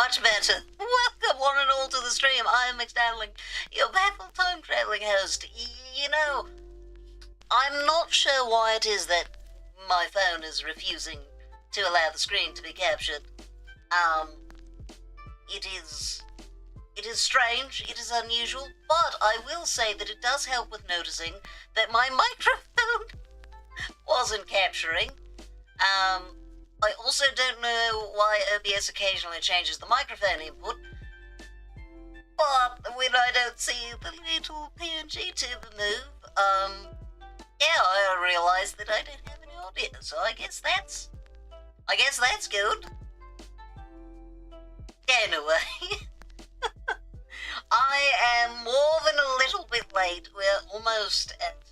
Much better. Welcome one and all to the stream. I am McStanling, your baffled time-traveling host. You know, I'm not sure why it is that my phone is refusing to allow the screen to be captured. It is strange, it is unusual, but I will say that it does help with noticing that my microphone wasn't capturing. I also don't know why OBS occasionally changes the microphone input, but when I don't see the little PNG tube move, yeah, I realised that I don't have any audio, so I guess that's good. Anyway, I am more than a little bit late. We're almost at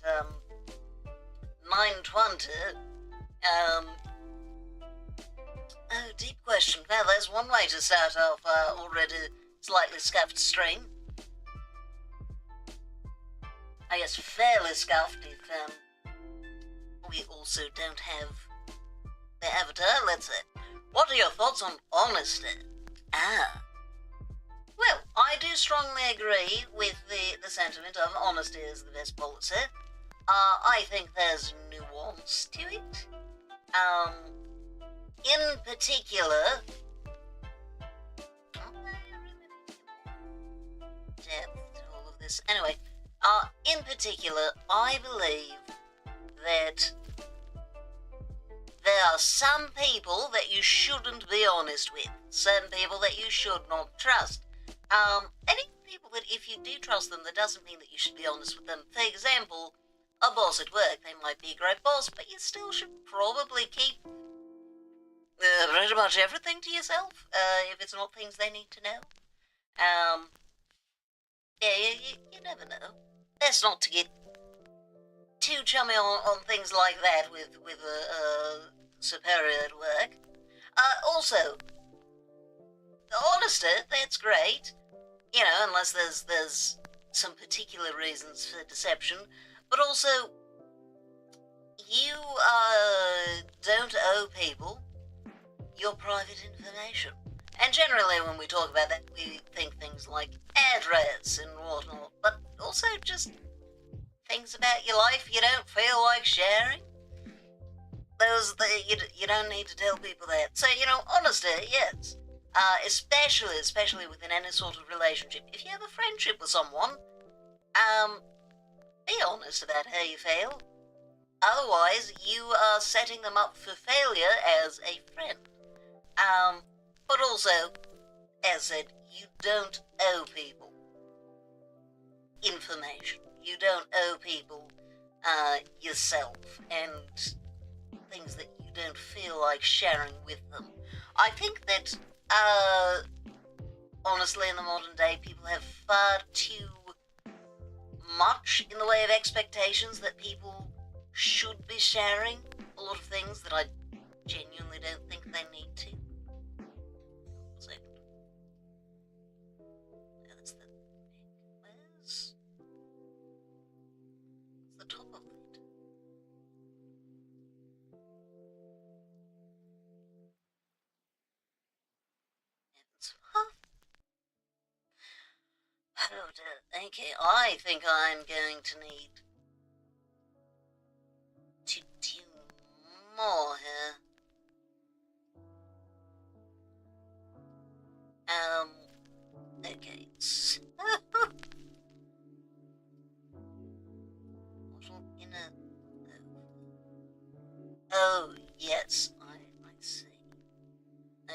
9:20. Oh, deep question. Well, there's one way to start off already slightly scuffed stream. I guess fairly scuffed if we also don't have the avatar. Let's see. What are your thoughts on honesty? Well, I do strongly agree with the sentiment of honesty is the best policy. I think there's nuance to it. In particular, depth to all of this. Anyway, in particular, I believe that there are some people that you shouldn't be honest with, certain people that you should not trust. And even people that if you do trust them, that doesn't mean that you should be honest with them. For example, a boss at work, they might be a great boss, but you still should probably keep pretty much everything to yourself, if it's not things they need to know. Yeah, you never know. Best not to get too chummy on things like that with a superior at work. Also, honesty, that's great, you know, unless there's some particular reasons for deception, but also, you don't owe people your private information. And generally when we talk about that, we think things like address and whatnot, but also just things about your life you don't feel like sharing. You don't need to tell people that. So, you know, honesty, yes. Especially within any sort of relationship. If you have a friendship with someone, be honest about how you feel. Otherwise, you are setting them up for failure as a friend. But also, as said, you don't owe people information. You don't owe people yourself and things that you don't feel like sharing with them. I think that, honestly, in the modern day, people have far too much in the way of expectations that people should be sharing a lot of things that I genuinely don't think they need to. Second. Yeah, that's the... Where's the top of it? Oh dear. Okay, I think I'm going to need to do more here. Okay. In a... Oh, yes, I see.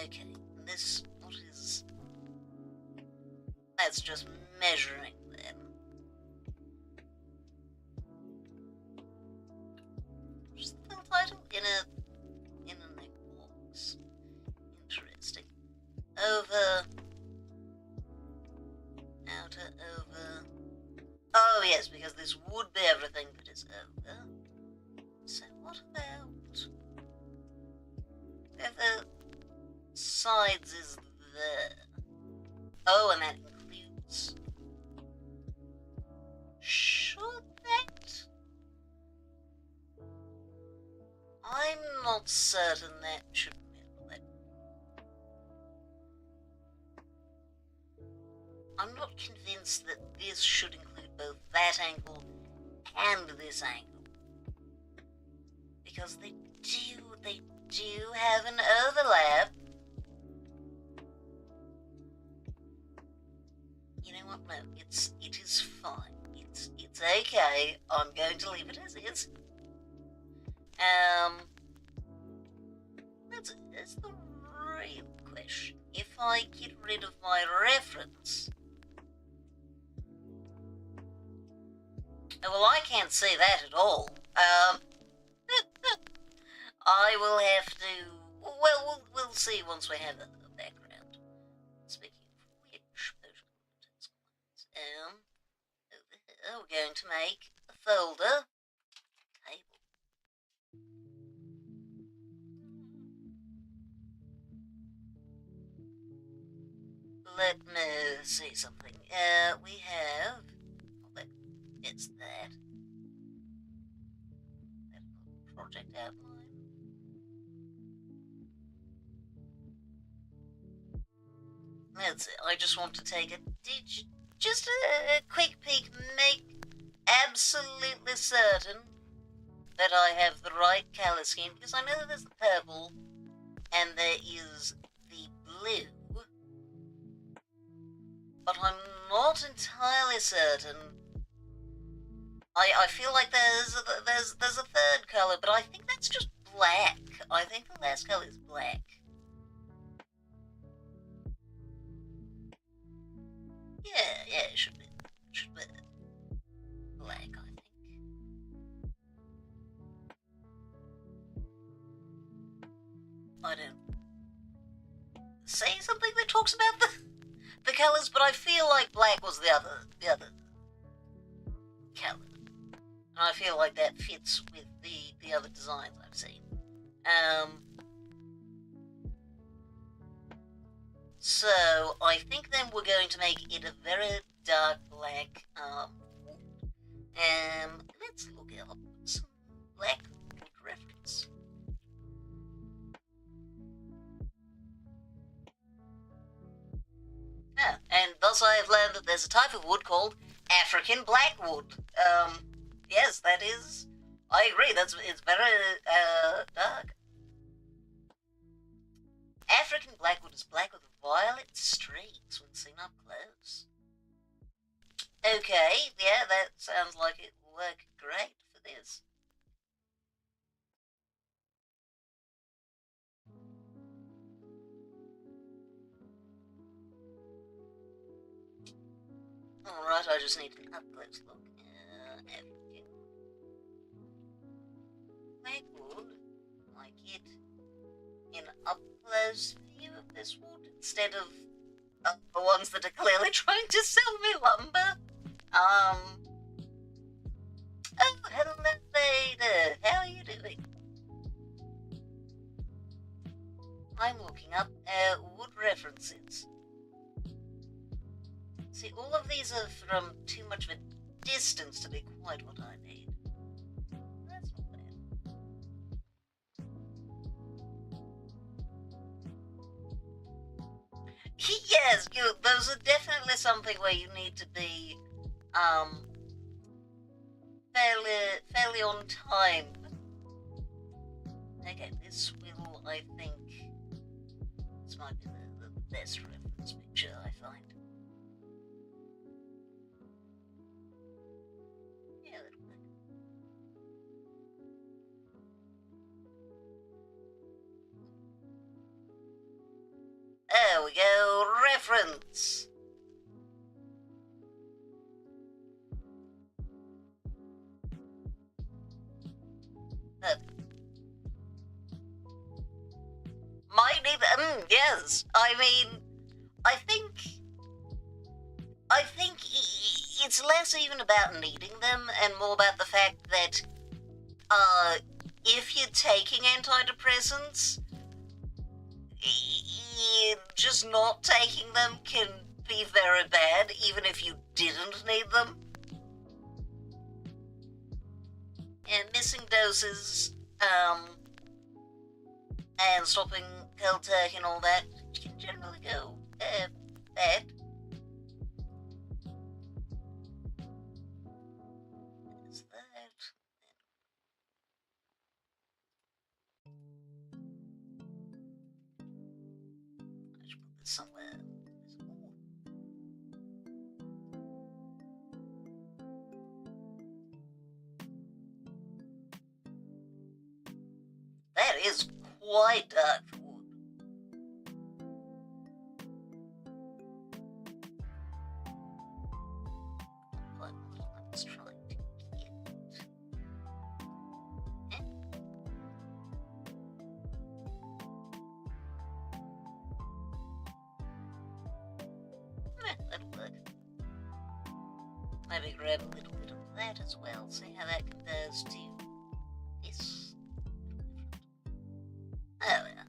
Okay, this, what is... That's just measuring them. What's the full title? In a neck box. Interesting. Over... Outer, over... Oh yes, because this would be everything that is over. So what about... Where the sides is there? Oh, and that includes... Should that? I'm not certain that should be. I'm not convinced that this should include both that angle and this angle. Because they do have an overlap. You know what? No, it is fine. It's okay. I'm going to leave it as is. That's the real question. If I get rid of my reference, well, I can't see that at all. I will have to. Well, we'll see once we have a background. Speaking of which, we're going to make a folder. Table. Let me see something. We have. It's that. Project outline. That's it. I just want to take just a quick peek, make absolutely certain that I have the right colour scheme, because I know there's the purple and there is the blue, but I'm not entirely certain. I feel like there's a third colour, but I think that's just black. I think the last colour is black. Yeah, it should be black, I think. I don't say something that talks about the colours, but I feel like black was the other colour. And I feel like that fits with the other designs I've seen. So I think then we're going to make it a very dark black wood. Let's look up some black wood reference. Yeah, and thus I have learned that there's a type of wood called African blackwood. Yes, that is. I agree. It's very dark. African blackwood is black with violet streaks when seen up close. Okay, yeah, that sounds like it will work great for this. Alright, I just need an up-close look. African blackwood. I get an up-close view of this wood instead of the ones that are clearly trying to sell me lumber. Oh, hello, Vader. How are you doing? I'm looking up wood references. See, all of these are from too much of a distance to be quite what I need. That's not bad. Yes, those are definitely something where you need to be fairly on time. Okay, this will, I think, this might be the best reference picture I find. Yeah, that'll work. There we go, reference. Might need, yes, I mean, I think it's less even about needing them and more about the fact that, if you're taking antidepressants, just not taking them can be very bad, even if you didn't need them. And missing doses, and stopping cold turkey and all that can generally go bad. somewhere. That is quite dark for wood. What I was trying to get. That'll work. Maybe grab a little bit of that as well, see how that compares to this. Oh, yeah.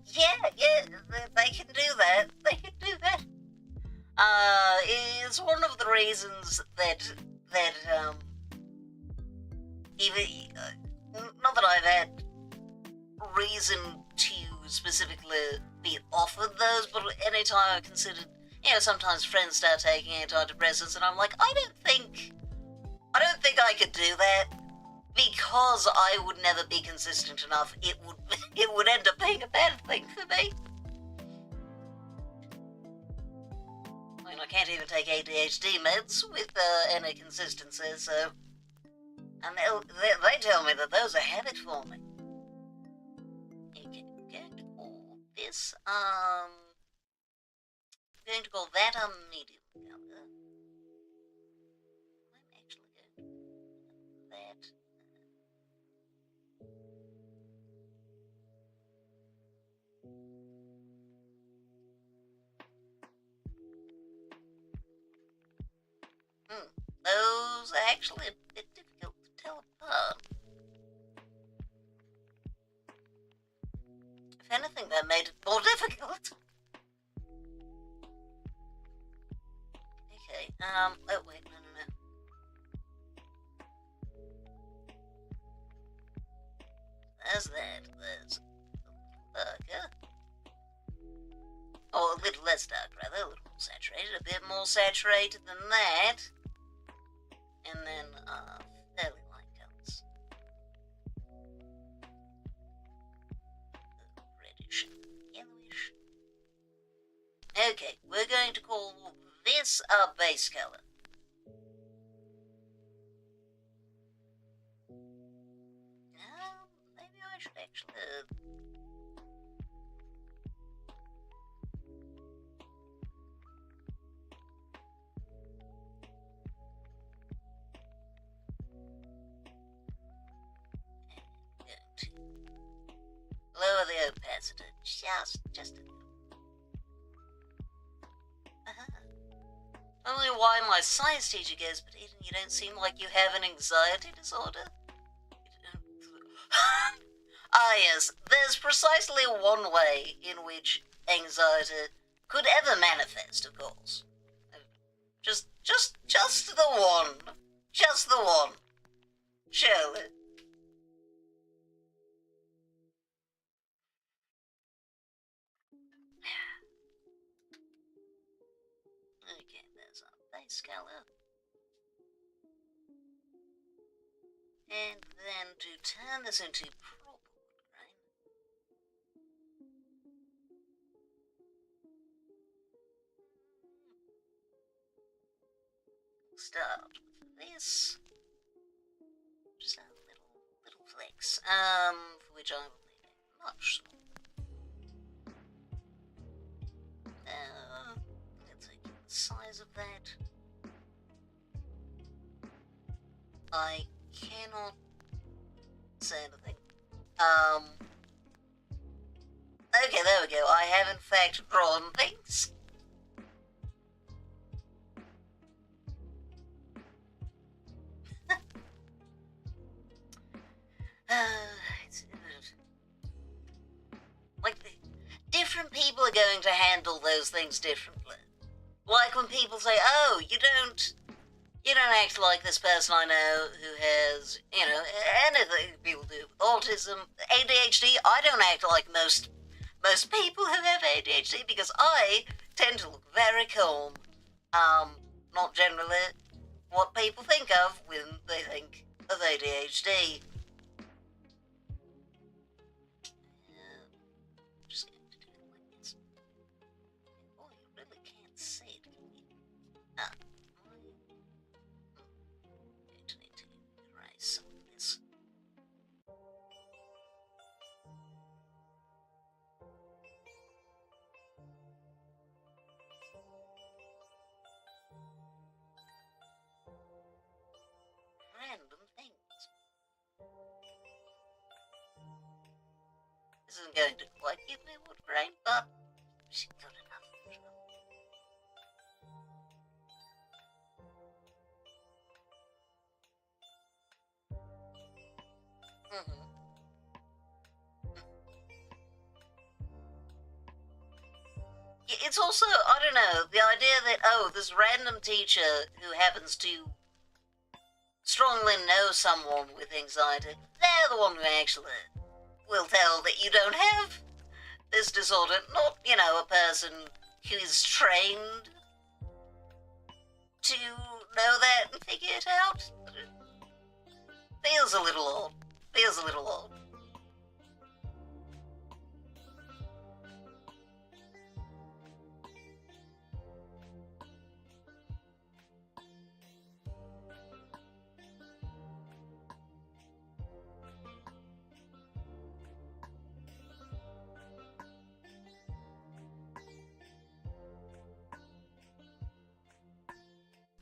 Yeah, they can do that. They can do that. It's one of the reasons that even not that I've had reason to specifically be offered those, but anytime I've considered, sometimes friends start taking antidepressants, and I'm like, I don't think I could do that, because I would never be consistent enough. It would end up being a bad thing for me. I mean, I can't even take ADHD meds with any consistency, so... And they tell me that those are habit forming. Okay, I'm going to call this, I'm going to call that a medium color. I'm actually going to call that... Those are actually a bit difficult to tell apart. If anything, that made it more difficult. Okay, oh wait, no. There's that, there's a darker. Oh, a little less dark, rather, a little more saturated, a bit more saturated than that. And then, fairly light colours. Reddish, yellowish. Okay, we're going to call this our base colour. Maybe I should actually... lower the opacity just a little. I don't know why my science teacher goes, but Eden, you don't seem like you have an anxiety disorder. Yes, there's precisely one way in which anxiety could ever manifest, of course. Just the one. Just the one. Surely. Okay, there's our base color. And then to turn this into proper wood grain. Start with this. Just a little flex. For which I will need a much smaller. Let's see the size of that. I cannot say anything. Okay, there we go. I have in fact drawn things. Like, different people are going to handle those things differently. Like when people say, oh, you don't act like this person I know who has, anything people do. Autism, ADHD, I don't act like most people who have ADHD because I tend to look very calm. Not generally what people think of when they think of ADHD. some of this. Random things. This isn't going to quite give me wood grain, but she's good enough. It's also, I don't know, the idea that, oh, this random teacher who happens to strongly know someone with anxiety, they're the one who actually will tell that you don't have this disorder, not, you know, a person who is trained to know that and figure it out. Feels a little odd. Feels a little odd.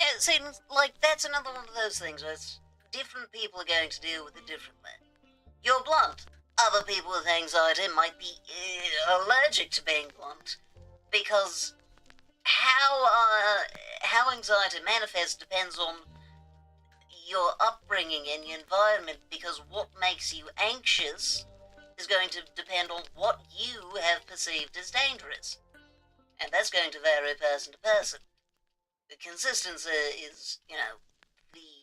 It seems like that's another one of those things where different people are going to deal with it differently. You're blunt. Other people with anxiety might be allergic to being blunt, because how anxiety manifests depends on your upbringing and your environment, because what makes you anxious is going to depend on what you have perceived as dangerous. And that's going to vary person to person. The consistency is, you know, the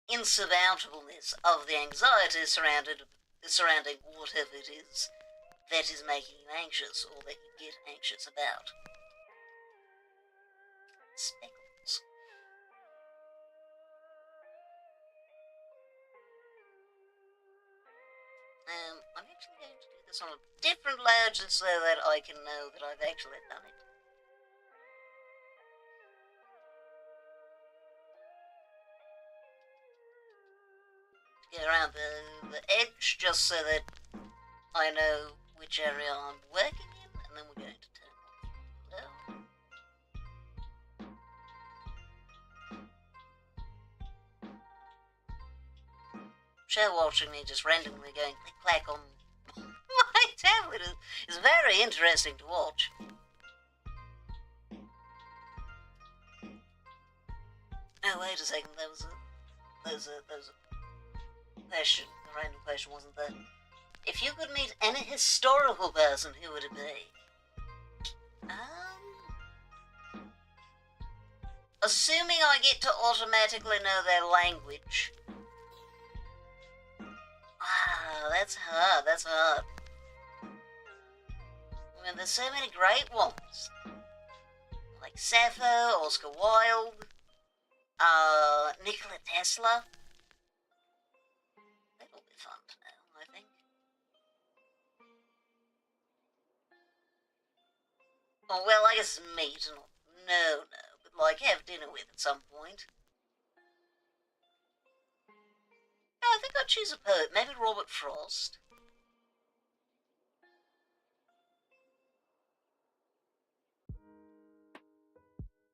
insurmountableness of the anxiety surrounding whatever it is that is making you anxious or that you get anxious about. Speckles. I'm actually going to do this on a different layer just so that I can know that I've actually done it. Get around the edge just so that I know which area I'm working in, and then we're going to turn on below. Share watching me just randomly going click-clack on my tablet is very interesting to watch. Oh, wait a second, there was a question, a random question, wasn't there? If you could meet any historical person, who would it be? Assuming I get to automatically know their language. That's hard. I mean, there's so many great ones. Like Sappho, Oscar Wilde, Nikola Tesla. That'll be fun to know, I think. Oh, well, I guess meet, no, but like have dinner with at some point. No, I think I'd choose a poet, maybe Robert Frost.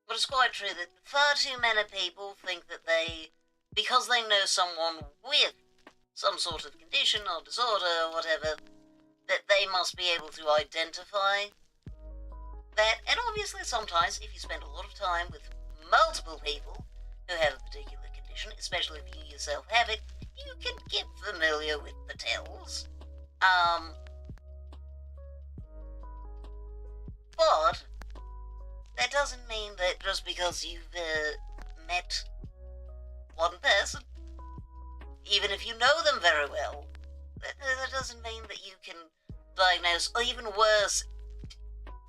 But it's quite true that far too many people think that because they know someone with some sort of condition or disorder or whatever, that they must be able to identify that. And obviously sometimes, if you spend a lot of time with multiple people who have a particular condition, especially if you yourself have it, you can get familiar with the tells. But that doesn't mean that just because you've met one person, even if you know them very well, that doesn't mean that you can diagnose, or even worse,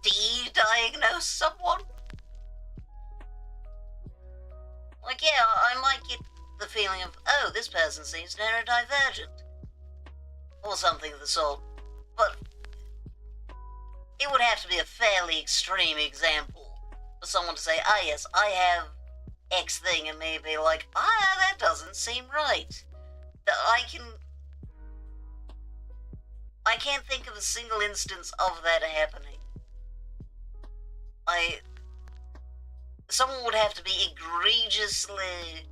de-diagnose someone. Like, yeah, I might get the feeling of, oh, this person seems neurodivergent, or something of the sort, but it would have to be a fairly extreme example for someone to say, ah, yes, I have X thing and may be like, that doesn't seem right. I can't think of a single instance of that happening. Someone would have to be egregiously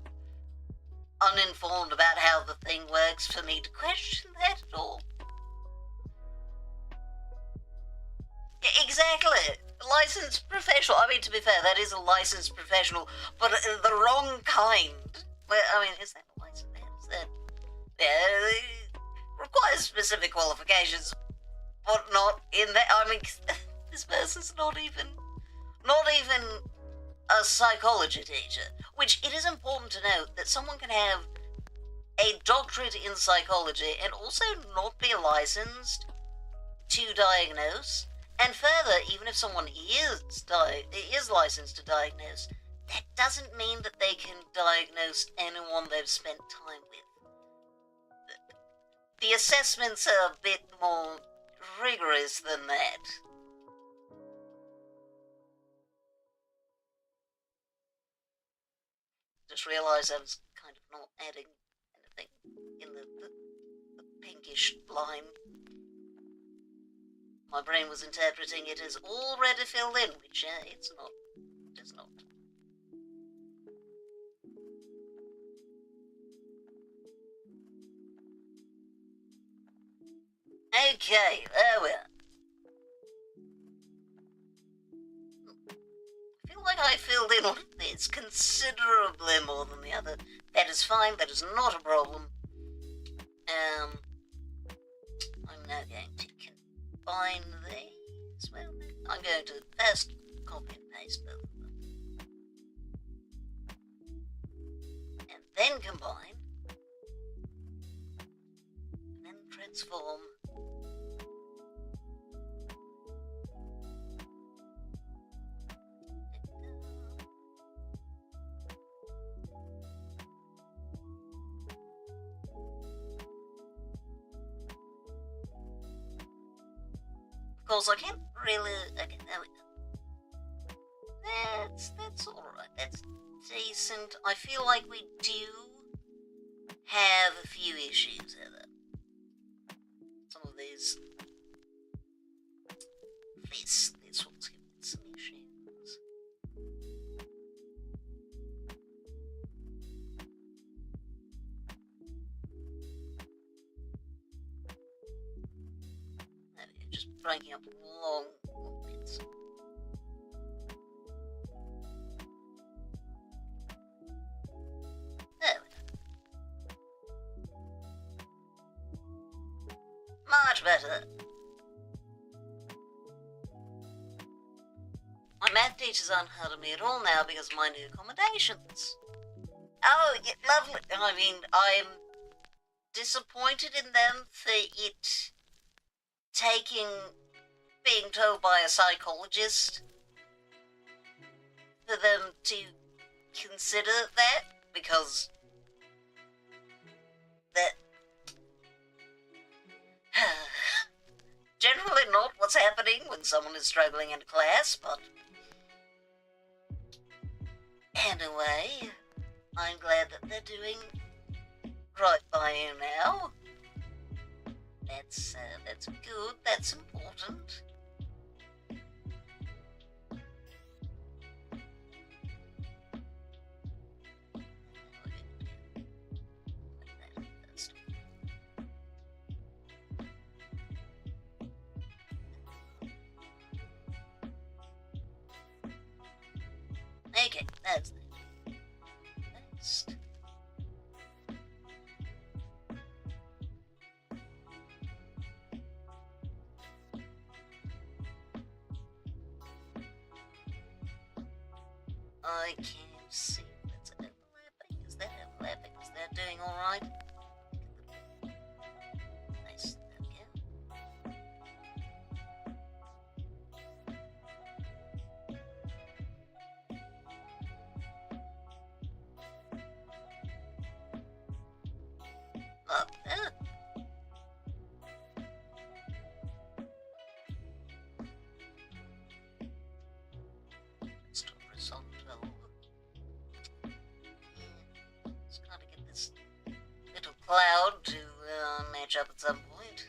uninformed about how the thing works for me to question that at all. Yeah, exactly. Licensed professional. I mean, to be fair, that is a licensed professional, but the wrong kind. Well, I mean, is that a license? Is that? Yeah, it requires specific qualifications, but not in that. I mean, this person's not even a psychology teacher, which it is important to note that someone can have a doctorate in psychology and also not be licensed to diagnose. And further, even if someone is licensed to diagnose, that doesn't mean that they can diagnose anyone they've spent time with. The assessments are a bit more rigorous than that. Just realised I was kind of not adding anything in the pinkish line. My brain was interpreting it as already filled in, which it's not. It is not. Okay, there we are. I feel like I filled in on this considerably more than the other. That is fine, that is not a problem. I'm now going to combine these. Well, I'm going to first copy and paste both of them. And then combine. And then transform. Of course, I can't really. Okay, there we go. That's all right. That's decent. I feel like we do have a few issues here. Some of these. This one's giving some issues. Just breaking up long bits. There we go. Much better. My math teachers aren't hard on me at all now because of my new accommodations. Oh, yeah, lovely. I mean, I'm disappointed in them for it being told by a psychologist for them to consider that, because that generally not what's happening when someone is struggling in class, but anyway, I'm glad that they're doing right by you now. That's good, that's important. Okay, that's it. Next. I can't see if it's overlapping. Is that overlapping? Is that doing alright? Nice, there we go. Up there. Stop horizontal. cloud to match up at some point.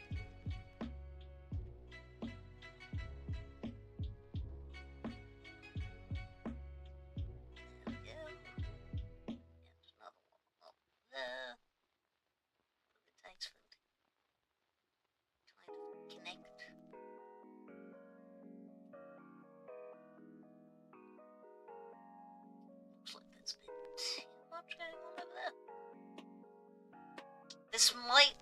There we go. And another one up there. It takes for it to kind of connect. Looks like there's a bit too much going on over there. This might,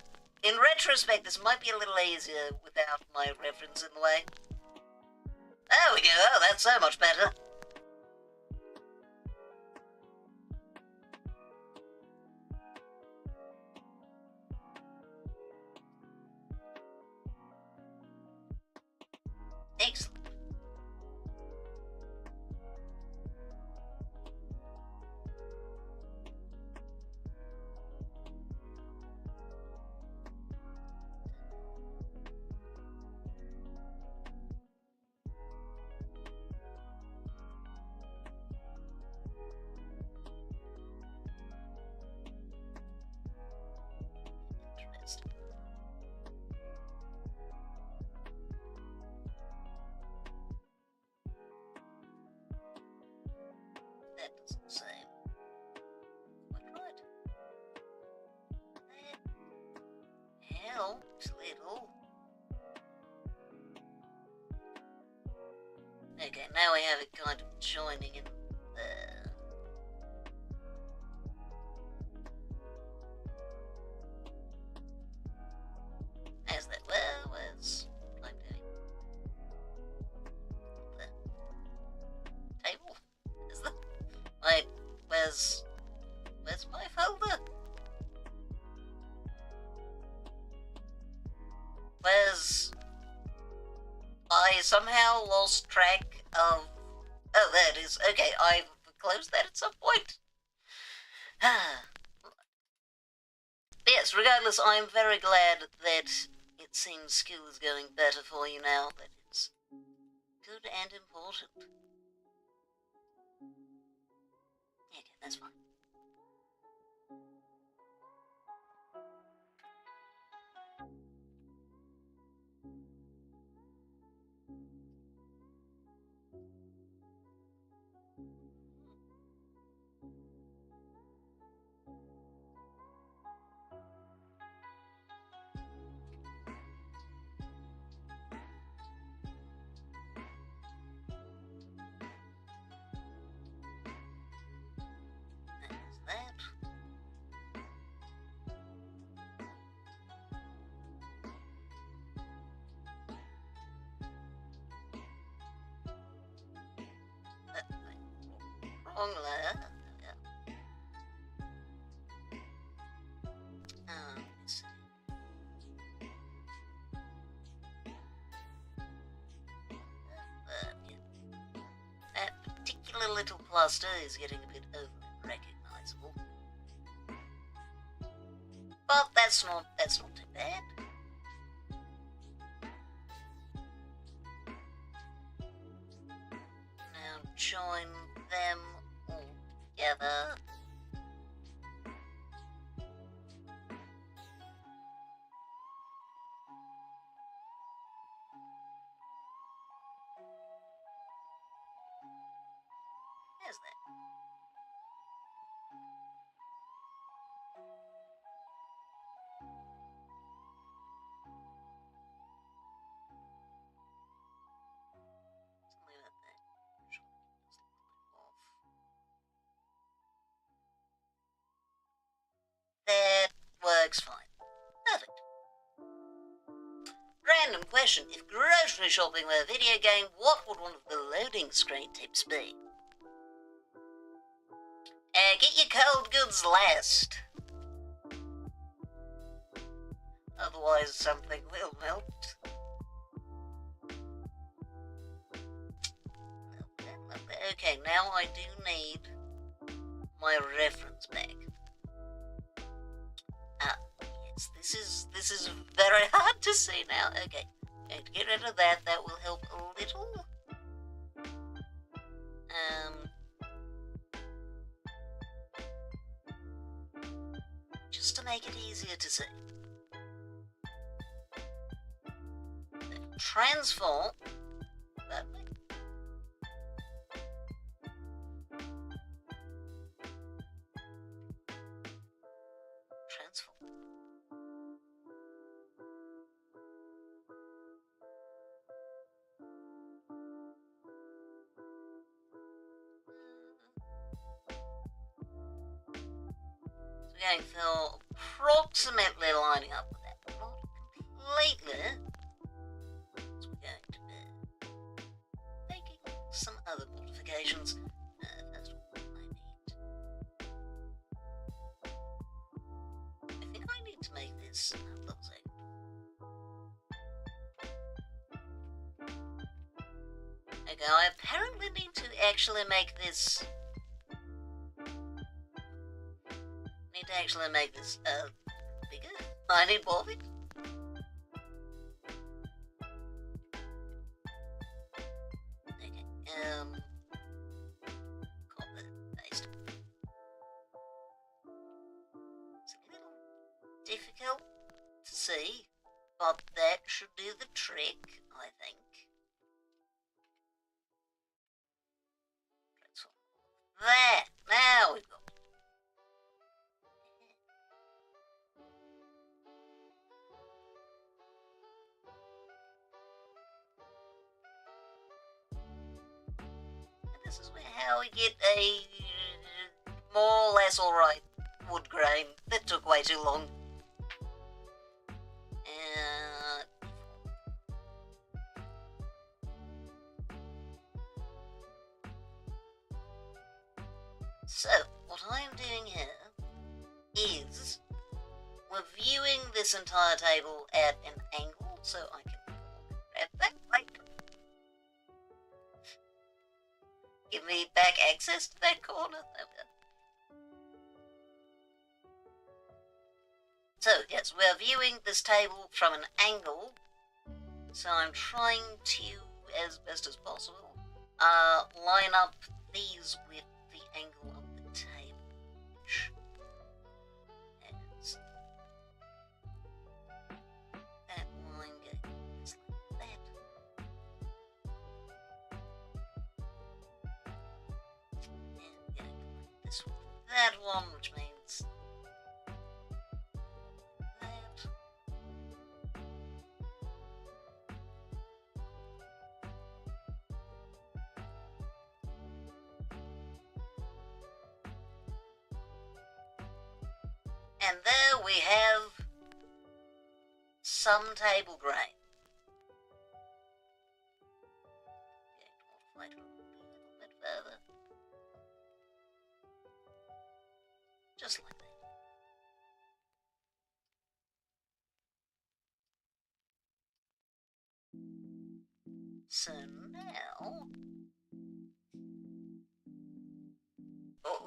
in retrospect, this might be a little easier without my reference in the way. There we go, oh, that's so much better. Excellent. Interesting. That doesn't seem quite right. That helped a little. Okay, now we have it kind of joining in there. How's that? Well, where's I'm doing? The table? Is the wait? Where's my folder? Where's I somehow lost track of. Oh, there it is. Okay, I've closed that at some point. Yes, regardless, I'm very glad that it seems school is going better for you now. That is good and important. Okay, that's fine. There's that. Wrong layer. Yeah. Let's see. Yeah. That particular little cluster is getting a bit over-recognizable. But that's not too bad. Now join them all together. There's that. Something about that. Just click off. That works fine. Perfect. Random question. If grocery shopping were a video game, what would one of the loading screen tips be? Get your cold goods last. Otherwise something will melt. Okay, now I do need my reference back. Yes, this is very hard to see now. Okay, going to get rid of that. That will help a little. Just just to make it easier to see. Transform that way. Transform. So we're going for approximately lining up with that, not completely. So we're going to be making some other modifications. First of all, I think I need to make this okay, I apparently need to actually make this bigger. I need more of it. Okay, copy, paste. It's a little difficult to see, but that should do the trick, I think. There! Now we've got it. And this is how we get a more or less alright wood grain. That took way too long. So, what I am doing here is we're viewing this entire table at an angle, so I can grab that light. Give me back access to that corner. So, yes, we're viewing this table from an angle, so I'm trying to, as best as possible, line up these with the angle of the table, which has that line going just like that. And going like this with that one, which means that. And there we have some table grain. Going to modify it a little bit further. Just like that. So now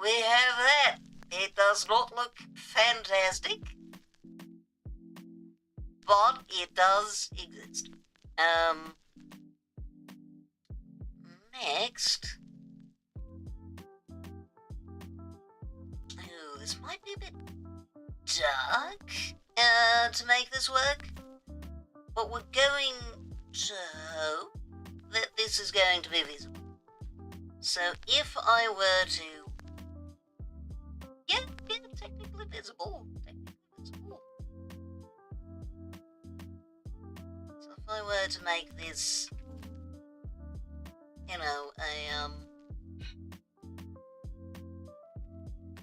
we have that. It does not look fantastic, but it does exist. Next. Oh, this might be a bit dark to make this work, but we're going to hope that this is going to be visible. So if I were to technically visible. So if I were to make this, you know, a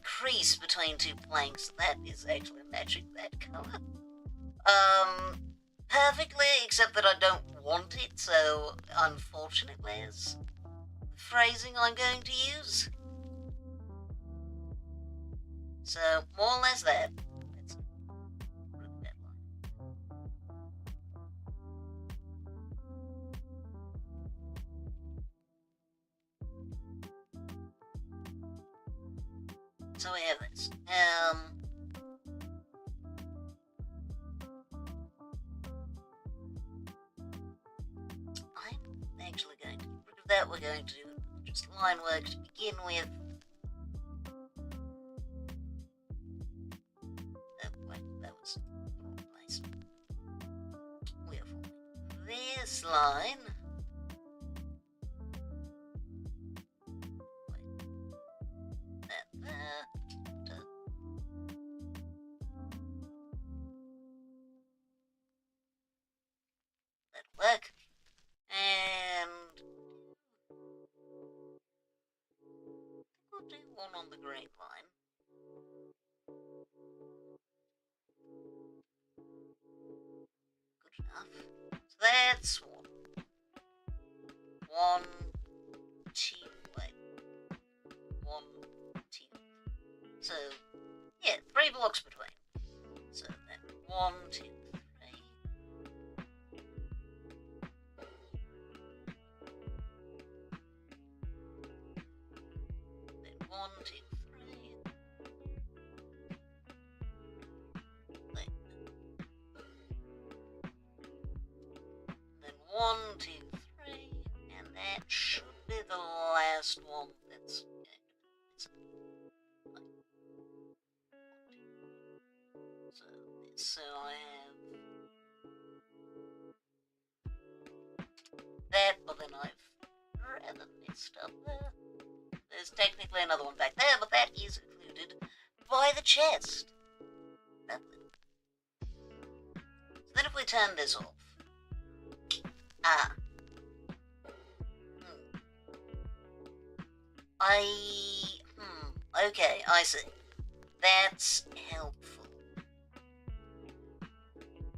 crease between two planks that is actually matching that color. Perfectly, except that I don't want it, so unfortunately is the phrasing I'm going to use. So, more or less that. Let's remove that line. So we have this. I'm actually going to get rid of that. We're going to do just line work to begin with. line. There. That'll work. And we'll do one on the green line. Good enough. So that's one. 1, 2, wait. 1, 2. So, yeah, 3 blocks between. So then 1, 2, 3. Then 1, 2, 3. Then 1, 2, 3. And that should be the last one that's so I have that, but then I've rather messed up there. There's technically another one back there, but that is included by the chest. Lovely. So then if we turn this off. Okay, I see. That's helpful.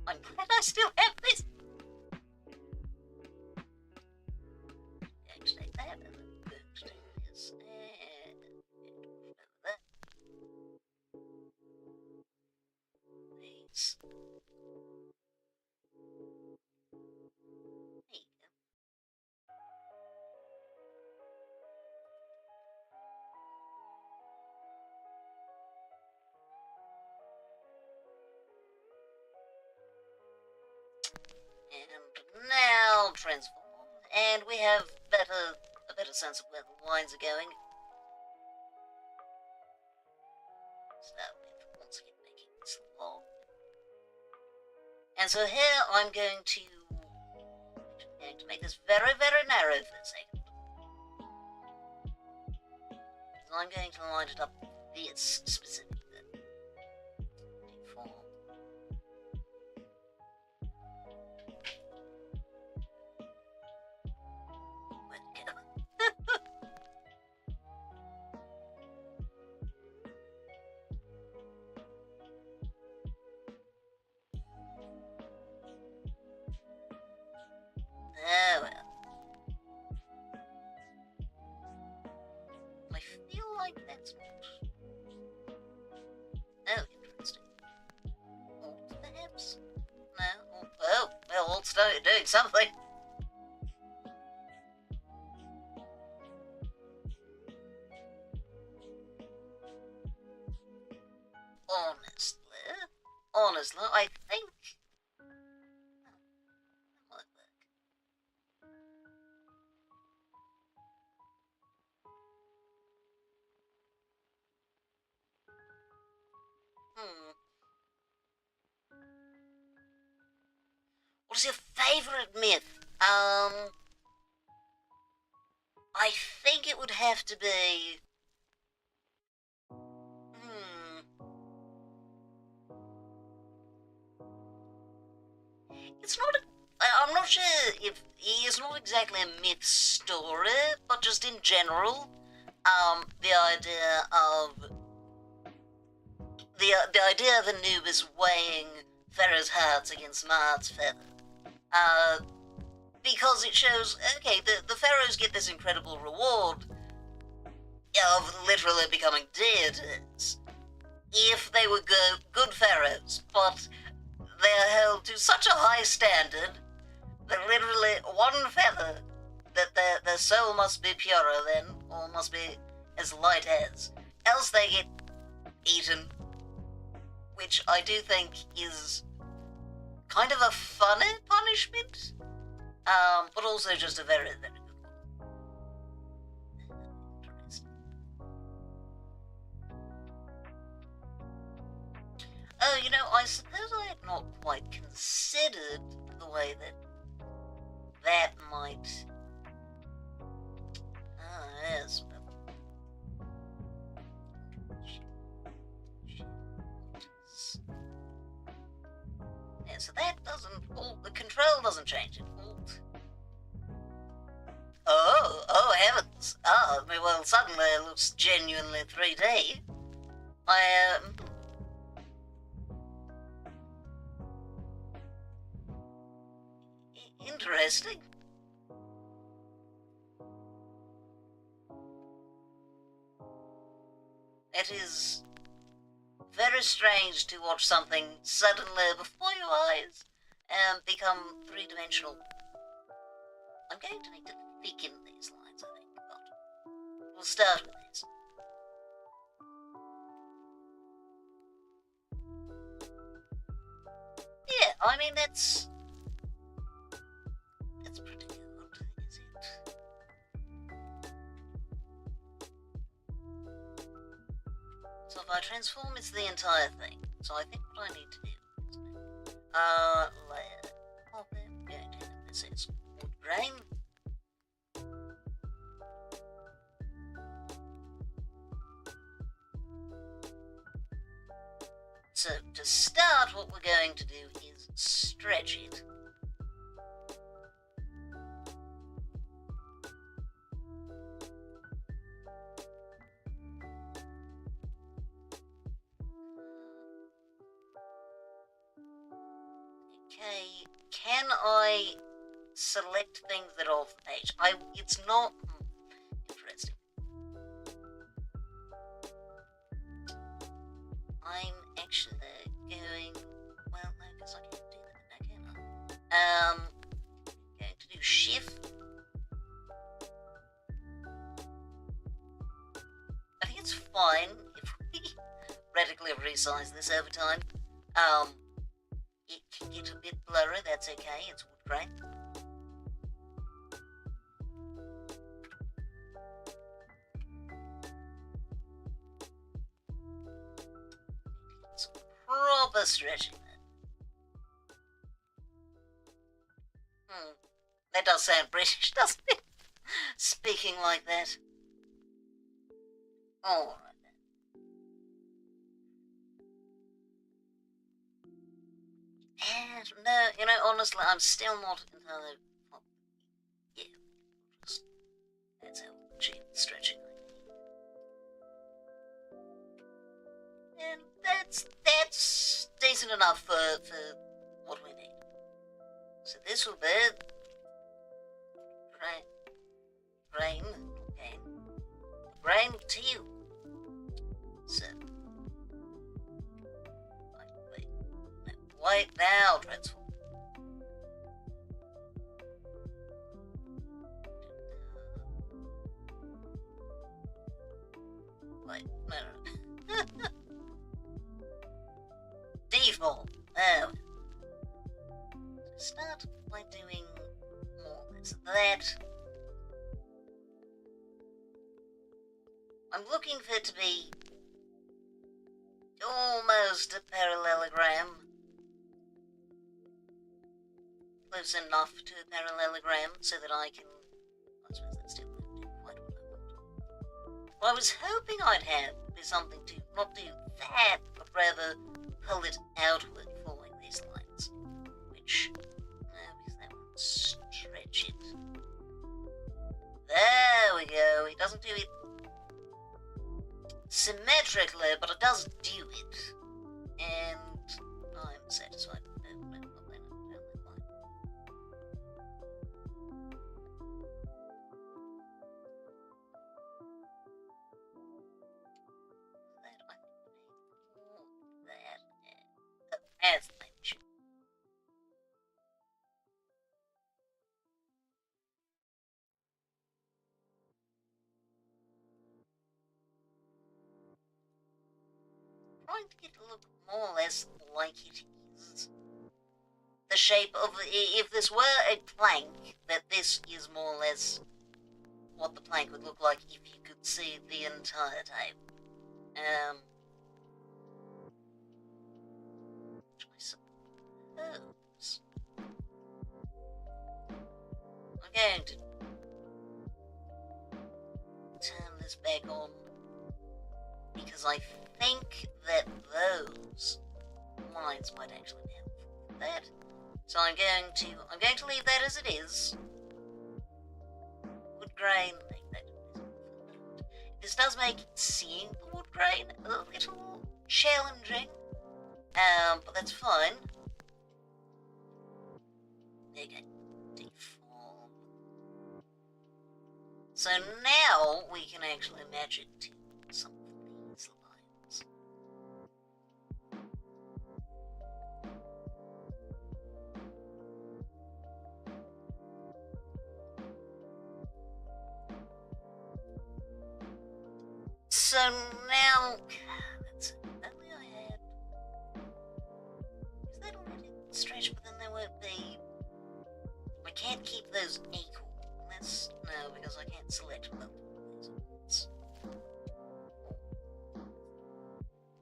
I'm glad I still have this. Take that, and then take this, and that. These. There you go. And now transform, and we have a better sense of where the lines are going. Start with once again making this long. And so here I'm going to make this very, very narrow for a second. So I'm going to line it up this specifically. D4. Where'd it go? Oh well. I feel like that's not. Oh, interesting. Alt, perhaps? No. Oh, well, Alt's doing something. Honestly, I think that might work. What is your favorite myth? I think it would have to be. It's not. I'm not sure if it's not exactly a myth story, but just in general, the idea of the idea of Anubis weighing Pharaoh's hearts against Maat's feather, because it shows okay, the pharaohs get this incredible reward of literally becoming deities if they were good pharaohs, but they're held to such a high standard that literally one feather, that their soul must be purer than, or must be as light as, else they get eaten, which I do think is kind of a funny punishment, but also just a very, very good one. Interesting. Oh, you know, I suppose I had not quite considered the way that that might... Ah, yes. Yeah, so that doesn't... the control doesn't change it. Alt. Oh heavens. Oh, well, suddenly it looks genuinely 3D. Interesting. It is very strange to watch something suddenly before your eyes become three-dimensional. I'm going to need to thicken these lines, I think, but we'll start with this. Yeah, I mean, that's pretty good, is it? So if I transform, it's the entire thing. So I think what I need to do is layer. Oh, I'm going to have this as wood grain. So to start, what we're going to do is stretch it. Okay, can I select things that are off the page? It's not interesting. I'm actually going, well, no, because I can't do that, can I? Going to do shift. I think it's fine if we radically resize this over time. It can get a bit blurry, that's okay, it's wood grain. Some proper stretching there. That does sound British, doesn't it? Speaking like that. Alright then. And no, you know, honestly, I'm still not entirely... Well, yeah, just, that's how cheap stretching I need. And that's decent enough for what we need. So this will be grain, okay. Grain to you. So wait now, transform. Wait, no. Default. Oh. Start by doing more or less of that. I'm looking for it to be almost a parallelogram. Close enough to a parallelogram so that I can... I suppose that still won't do quite what I want. What I was hoping I'd have is something to not do that, but rather pull it outward following these lines. Which... no, because that won't stretch it. There we go. It doesn't do it symmetrically, but it does do it. And I'm satisfied with that. As mentioned. Trying to get it to look more or less like it is. The shape of if this were a plank, that this is more or less what the plank would look like if you could see the entire table. Which I suppose. I'm going to turn this back on because I think that those lines might actually be helpful for that. So I'm going to leave that as it is. Wood grain, make that invisible. This does make seeing the wood grain a little challenging, but that's fine. Okay, deform. So now we can actually match it to some of these lines. So now, that's it. Only I had. Is that already stretched? But then there won't be. I can't keep those equal. Unless, no, because I can't select multiple.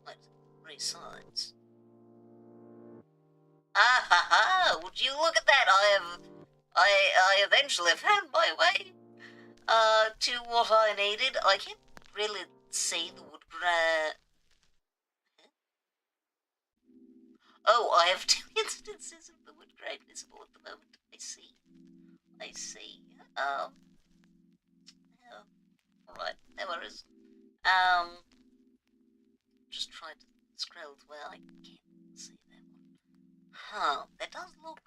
What? 3 sides. Ah ha ha! Would you look at that? I eventually found my way to what I needed. I can't really see the wood grain. Oh, I have 2 instances of the wood grain visible at the moment. I see. Yeah. Alright, no worries. Just try to scroll to where I can't see that one. Huh, that does look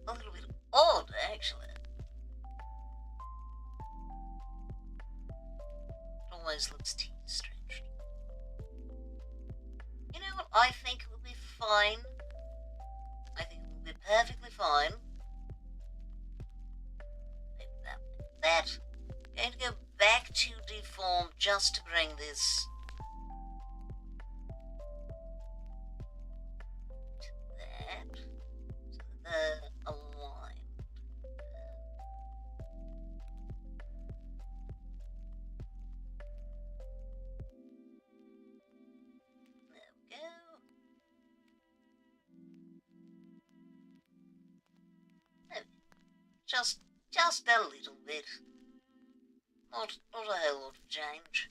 a little bit odd, actually. It almost looks too stretched. You know what? I think it will be fine. I think it will be perfectly fine. That. I'm going to go back to deform just to bring this to that. So they're aligned. There we go. Okay. Just a little bit. Not a whole lot of change.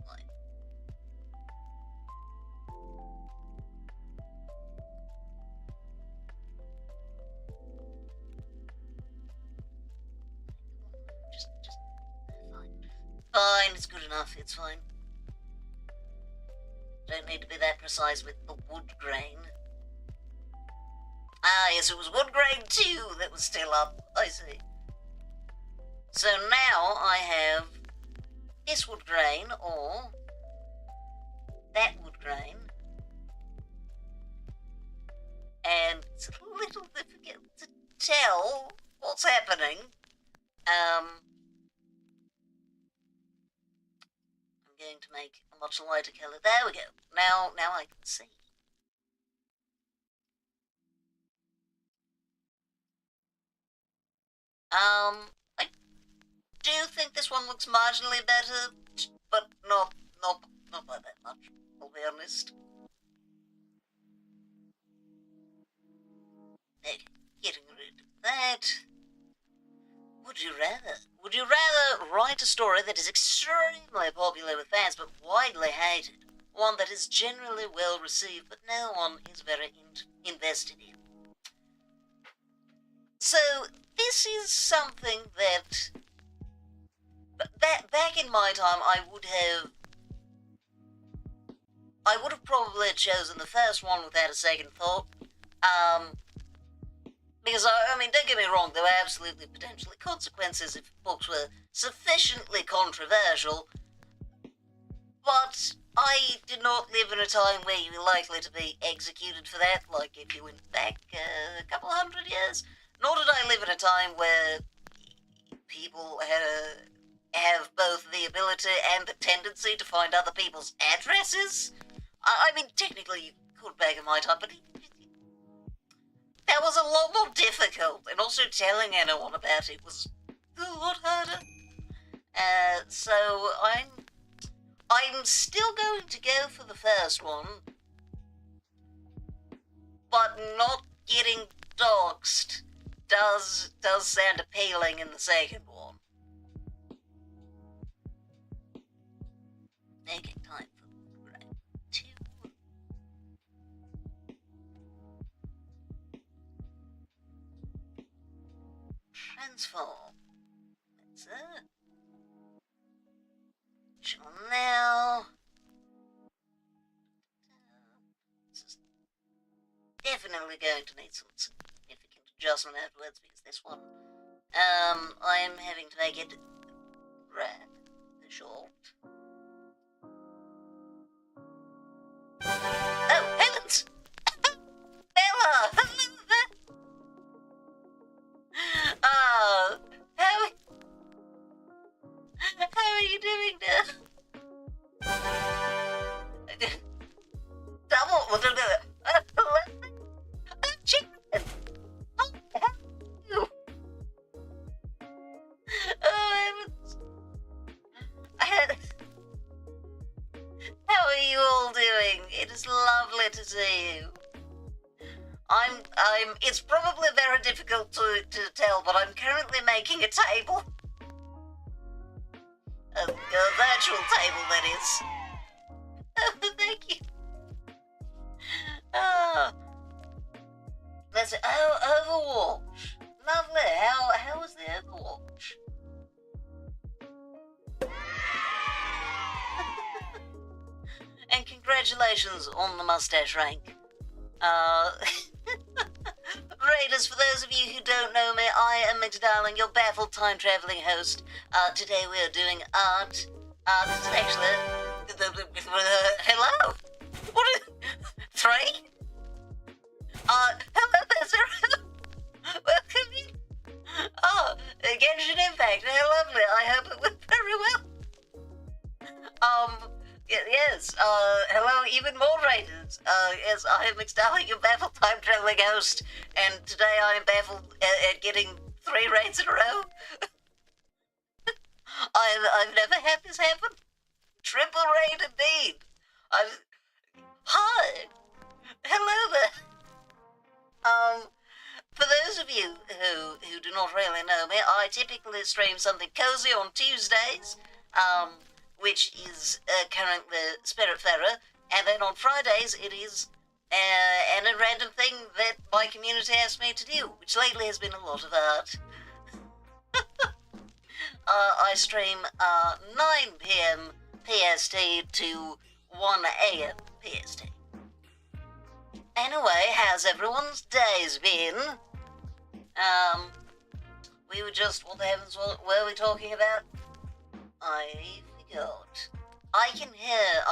Right. Just fine. Fine, it's good enough, it's fine. Don't need to be that precise with the wood grain. Ah, yes, it was wood grain 2 that was still up. I see. So now I have this wood grain or that wood grain. And it's a little difficult to tell what's happening. I'm going to make a much lighter colour. There we go. Now I can see. I do think this one looks marginally better, but not by that much, I'll be honest. Okay, getting rid of that. Would you rather write a story that is extremely popular with fans but widely hated? One that is generally well received but no one is very invested in? So, this is something that back in my time I would have probably chosen the first one without a second thought. Because, I mean, don't get me wrong, there were absolutely potentially consequences if books were sufficiently controversial, but I did not live in a time where you were likely to be executed for that, like if you went back a couple hundred years. Nor did I live in a time where people have both the ability and the tendency to find other people's addresses. I mean, technically you could back in my time, but that was a lot more difficult, and also telling anyone about it was a lot harder. So I'm still going to go for the first one, but not getting doxed does sound appealing in the second one. Okay, time for grade 2. Transform. That's it. Chill now. This is definitely going to need some significant adjustment afterwards because this one, I'm having to make it red, short. Oh, heavens! Bella! How are you doing now? Double, chicken! How are you? Oh, heavens! How are you all doing? It is lovely to see you. It's probably very difficult to tell, but I'm currently making a table. A virtual table, that is. Oh, thank you. Oh. That's it. Oh, Overwatch. Lovely. How was the Overwatch? And congratulations on the mustache rank. Raiders, for those of you who don't know me, I am McDarling, your baffled time-traveling host. Today we are doing art. This is actually... hello? What is... 3? Hello there, Zero. Welcome in. Oh, Genshin Impact, how lovely. I hope it went very well. Yes, hello, even more Raiders. Yes, I am McDarling, your baffled time-traveling host, and today I am baffled at getting 3 raids in a row. I've never had this happen. Triple raid indeed. Hi. Hello there. For those of you who do not really know me, I typically stream something cozy on Tuesdays, which is currently Spiritfarer, and then on Fridays it is a random thing that my community asked me to do, which lately has been a lot of art. I stream 9 PM PST to 1 AM PST. Anyway, how's everyone's days been? We were just, what the heavens were we talking about? I forgot. I can hear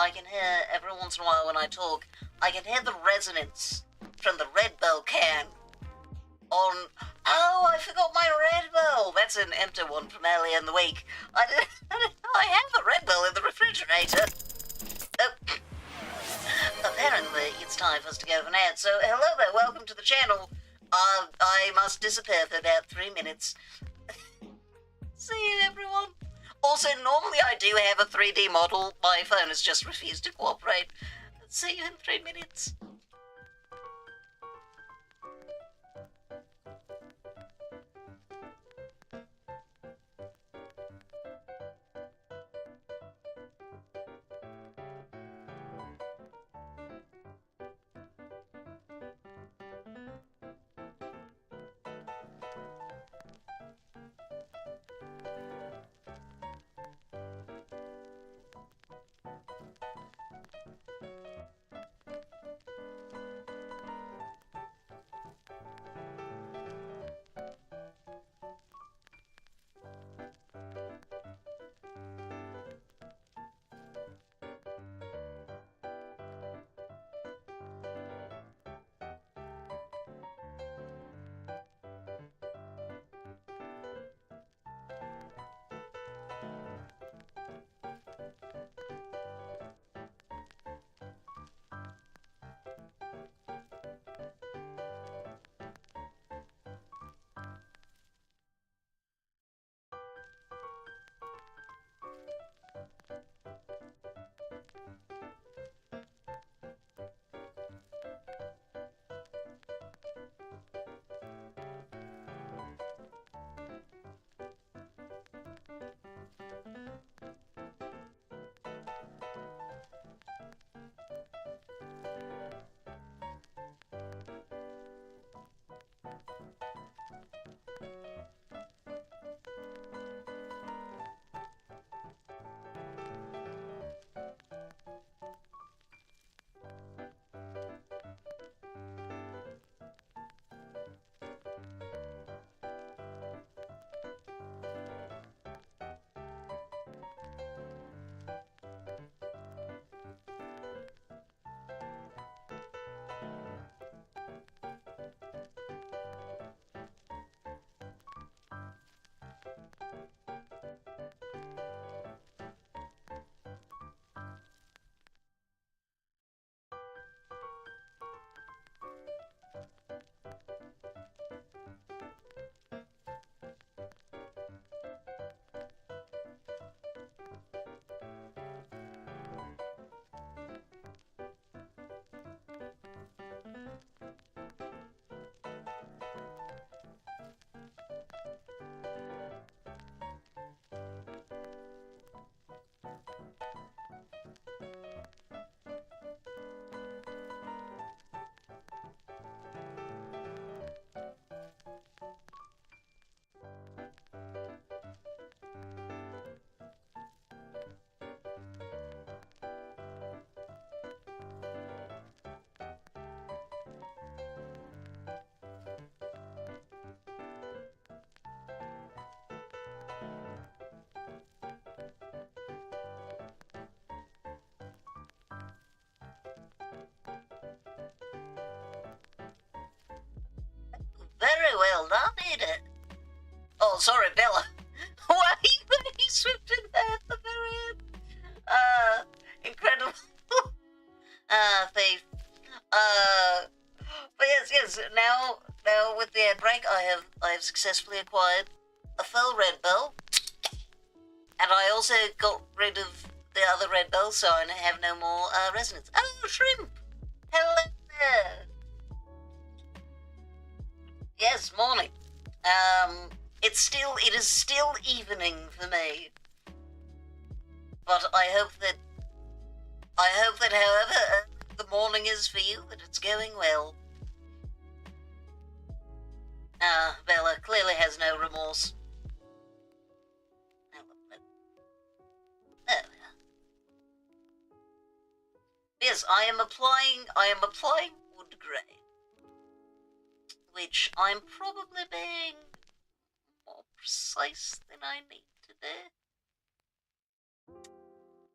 every once in a while when I talk, I can hear the resonance from the Red Bull can on... Oh, I forgot my Red Bull! That's an empty one from earlier in the week. I have a Red Bull in the refrigerator. Oh. Apparently, it's time for us to go for an ad, so hello there, welcome to the channel. I must disappear for about 3 minutes. See you, everyone. Also, normally I do have a 3D model. My phone has just refused to cooperate. See you in 3 minutes. Very well done, Edith. Oh, sorry, Bella. Why he swooped in there at the very end? Incredible. Thief. But yes. Now with the ad break, I have successfully acquired a fell red bell, and I also got rid of the other red bell, so I have no more resonance. Oh, shrimp! Hello there. Yes, morning. It is still evening for me, but I hope that however the morning is for you, that it's going well. Bella clearly has no remorse. There we are. Yes, I am applying wood grain, which I'm probably being more precise than I need to do.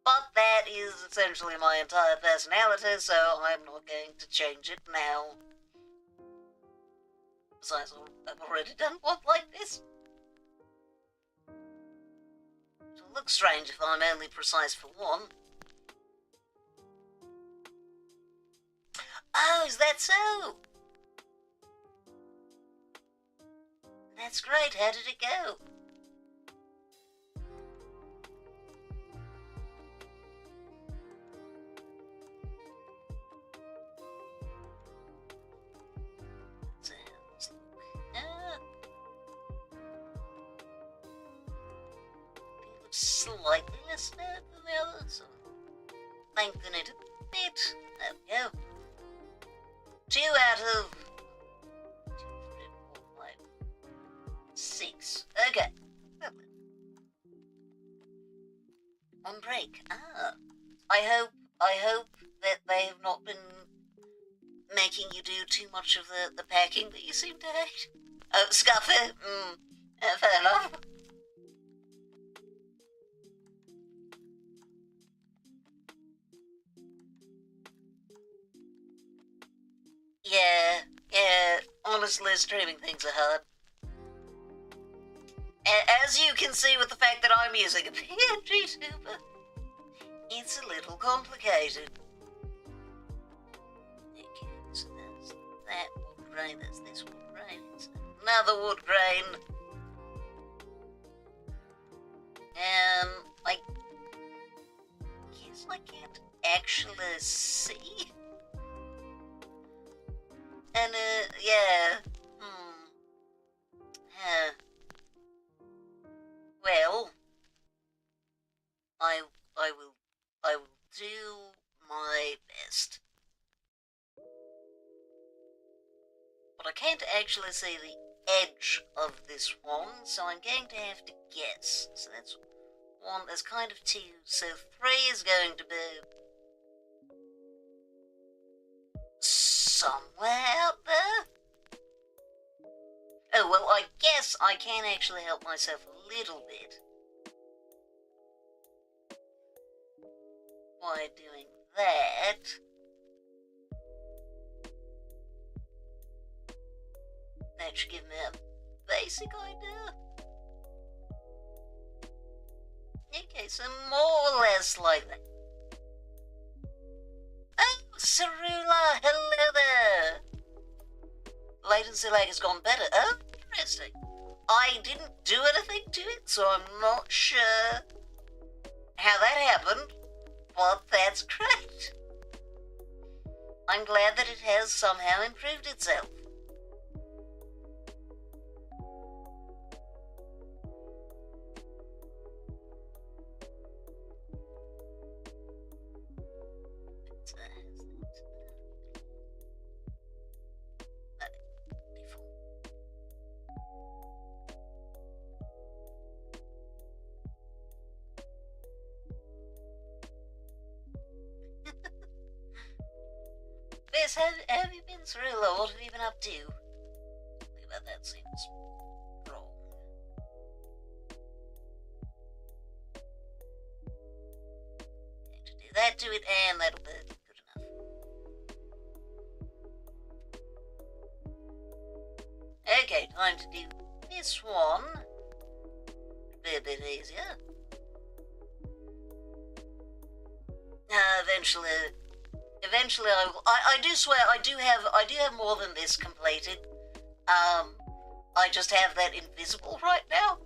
But that is essentially my entire personality, so I'm not going to change it now. Besides, I've already done one like this. It'll look strange if I'm only precise for one. Oh, is that so? That's great. How did it go? Slightly less bad than the others, so lengthen it a bit. There we go. 2 out of 2, 3, 4, 5, 6. Okay. Lovely. On break. I hope that they have not been making you do too much of the packing that you seem to hate. Oh, Scuffer. Fair enough. Yeah, honestly, streaming things are hard. As you can see with the fact that I'm using a PNG tuber, it's a little complicated. Okay, so there's that wood grain, there's this wood grain, it's another wood grain. I guess I can't actually see. And, yeah. Well, I will do my best. But I can't actually see the edge of this one, so I'm going to have to guess. So that's 1, there's kind of 2, so 3 is going to be somewhere out there? Oh, well, I guess I can actually help myself a little bit by doing that. That should give me a basic idea. Okay, so more or less like that. Oh, Cerula, hello there! Latency lag has gone better. Oh, interesting. I didn't do anything to it, so I'm not sure how that happened, but that's great. I'm glad that it has somehow improved itself. Liz, have you been through a lot? What have you been up to? Think about that seems wrong. Going to do that to it, and that'll be good enough. Okay, time to do this one. Be a bit easier. Eventually I will. I do swear I do have more than this completed. I just have that invisible right now.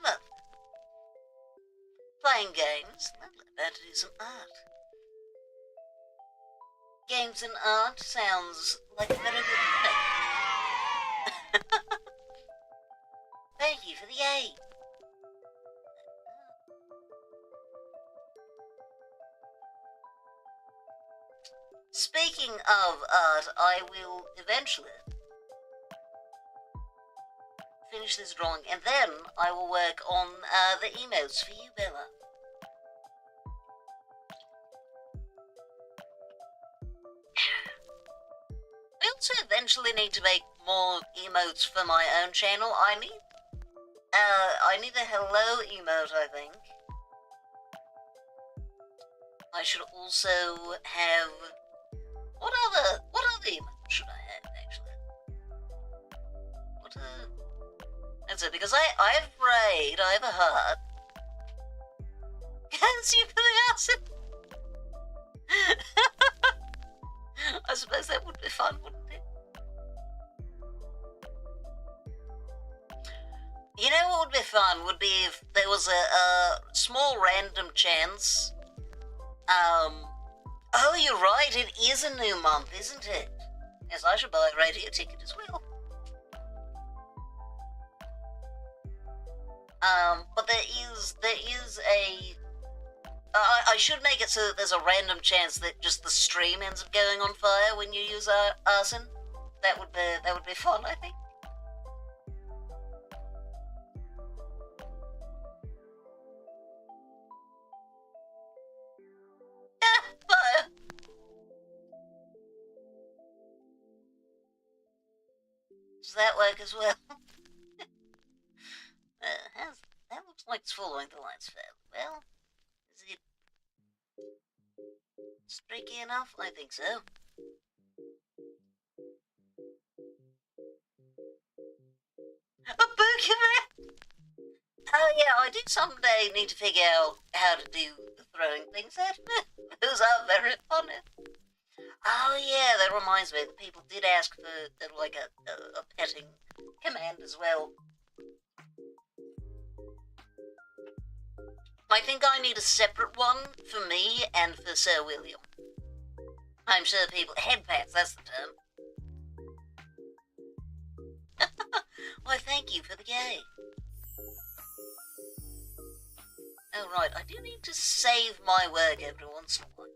Look. Playing games. Lovely. About to do some art. Games and art sounds like a very good thing. Thank you for the aid. Speaking of art, I will eventually finish this drawing, and then I will work on the emotes for you, Bella. I also eventually need to make more emotes for my own channel. I need a hello emote, I think. I should also have... What other emote should I have, actually? That's it, because I have raid, I have a heart. Can't you for the acid? I suppose that would be fun, wouldn't it? You know what would be fun would be if there was a small random chance. Oh, you're right, it is a new month, isn't it? Yes, I should buy a radio ticket as well. But there is a... I should make it so that there's a random chance that just the stream ends up going on fire when you use arson. That would be fun, I think. Fire! Does that work as well? That looks like it's following the lights fairly well. Is it streaky enough? I think so. A Pokemon! Oh yeah, I do someday need to figure out how to do the throwing things at me. Those are very funny. Oh yeah, that reminds me, the people did ask for like a petting command as well. I think I need a separate one for me and for Sir William. I'm sure people... Head pats, that's the term. Why, thank you for the game. Oh, right, I do need to save my work every once in a while.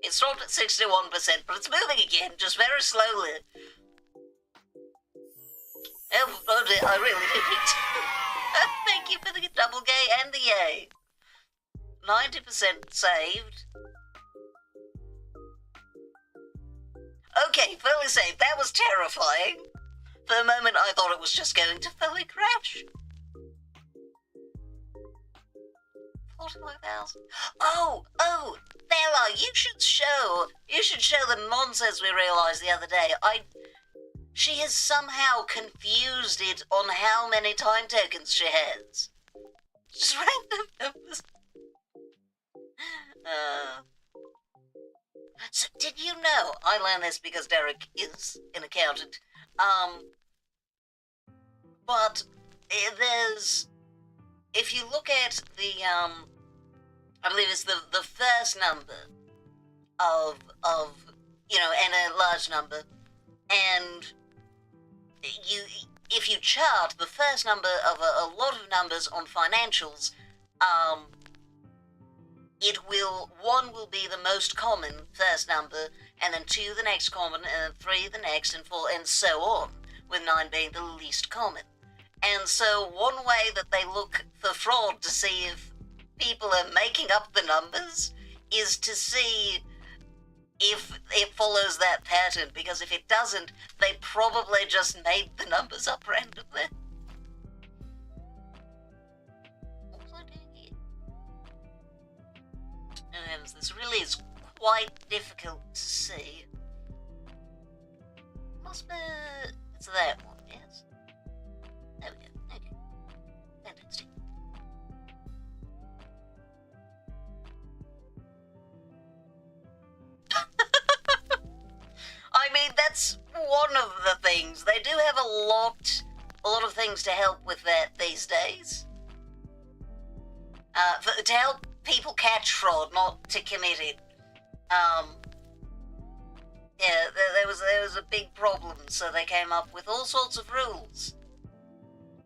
It's dropped at 61%, but it's moving again, just very slowly. Oh dear, I really do need to. Thank you for the double gay and the yay. 90% saved. Okay, fully saved. That was terrifying. For a moment, I thought it was just going to fully crash. 45,000. Oh, Bella, you should show the nonsense we realised the other day. She has somehow confused it on how many time tokens she has. Just random numbers. So did you know, I learned this because Derek is an accountant, but there's, if you look at the, I believe it's the first number of, you know, and a large number, and if you chart the first number of a lot of numbers on financials, one will be the most common first number, and then 2 the next common, and then 3 the next, and 4, and so on, with 9 being the least common. And so one way that they look for fraud to see if people are making up the numbers is to see if it follows that pattern, because if it doesn't, they probably just made the numbers up randomly. What was I doing here? Oh heavens, this really is quite difficult to see. Must be... it's that one, yes. There we go, okay. Fantastic. I mean, that's one of the things. They do have a lot of things to help with that these days. To help people catch fraud, not to commit it. Yeah, there was a big problem, so they came up with all sorts of rules.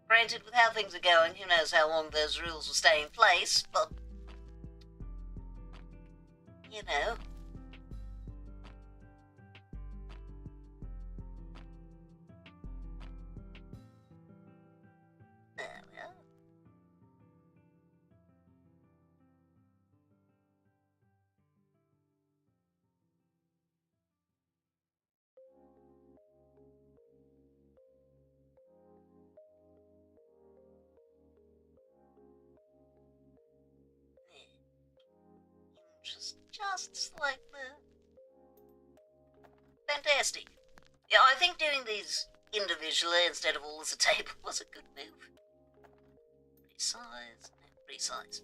Granted, with how things are going, who knows how long those rules will stay in place, but, you know. There we are. Just slightly. Fantastic. Yeah, I think doing these individually instead of all as a table was a good move. Resize, resize.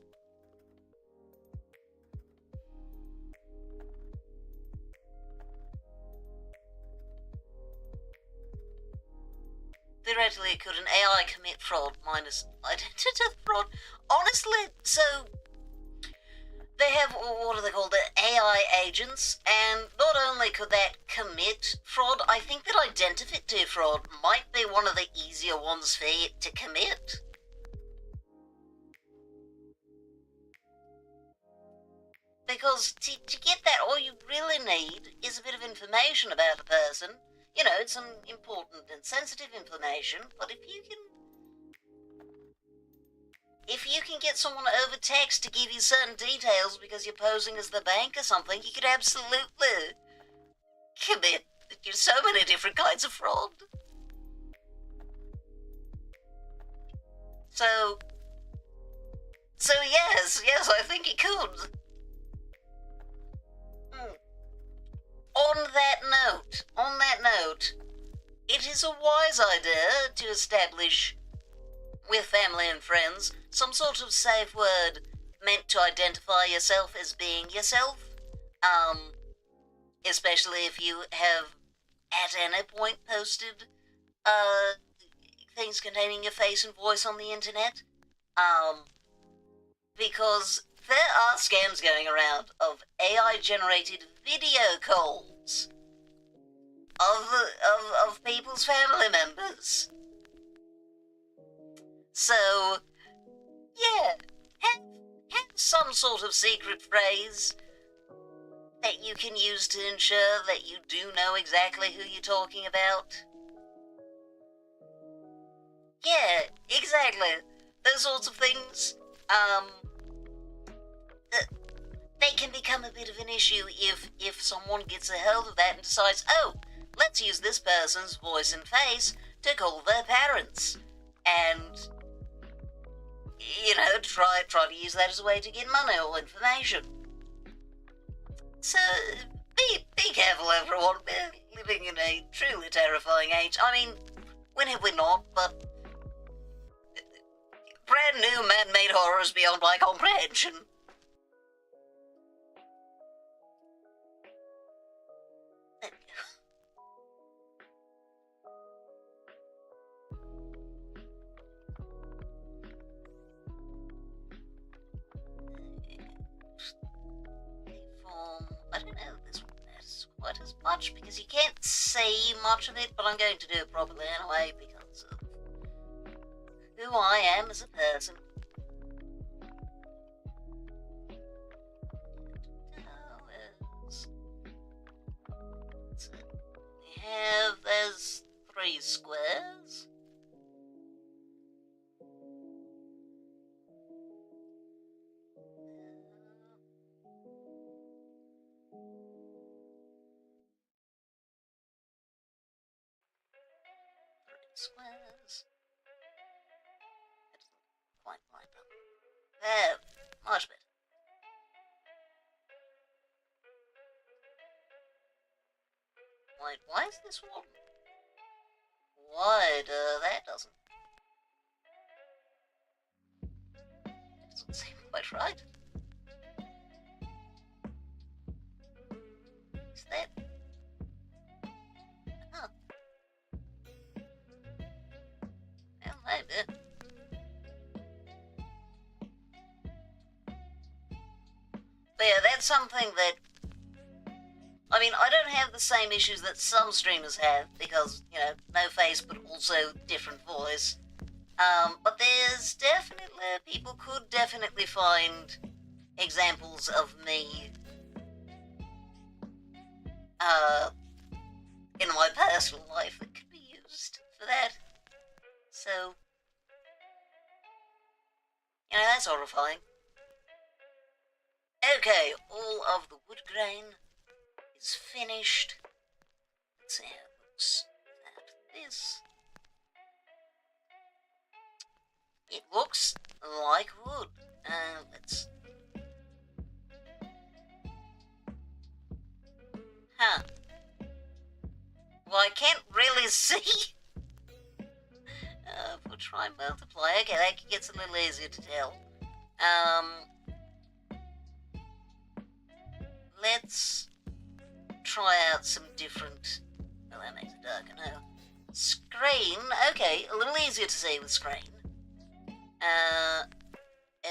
Theoretically, could an AI commit fraud minus identity fraud? Honestly, so they have, what are they called, the AI agents, and not only could that commit fraud, I think that identity fraud might be one of the easier ones for it to commit. Because to get that, all you really need is a bit of information about a person. You know, it's some important and sensitive information, but if you can get someone over text to give you certain details because you're posing as the bank or something, you could absolutely commit so many different kinds of fraud. So yes, I think it could. On that note, it is a wise idea to establish, with family and friends, some sort of safe word meant to identify yourself as being yourself. Especially if you have at any point posted things containing your face and voice on the internet. Because there are scams going around of AI-generated video calls of people's family members. So, yeah, have some sort of secret phrase that you can use to ensure that you do know exactly who you're talking about. Yeah, exactly. Those sorts of things, they can become a bit of an issue if someone gets a hold of that and decides, oh, let's use this person's voice and face to call their parents. And, you know, try to use that as a way to get money or information. So, be careful, everyone. We're living in a truly terrifying age. I mean, when have we not? But brand new man-made horrors beyond my comprehension. I don't know if this one matters quite as much because you can't see much of it, but I'm going to do it properly anyway because of who I am as a person. There's 3 squares. squares. That doesn't quite line up. There, much better. Wait, why is this one wider? That doesn't seem quite right. Is that? Oh. Well, maybe. But yeah, that's something that, I mean, I don't have the same issues that some streamers have, because, you know, no face, but also different voice. But there's definitely, people could definitely find examples of me, in my personal life that could be used for that. So, you know, that's horrifying. Okay, all of the wood grain is finished. Let's see how it looks without this. It looks like wood. Let's... Huh. Well, I can't really see. We'll try and multiply. Okay, that gets a little easier to tell. Let's try out some different... Well, that makes it darker now. Screen. Okay, a little easier to see with screen.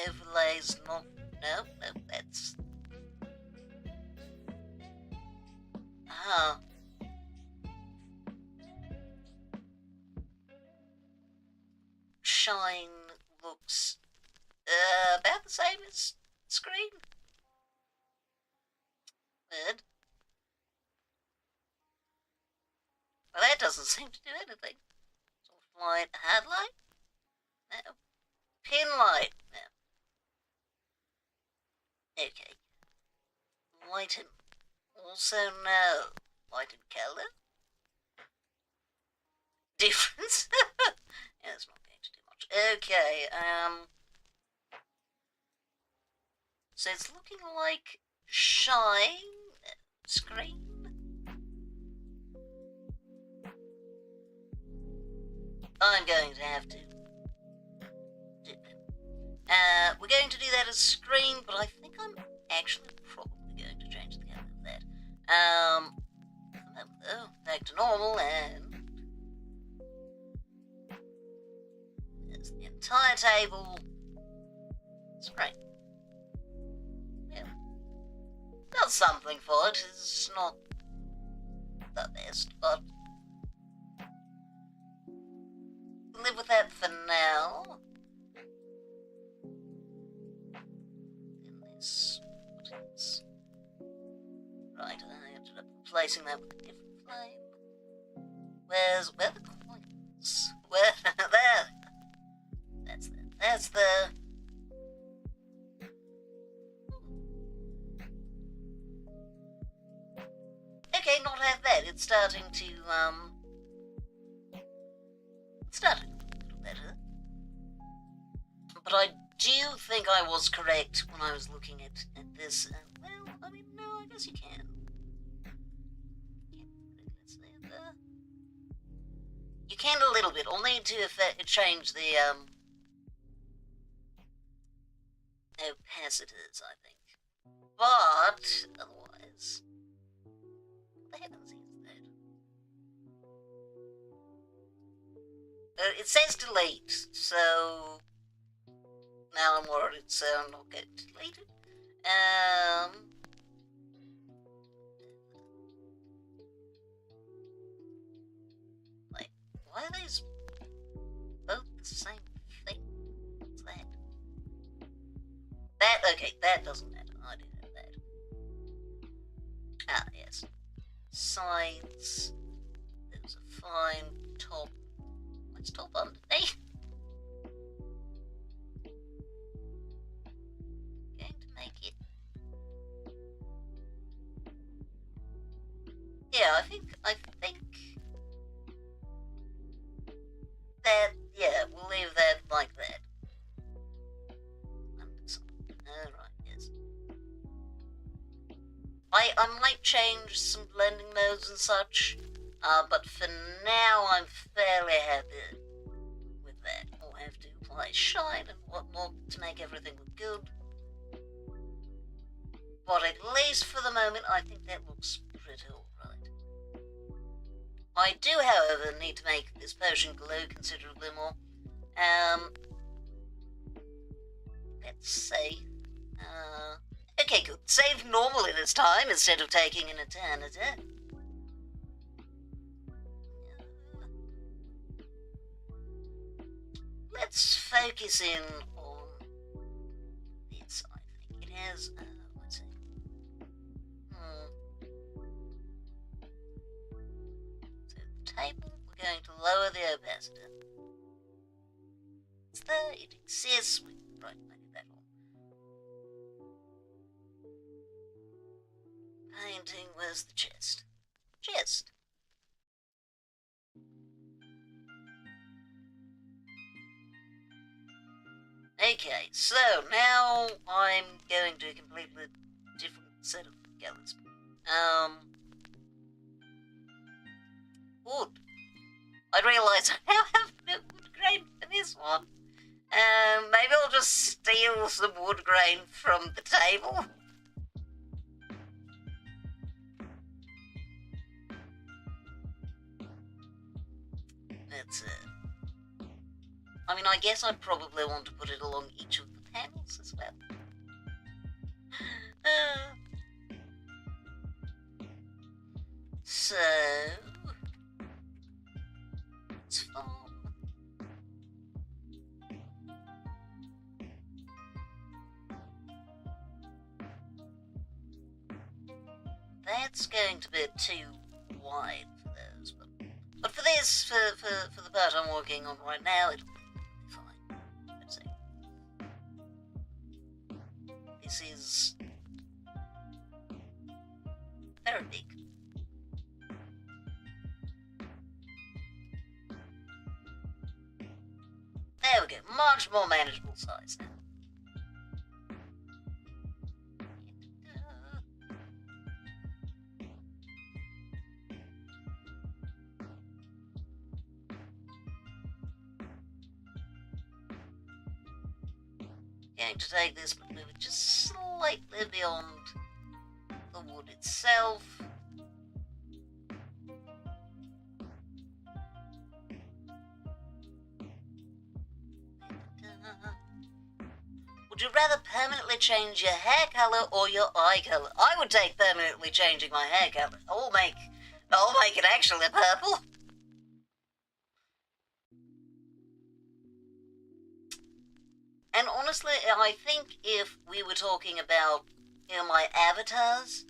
Overlays not... No, that's... Shine looks about the same as screen. Weird. Well, that doesn't seem to do anything. Soft light, hard light? No. Pin light? No. Okay. Lighten. Also no. Lighten color? Difference? Yeah, that's not going to do much. Okay, so it's looking like shine screen. I'm going to have to do that. We're going to do that as screen, but I think I'm actually probably going to change the color of that. Back to normal, and there's the entire table. Screen. Yeah. Does something for it. It's not the best, but live with that for now. In this, what else? Right, I ended up replacing that with a different flame. Where the coins? Where? There. That's the... Okay, not have that. It's starting to, it's starting a little better. But I do think I was correct when I was looking at this. Well, I mean, no, I guess you can. Let's see, you can a little bit. I'll need to change the, opacitors, I think. But, otherwise... What the heavens is that? It says delete, so... Now I'm worried, so I'm not going to delete it. Like, why are these both the same thing? What's that? Okay, that doesn't matter. I do know that. Ah, yes. Sides. Those are fine. Top. What's top underneath? Going to make it. Yeah, I think. I might change some blending modes and such, but for now I'm fairly happy with that. I'll have to apply shine and whatnot to make everything look good. But at least for the moment, I think that looks pretty alright. I do, however, need to make this potion glow considerably more. Let's see. Okay, good. Save normally this time instead of taking an eternity. Let's focus in on this, I think. It has, let's see. So the table, we're going to lower the opacity. It's there, it exists. Right, I did that one. Painting, where's the chest? Chest. Okay, so now I'm going to a completely different set of colors. Wood. I realise I now have no wood grain for this one. Maybe I'll just steal some wood grain from the table. That's it. I mean, I guess I'd probably want to put it along each of the panels as well. So, it's fun. That's going to be too wide for those, but for this, for the part I'm working on right now, it'll be fine. Let's see. This is very big. There we go, much more manageable size now. Going to take this but move it just slightly beyond the wood itself. Would you rather permanently change your hair color or your eye color? I would take permanently changing my hair color. I'll make it actually purple. And honestly, I think if we were talking about, you know, my avatar's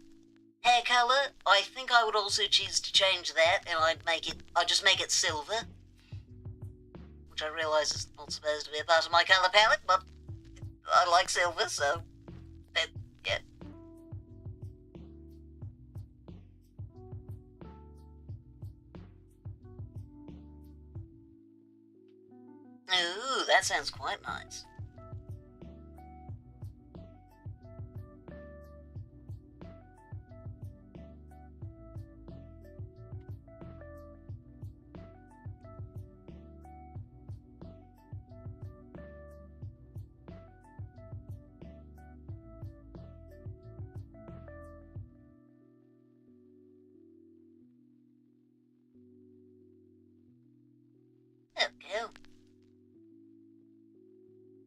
hair color, I think I would also choose to change that, and I'd just make it silver. Which I realise is not supposed to be a part of my color palette, but I like silver, so yeah. Ooh, that sounds quite nice. There we go.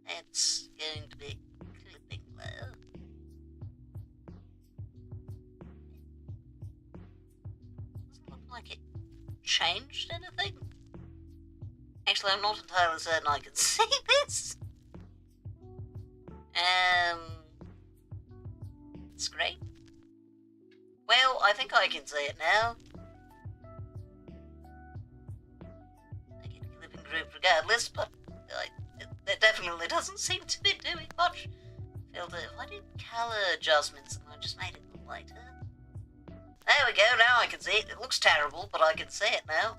It's going to be clipping low. Doesn't look like it changed anything. Actually, I'm not entirely certain I can see this. It's great. Well, I think I can see it now. I get a clipping group regardless, but it definitely doesn't seem to be doing much. Filter, if I did color adjustments and I just made it lighter. There we go, now I can see it. It looks terrible, but I can see it now.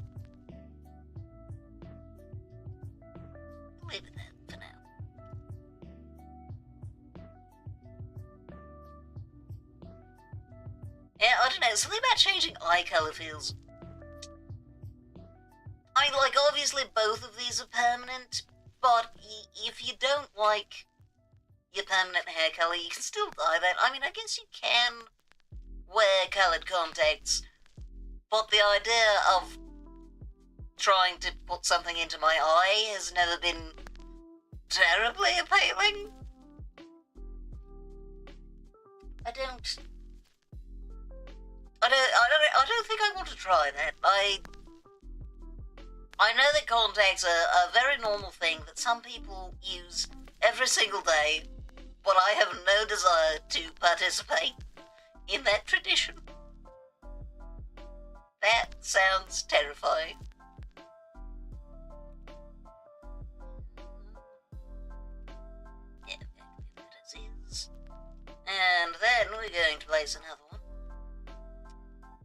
Leave it there for now. Yeah, I don't know, something about changing eye colour feels... I mean, like, obviously both of these are permanent, but if you don't like your permanent hair colour, you can still dye that. I mean, I guess you can wear coloured contacts, but the idea of trying to put something into my eye has never been terribly appealing. I don't think I want to try that. I know that contacts are a very normal thing that some people use every single day, but I have no desire to participate in that tradition. That sounds terrifying. Yeah, that is. And then we're going to place another one.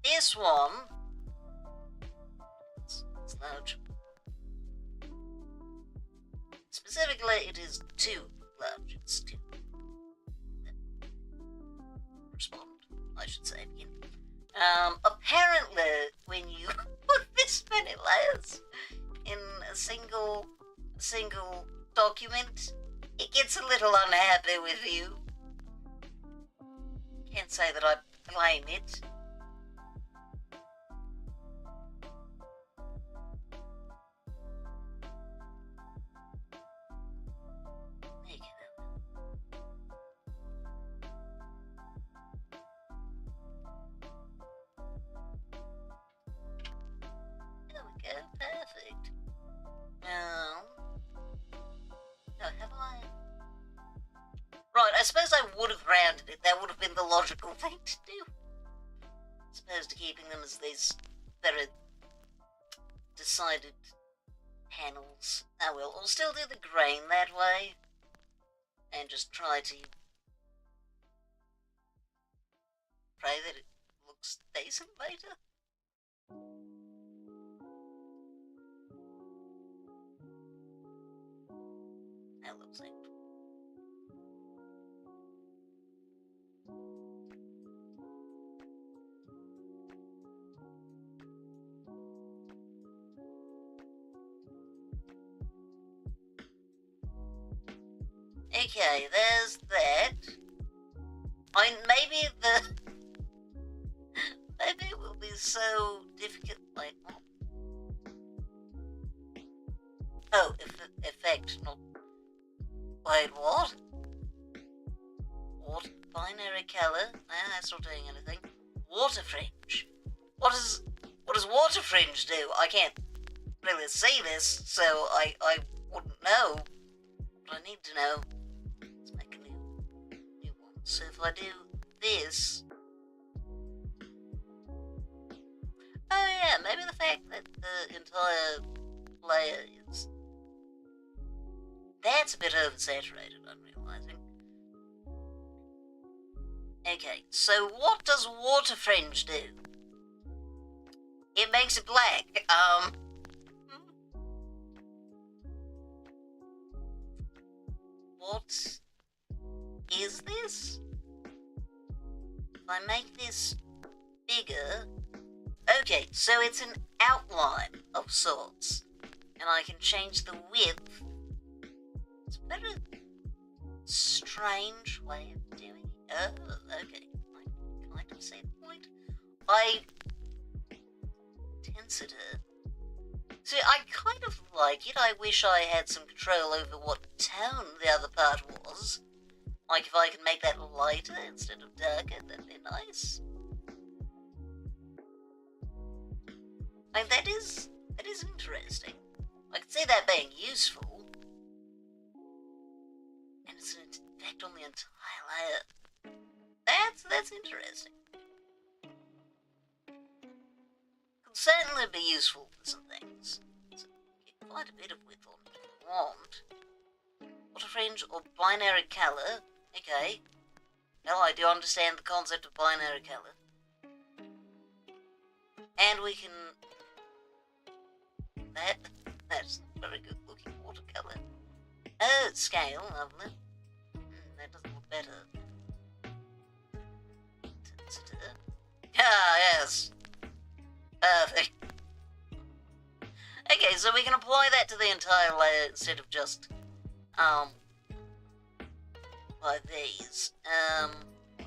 This one, it's large. Specifically, it is too large. It's too respond, I should say. Apparently, when you put this many layers in a single document, it gets a little unhappy with you. Can't say that I blame it. There we go, perfect. Now, have I? Right, I suppose I would have rounded it. That would have been the logical thing to do. As opposed to keeping them as these very decided panels. I will. I'll still do the grain that way. And just try to pray that it looks decent later. That looks like. Okay, there's that. Maybe it will be so difficult, like, oh, effect, not, wait, what? What? Binary color? That's not doing anything. Water fringe. What does water fringe do? I can't really see this, so I wouldn't know. But I need to know. Let's make a new one. So if I do this... Oh yeah, maybe the fact that the entire layer is... That's a bit oversaturated, I'm realising. Okay, so what does water fringe do? It makes it black. What is this? If I make this bigger... Okay, so it's an outline of sorts. And I can change the width. It's a very strange way of doing it. Oh, okay. I kind of see the point. Tensor. See, I kind of like it. I wish I had some control over what tone the other part was. Like if I could make that lighter instead of darker, that'd be nice. I mean, that is interesting. I can see that being useful. And it's an effect on the entire layer. That's interesting. Could certainly be useful for some things. So get quite a bit of width on it if you want. Water fringe or binary colour. Okay. Well, I do understand the concept of binary colour. And we can... That's very good looking watercolour. Oh, it's scale, lovely. That doesn't look better. Ah, yes. Perfect. Okay, so we can apply that to the entire layer instead of just, like these. I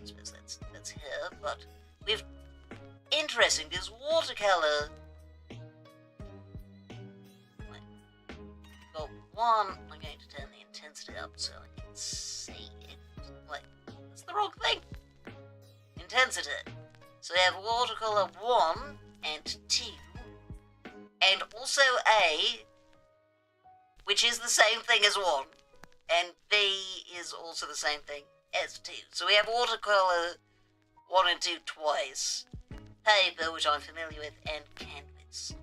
suppose that's here, but we've... Interesting, because watercolor... Got one, I'm going to turn the intensity up so I can see it. Wait, that's the wrong thing. Intensity. So we have watercolor 1 and 2, and also A, which is the same thing as 1, and B is also the same thing as 2. So we have watercolor 1 and 2 twice, paper, which I'm familiar with, and canvas.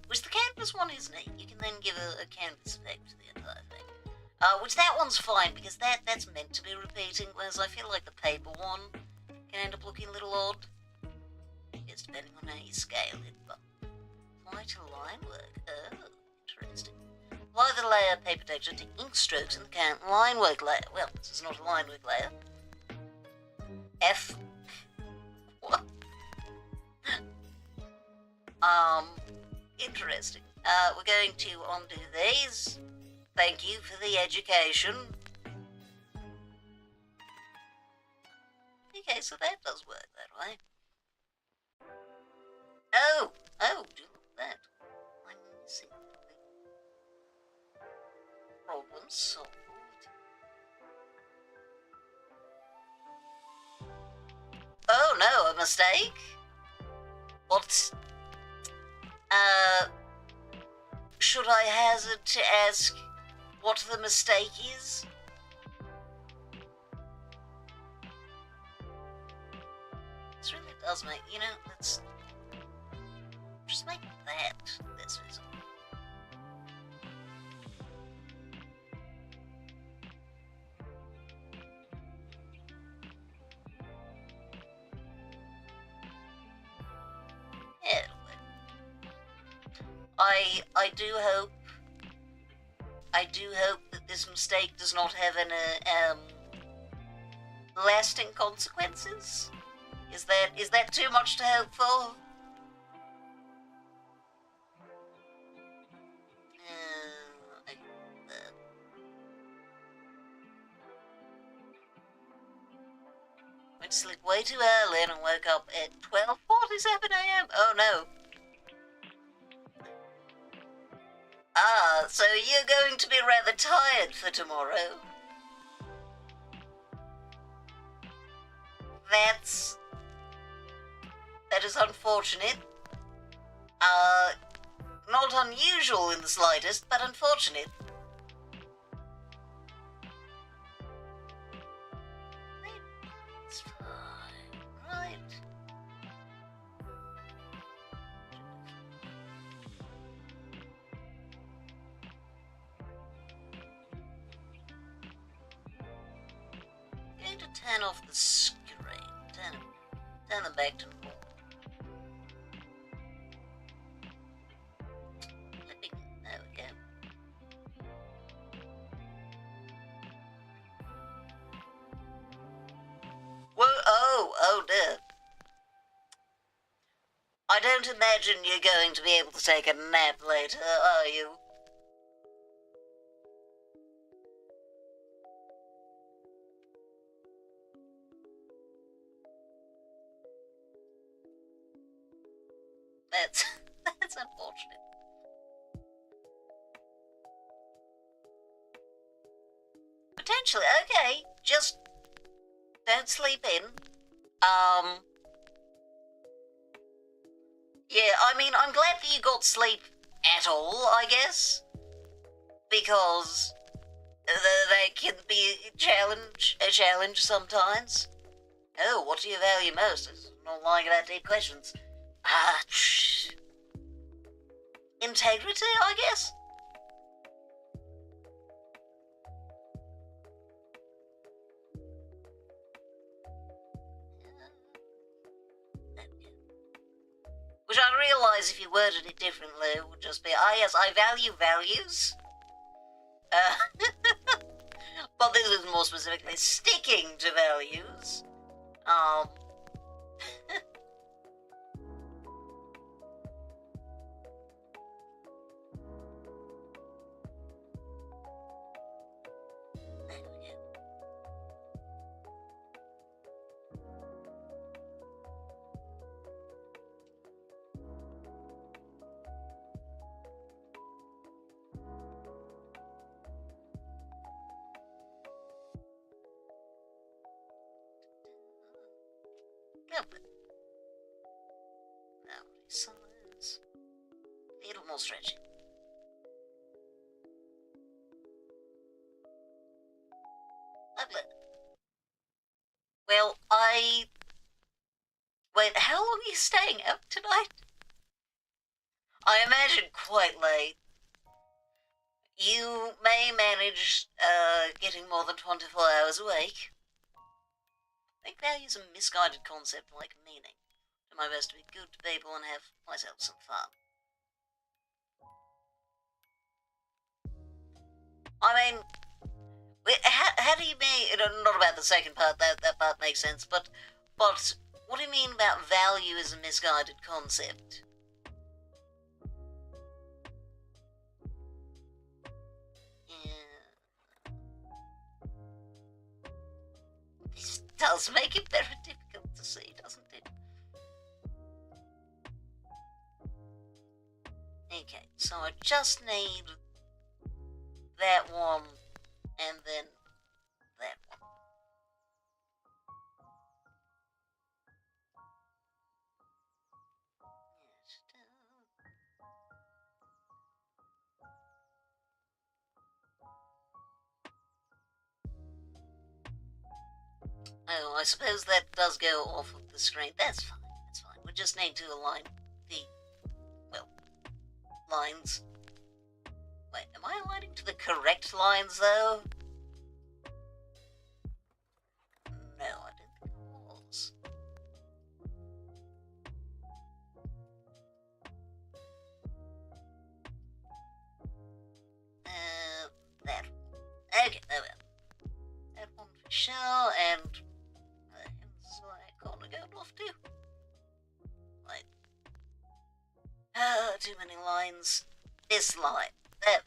Which the canvas one is neat. You can then give a canvas effect to the entire thing. Which that one's fine, because that's meant to be repeating, whereas I feel like the paper one can end up looking a little odd. It's depending on how you scale it, but apply to line work. Oh, interesting. Apply the layer paper texture to ink strokes in the current line work layer. Well, this is not a line work layer. F. What? Interesting. We're going to undo these. Thank you for the education. Okay, so that does work that way. Oh, do that. I'm missing something. Problem solved. Oh no, a mistake? What? Should I hazard to ask what the mistake is? This really does make, let's just make that this visible. Yeah, it'll work. I do hope that this mistake does not have any, lasting consequences. Is that too much to hope for? Went to sleep way too early and woke up at 12:47 a.m. Oh no. So you're going to be rather tired for tomorrow. That is unfortunate. Not unusual in the slightest, but unfortunate. It's fine, right? I'm going to turn off the screen. Turn them back to normal. There we go. Whoa, oh dear. I don't imagine you're going to be able to take a nap later, are you? That's unfortunate. Potentially, okay, just don't sleep in. Yeah, I mean, I'm glad that you got sleep at all, I guess, because that can be a challenge sometimes. Oh, what do you value most? It's not like that deep questions. Integrity, I guess? Which I realise if you worded it differently, it would just be, yes, I value values. But this is more specifically sticking to values. Um, there we go. Lovely. Now resize. A little more stretchy. Lovely. Well, wait, how long are you staying up tonight? I imagine quite late. You may manage, getting more than 24 hours awake. I think value is a misguided concept like meaning. Do my best to be good to people and have myself some fun. I mean, how do you mean, not about the second part, that part makes sense, but what do you mean about value is a misguided concept? Yeah. This does make it very difficult to see, doesn't it? Okay, so I just need that one and then that one. Oh, I suppose that does go off of the screen. That's fine, that's fine. We just need to align the, well, lines. Wait, am I aligning to the correct lines, though? No, I don't think I was. That one. Okay, there we are. That one for sure, and how's that corner going off to? Wait. Too many lines. This line. There.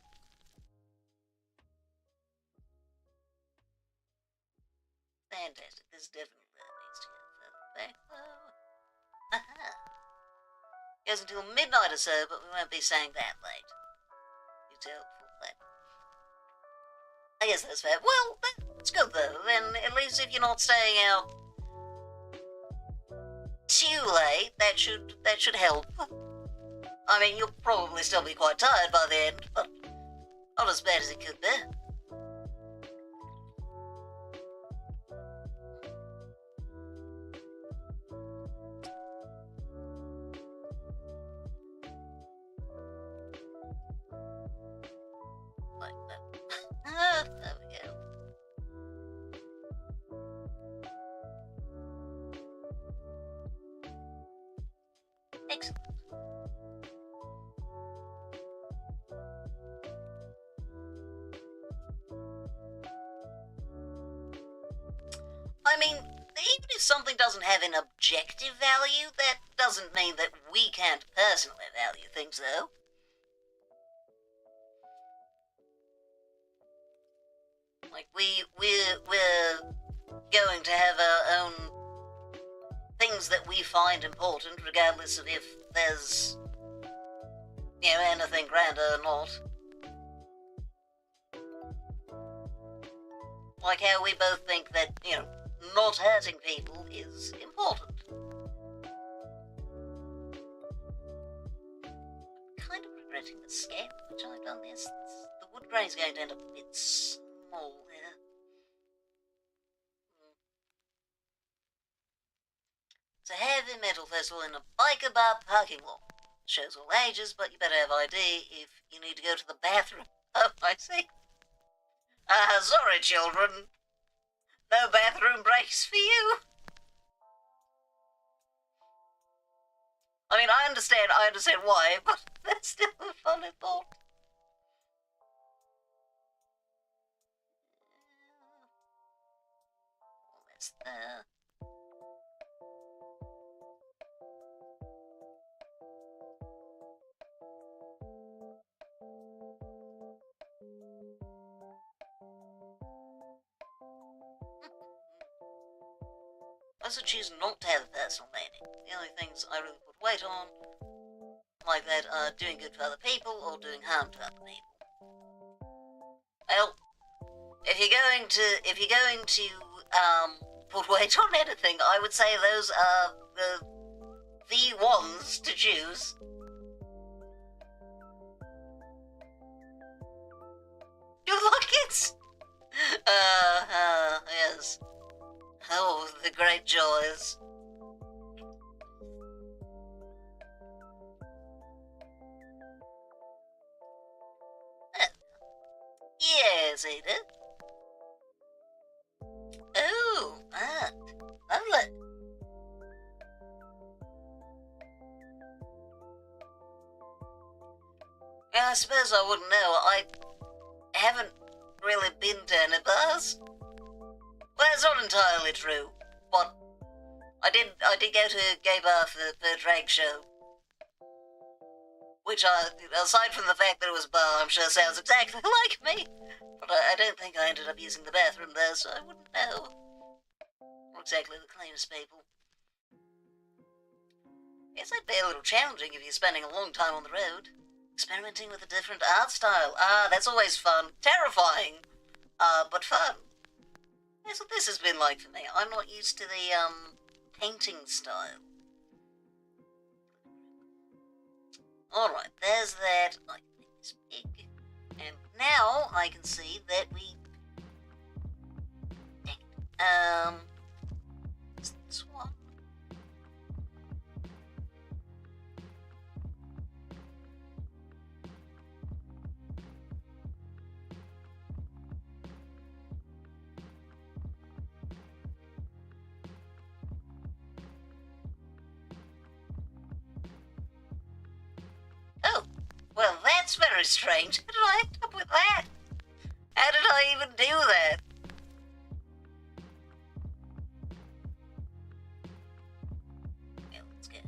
Fantastic. This definitely needs to go further back, though. Aha. Goes until midnight or so, but we won't be saying that late. You tell that. I guess that's fair. Well, that's good though. Then at least if you're not staying out too late, that should help. I mean, you'll probably still be quite tired by the end, but not as bad as it could be. Like that. There we go. Excellent. I mean, even if something doesn't have an objective value, that doesn't mean that we can't personally value things, though. Like, we're going to have our own things that we find important, regardless of if there's, anything grander or not. Like how we both think that, not hurting people is important. Kind of regretting the scale at which I've done this. The wood grain is going to end up a bit small here. It's a heavy metal festival in a biker bar parking lot. Shows all ages, but you better have ID if you need to go to the bathroom. Oh, I see. Sorry, children. No bathroom breaks for you. I mean, I understand why, but that's still a funny thought. That's there. I also choose not to have a personal meaning. The only things I really put weight on, like that, are doing good for other people or doing harm to other people. Well, if you're going to put weight on anything, I would say those are the ones to choose. You like it? Yes. Oh, the great joys. Yes, Ada. Oh, lovely. I suppose I wouldn't know. I haven't really been to any bars. Well, it's not entirely true, but I did go to a gay bar for a drag show. Which, aside from the fact that it was a bar, I'm sure sounds exactly like me. But I don't think I ended up using the bathroom there, so I wouldn't know. Not exactly the cleanest people. Yes, that'd be a little challenging if you're spending a long time on the road. Experimenting with a different art style. That's always fun. Terrifying. But fun. That's what this has been like for me. I'm not used to the, painting style. Alright, there's that. I think it's big. And now I can see that we... It's this one. Oh, well, that's very strange. How did I end up with that? How did I even do that? Yeah, that's good.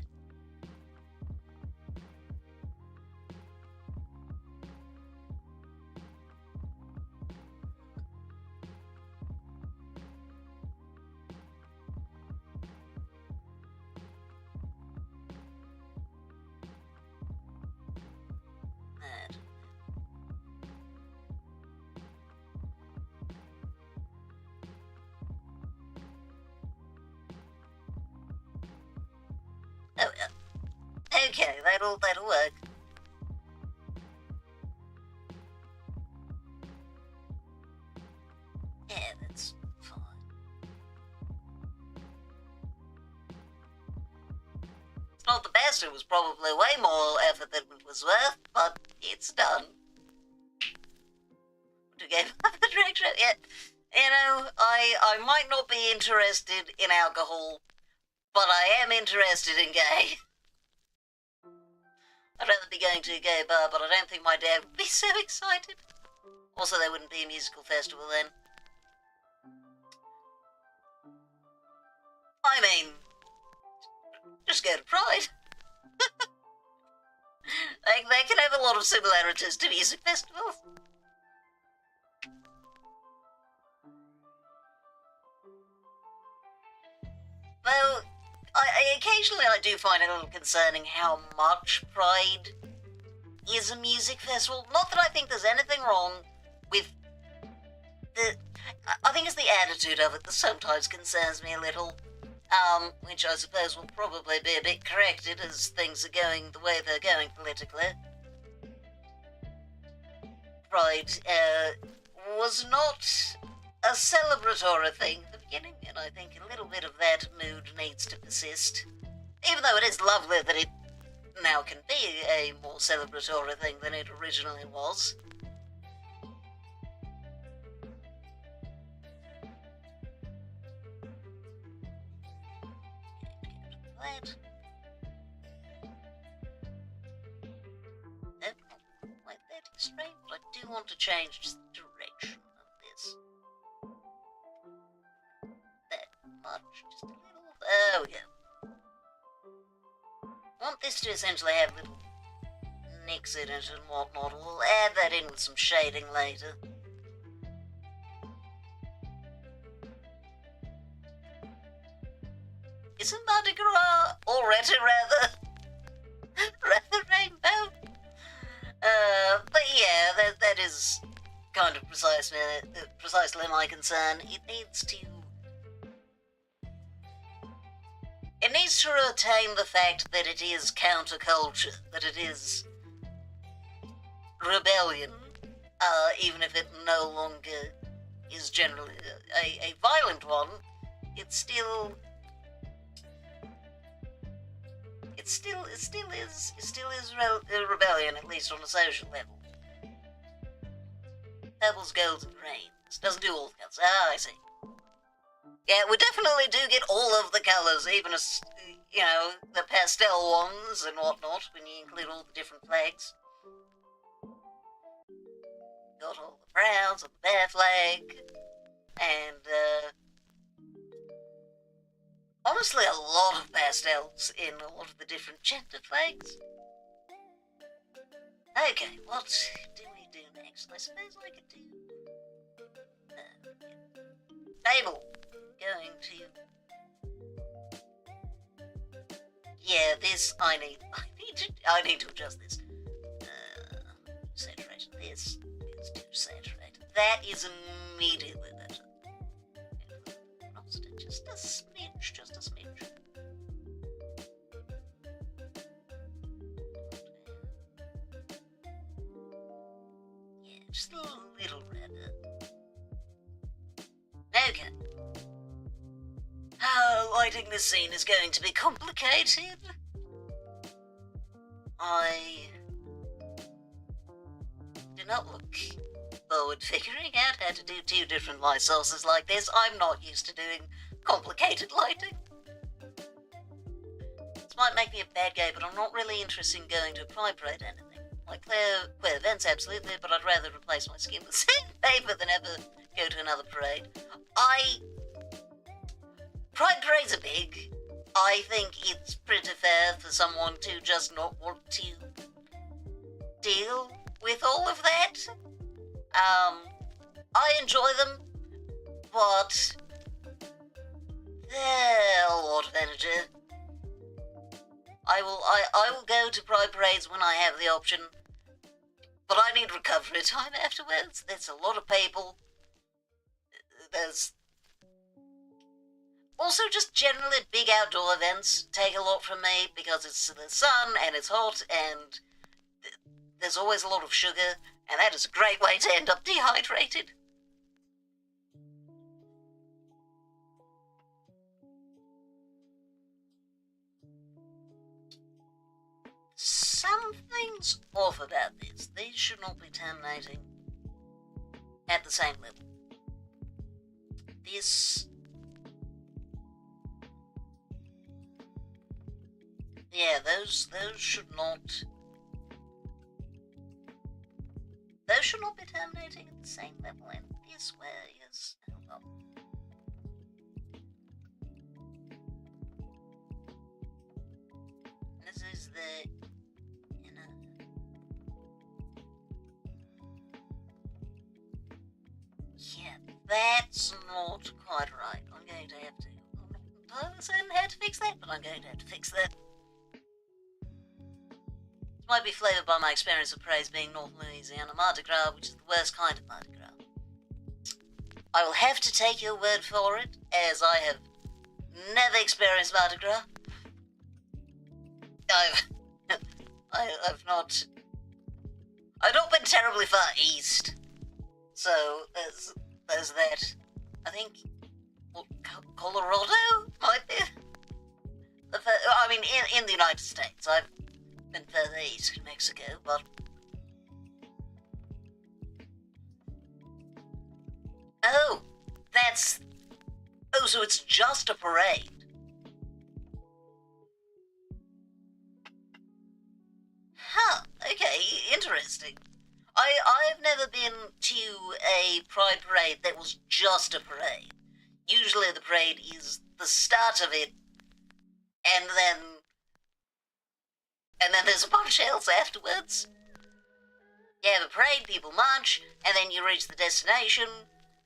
That. Oh, okay, that'll work. Yeah, that's fine. It's not the best, it was probably way more effort than it was worth, but it's done. To give up the direction, yeah. You know, I might not be interested in alcohol, but I am interested in gay. I'd rather be going to a gay bar, but I don't think my dad would be so excited. Also, there wouldn't be a musical festival then. I mean, just go to Pride. They can have a lot of similarities to music festivals. Though, occasionally I do find it a little concerning how much Pride is a music festival. Not that I think there's anything wrong with the... I think it's the attitude of it that sometimes concerns me a little. Which I suppose will probably be a bit corrected as things are going the way they're going politically. Pride, was not a celebratory thing at the beginning, and I think a little bit of that mood needs to persist. Even though it is lovely that it now can be a more celebratory thing than it originally was. That. Like that is strange, but I do want to change the direction of this. That much, just a little. There we go. I want this to essentially have little nicks in it and whatnot. We'll add that in with some shading later. is a Mardi Gras, or rather rainbow. But yeah, that is kind of precisely my concern. It needs to retain the fact that it is counterculture, that it is rebellion, even if it no longer is generally a violent one. It still is rebellion, at least on a social level. Pebbles, golds, and rains. Doesn't do all the colours. Ah, I see. Yeah, we definitely do get all of the colours, even as, you know, the pastel ones and whatnot, when you include all the different flags. Got all the browns and the bear flag, and, honestly, a lot of pastels in a lot of the different gender flags. Okay, what do we do next? I suppose I could do... table. Going to... Yeah, this, I need to adjust this. Saturation. This is too saturated. That is immediately better. Just a smidge. Yeah, just a little redder. Okay. Lighting this scene is going to be complicated. I do not look forward figuring out how to do 2 different light sources like this. I'm not used to doing complicated lighting. This might make me a bad guy, but I'm not really interested in going to a pride parade or anything. Like queer events, absolutely, but I'd rather replace my skin with sandpaper than ever go to another parade. Pride parades are big. I think it's pretty fair for someone to just not want to deal with all of that. I enjoy them, but they're a lot of energy. I will go to pride parades when I have the option, but I need recovery time afterwards. There's a lot of people. There's also just generally big outdoor events take a lot from me because it's the sun and it's hot and there's always a lot of sugar, and that is a great way to end up dehydrated. Something's off about this. These should not be terminating at the same level. This... yeah, those should not... those should not be terminating at the same level, and this way is... hold on. This is the... yeah, that's not quite right. I'm going to have to... I'm not entirely certain how to fix that, but I'm going to have to fix that. This might be flavoured by my experience of praise being North Louisiana Mardi Gras, which is the worst kind of Mardi Gras. I will have to take your word for it, as I have never experienced Mardi Gras. I've not been terribly far east, so there's that. I think Colorado might be. I mean, in the United States, I've been further east in Mexico, but so it's just a parade. Huh, okay, interesting. I've never been to a pride parade that was just a parade. Usually the parade is the start of it, and then there's a bunch else afterwards. You have a parade, people march, and then you reach the destination,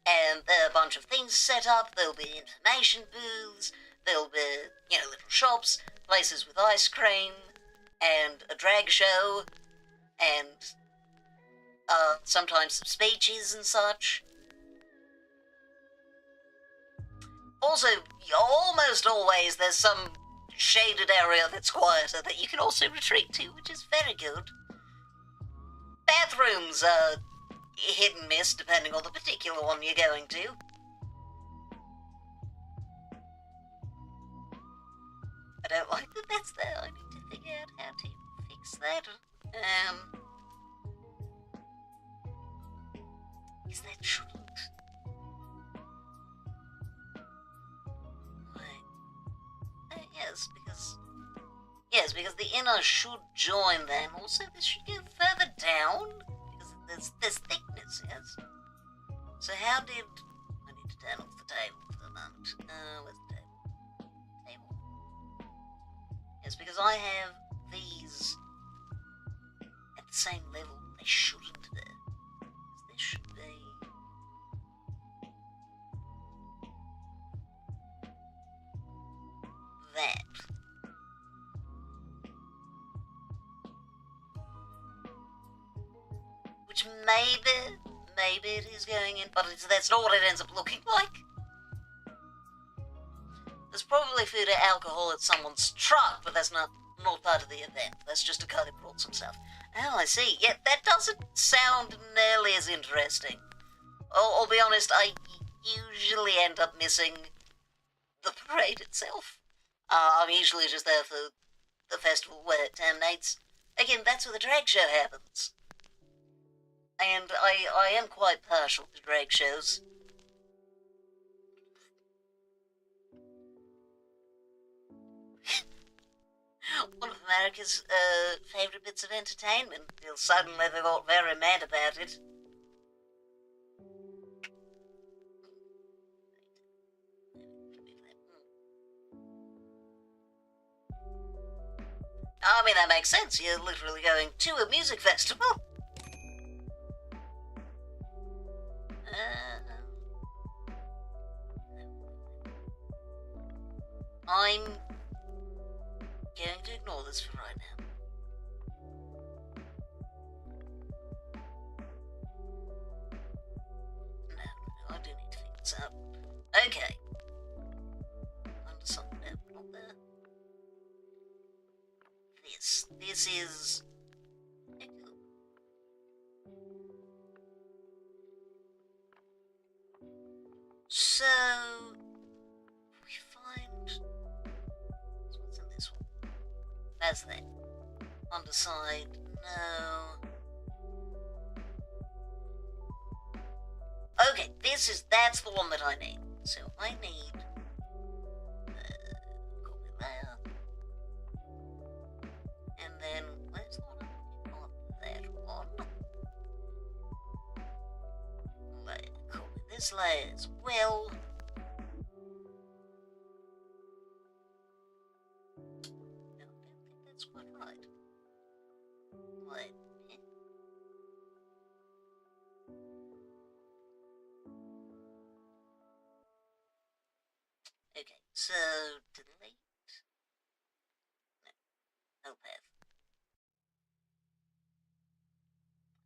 and there are a bunch of things set up. There'll be information booths, there'll be, you know, little shops, places with ice cream, and a drag show, and sometimes some speeches and such. Also, almost always there's some shaded area that's quieter that you can also retreat to, which is very good. Bathrooms are hit and miss depending on the particular one you're going to. I don't like that that's there. I need to figure out how to fix that. Is that shouldn't? Wait. Yes, because the inner should join them. Also, this should go further down because there's thickness. Yes. So how did I need to turn off the table for the moment? Where's the table? Table. Yes, because I have these at the same level. They shouldn't be. This should be. That. Which maybe it is going in, but that's not what it ends up looking like. There's probably food or alcohol at someone's truck, but that's not part of the event. That's just a guy that brought some stuff. Oh, I see. Yeah, that doesn't sound nearly as interesting. I'll be honest, I usually end up missing the parade itself. I'm usually just there for the festival where it terminates. Again, that's where the drag show happens. And I am quite partial to drag shows. One of America's favourite bits of entertainment, till suddenly they got very mad about it. I mean, that makes sense. You're literally going to a music festival. I'm going to ignore this for right now. No, I do need to figure this out. Okay. Under something not there. This is... So... we find... what's in this one? That's that. Underside, no. Okay, that's the one that I need. So I need... copy that. And then, where's the one I'm looking for? That one. Copy this layer as well. No, I don't think that's quite right. Wait. Okay, so delete. No path.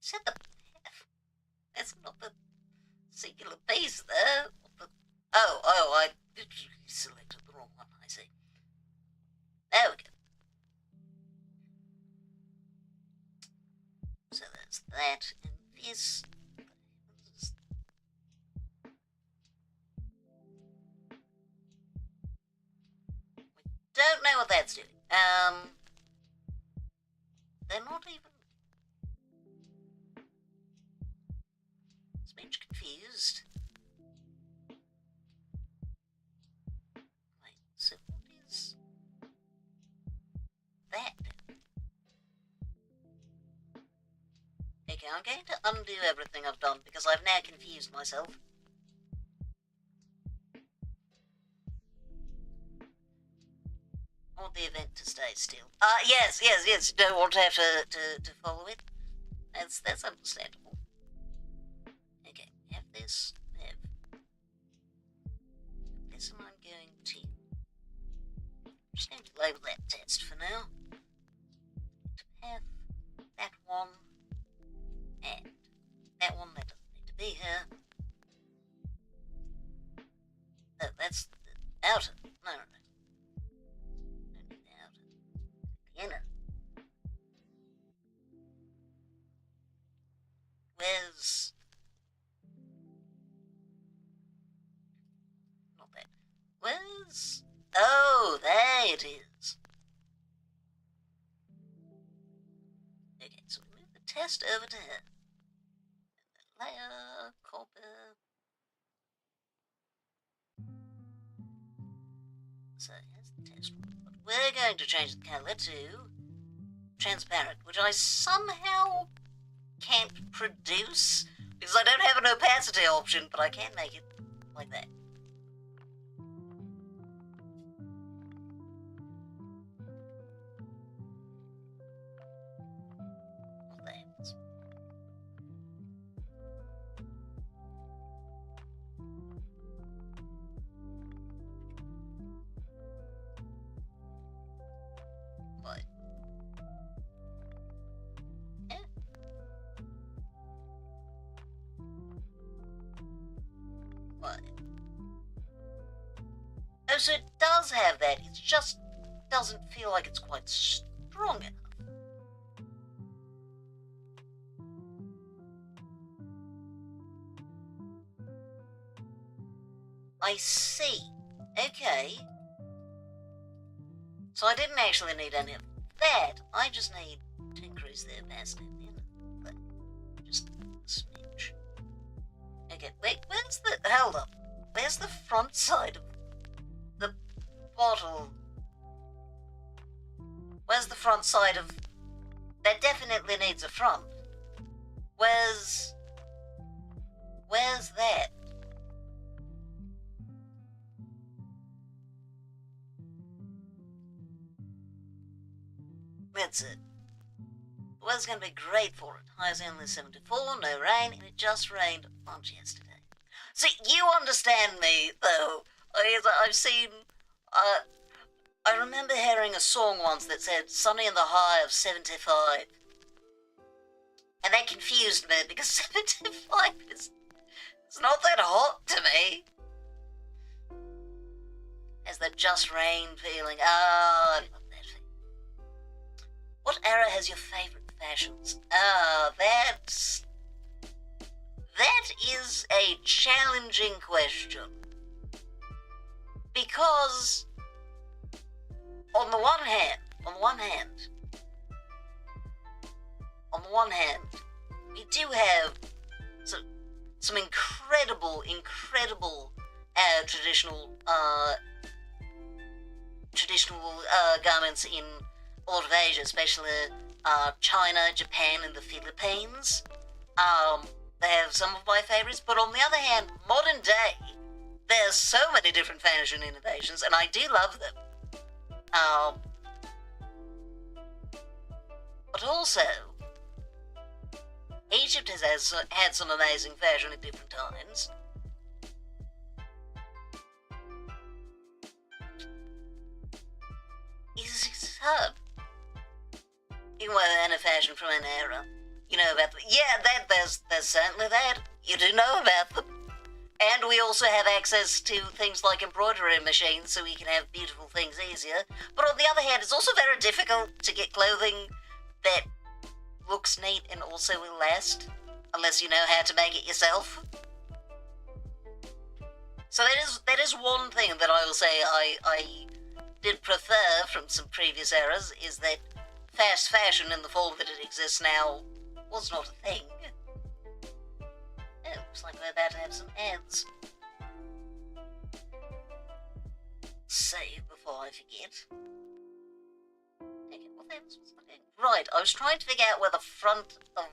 Set the path. That's not the singular piece there. Oh, I selected the wrong one, I see. There we go. So there's that, and this... we don't know what that's doing. They're not even... Speech confused. Wait, so what is... that? Okay, I'm going to undo everything I've done because I've now confused myself. I want the event to stay still. Yes, you don't want to have to follow it. That's understandable. Okay, have this, and I'm going to just going to label that test for now. Path, that one, and that one, that doesn't need to be here. Oh, that's the outer. No. Don't need the outer. The inner. Where's... Not that. Where's... Oh, there it is. Okay, so we move the test over to here. Layer, copy. So here's the test one. But we're going to change the colour to transparent, which I somehow can't produce because I don't have an opacity option, but I can make it like that. Oh, so it does have that, it just doesn't feel like it's quite strong enough. I see. Okay. So I didn't actually need any of that, I just need to increase the opacity of the inner. Just a smidge. Okay, wait, where's the... Hold up. Where's the front side of the bottle? Where's the front side of... That definitely needs a front. Where's that? That's it. The weather's going to be great for it. High's only 74, no rain, and it just rained a bunch yesterday. See, you understand me, though. I've seen... I remember hearing a song once that said, sunny in the high of 75. And that confused me, because 75 is not that hot to me. Has that just rain feeling. Ah, I love that feeling. What era has your favourite fashions? Ah, that is a challenging question. Because on the one hand, we do have some incredible traditional garments in all of Asia, especially China, Japan, and the Philippines. They have some of my favorites, but on the other hand, modern day, there's so many different fashion innovations, and I do love them. But also, Egypt has had some amazing fashion at different times. It's hard. You know, any fashion from an era. You know about them. Yeah, there's certainly that. You do know about them. And we also have access to things like embroidery machines, so we can have beautiful things easier. But on the other hand, it's also very difficult to get clothing that looks neat and also will last, unless you know how to make it yourself. So that is one thing that I will say I did prefer from some previous eras, is that fast fashion in the form that it exists now was not a thing. Oh, looks like we're about to have some ads. Save before I forget. Okay, what the hell was I doing? Right, I was trying to figure out where the front of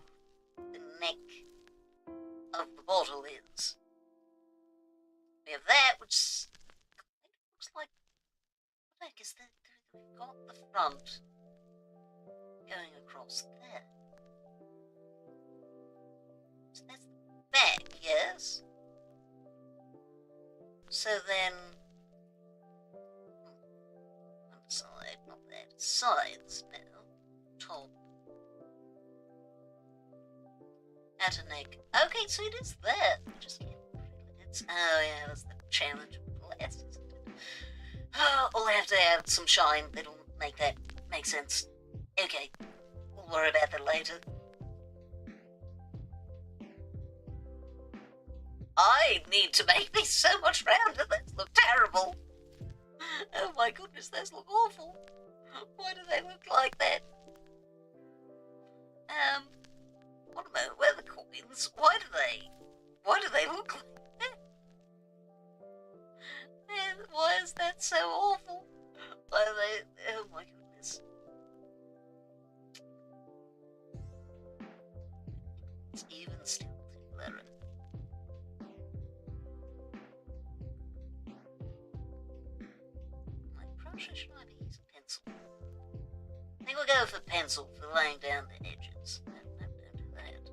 the neck of the bottle is. We have that, which looks like... What the heck is that? We've got the front going across there. So that's the back, yes? So then... sides now. Top. At her neck. Okay, so it is that. Just can't really. Oh yeah, that's the challenge with glasses. Oh, I'll have to add some shine. That'll make that make sense. Okay, we'll worry about that later. I need to make these so much rounder. Those look terrible. Oh my goodness, those look awful. Why do they look like that? What a moment, where are the coins? Why do they look like that? Why is that so awful? Why are they, oh my goodness. It's even still too blurry. My brush, or should I be using pencil? I think we'll go for pencil for laying down the edges. No, don't do that.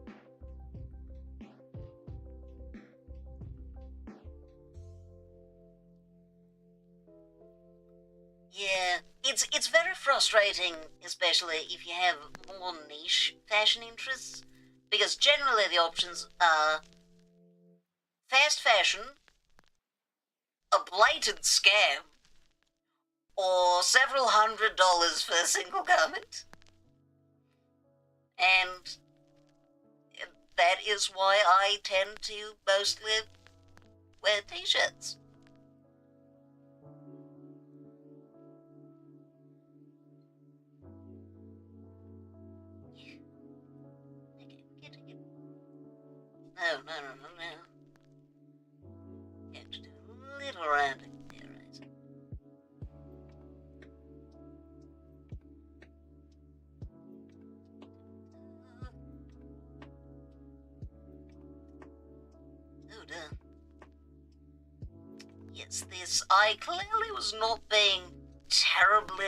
Yeah, it's very frustrating, especially if you have more niche fashion interests, because generally the options are fast fashion, a blatant scam, or several $100s for a single garment. And that is why I tend to mostly wear t-shirts. Yeah. Okay, getting it. No. You have to do a little rounding there, right? Oh, dear. Yes, this, I clearly was not being terribly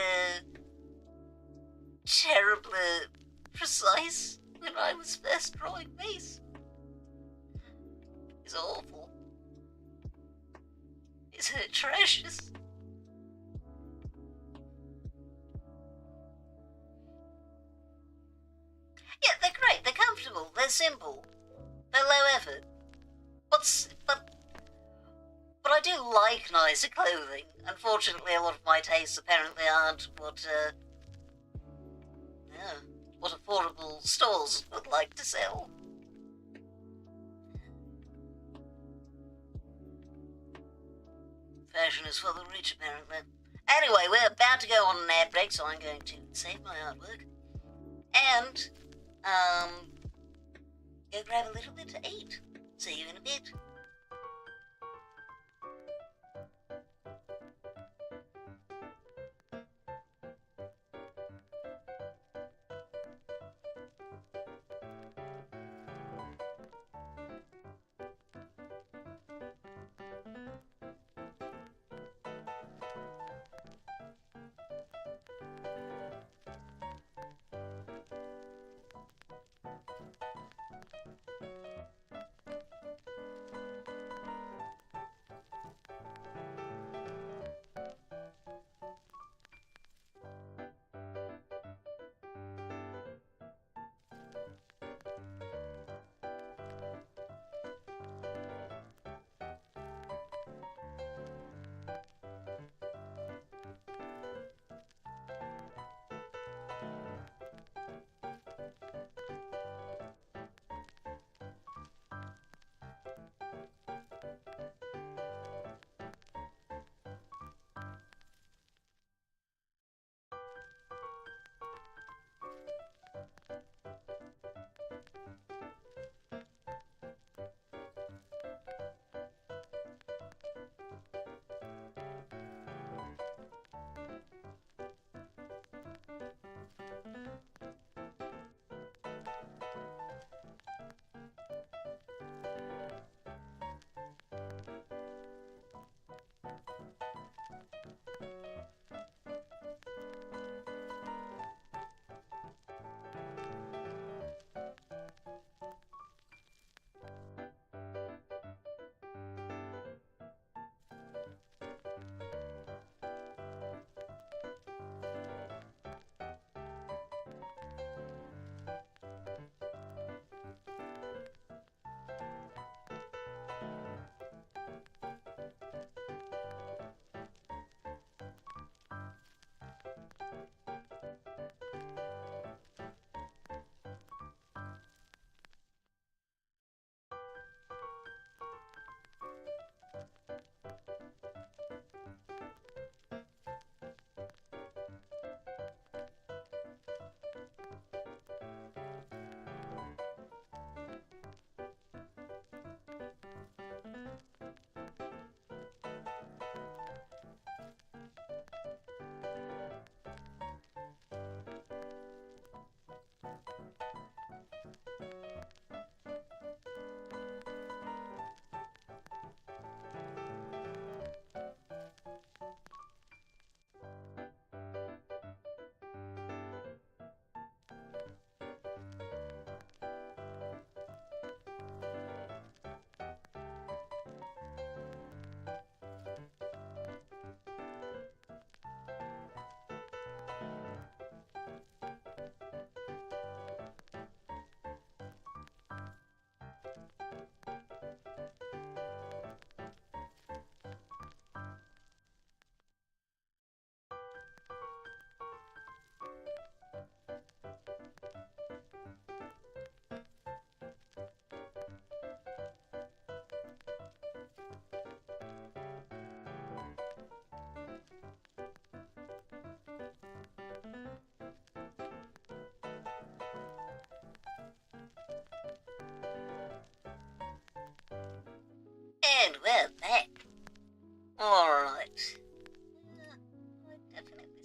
precise when I was first drawing these. It's awful. It's atrocious. Yeah, they're great, they're comfortable, they're simple, they're low effort. But I do like nicer clothing. Unfortunately, a lot of my tastes apparently aren't what affordable stores would like to sell. Fashion is for the rich, apparently. Anyway, we're about to go on an ad break, so I'm going to save my artwork. And, go grab a little bit to eat. See you in a bit.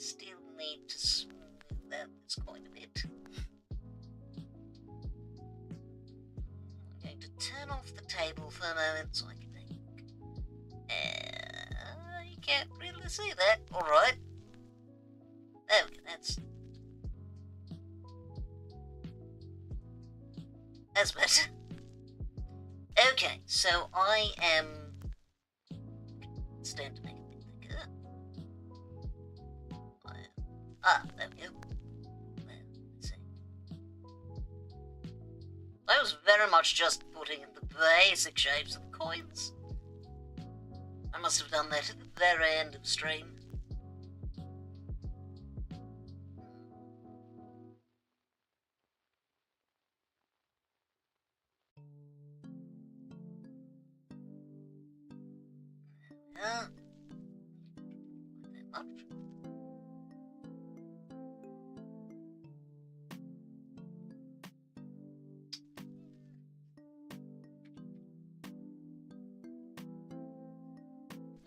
still need to smooth out this quite a bit. I'm going to turn off the table for a moment so I can think. You can't really see that. Alright. Okay, that's better. Okay, so I am stand to make it a bit thicker. There we go. Well, let's see. I was very much just putting in the basic shapes of the coins. I must have done that at the very end of stream. Not that much.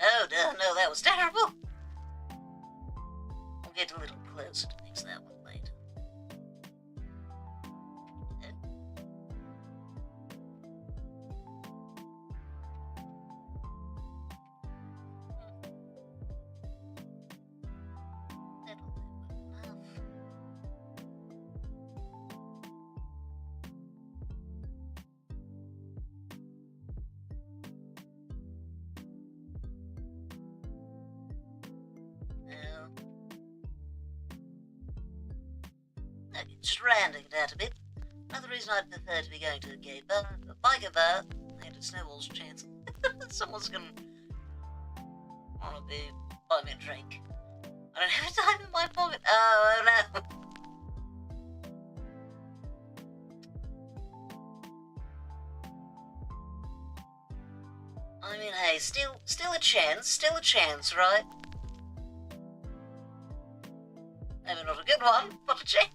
Oh, no, that was terrible. We'll get a little closer to fix that one later. Just rounding it out a bit. Another reason I'd prefer to be going to a gay bar, a biker bar, and a snowball's chance. Someone's gonna want to buy me a drink. I don't have time in my pocket. Oh no. I mean, hey, still a chance, right? Maybe not a good one, but a chance.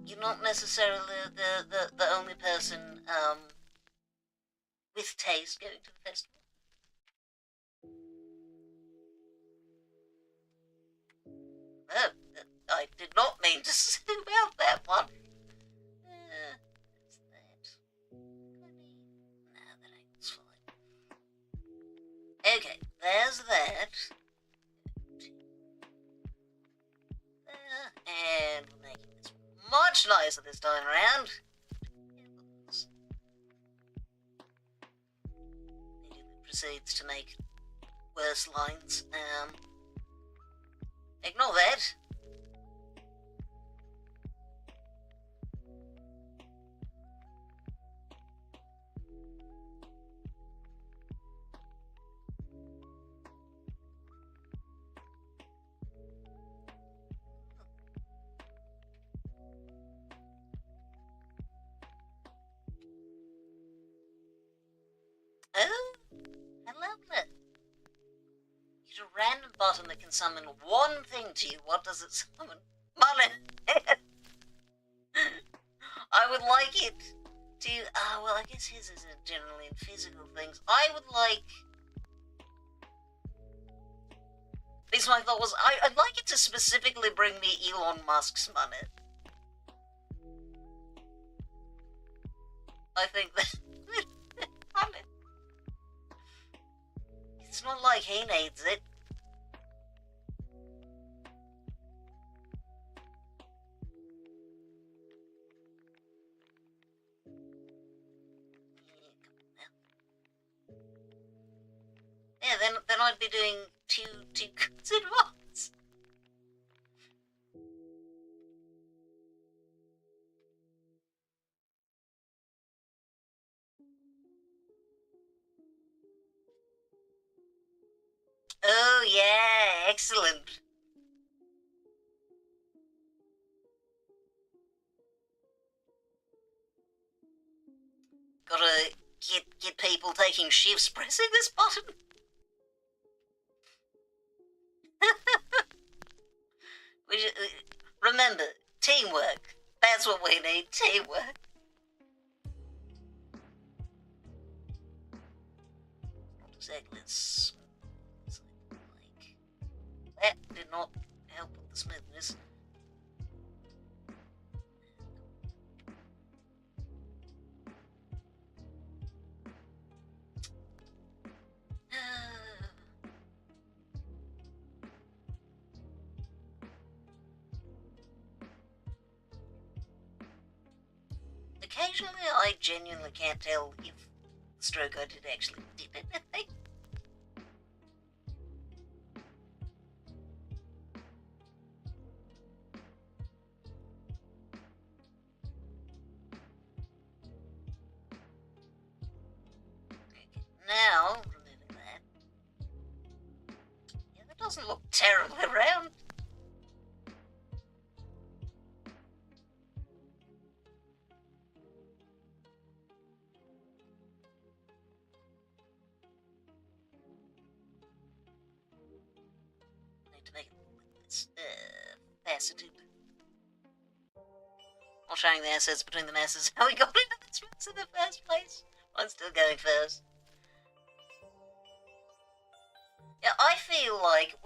You're not necessarily the only person with taste going to the festival. Oh, I did not mean to zoom out that one. That's that. No, that angle's fine. Okay, there's that. And we're making this much nicer this time around. Immediately proceeds to make worse lines. Ignore that. Oh, hello there. It's a random button that can summon one thing to you. What does it summon? Money! I would like it to... well, I guess his isn't generally in physical things. I would like... At least my thought was, I'd like it to specifically bring me Elon Musk's money. I think that... It's not like he needs it. Yeah, then I'd be doing two goods at once. Oh yeah, excellent. Gotta get people taking shifts pressing this button. Remember, teamwork. That's what we need, teamwork. exactly as smooth as I would like. That did not help with the smoothness. Occasionally I genuinely can't tell if the stroke I did actually did anything. Okay, now, removing that. Yeah, that doesn't look terribly round. To make it faceted. While showing the assets between the masses, how we got into this mess in the first place. I'm still going first. Yeah, I feel like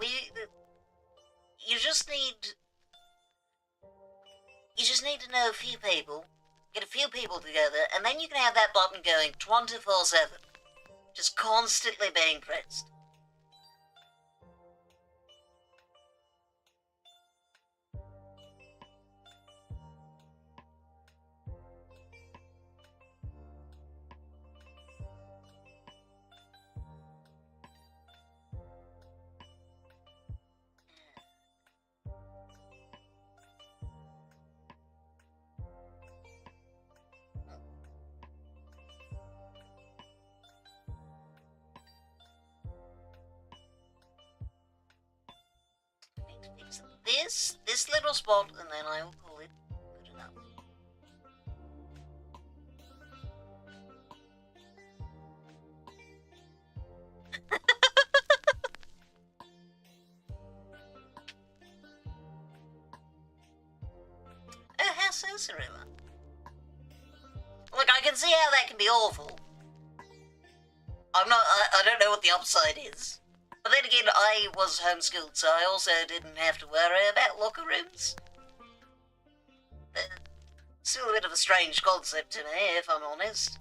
you just need to know a few people, get a few people together, and then you can have that button going 24/7, just constantly being pressed. Fix this little spot, and then I will call it good enough. Oh, how so, Cirilla? Look, I can see how that can be awful. I don't know what the upside is. But then again, I was homeschooled, so I also didn't have to worry about locker rooms. Still a bit of a strange concept to me, if I'm honest.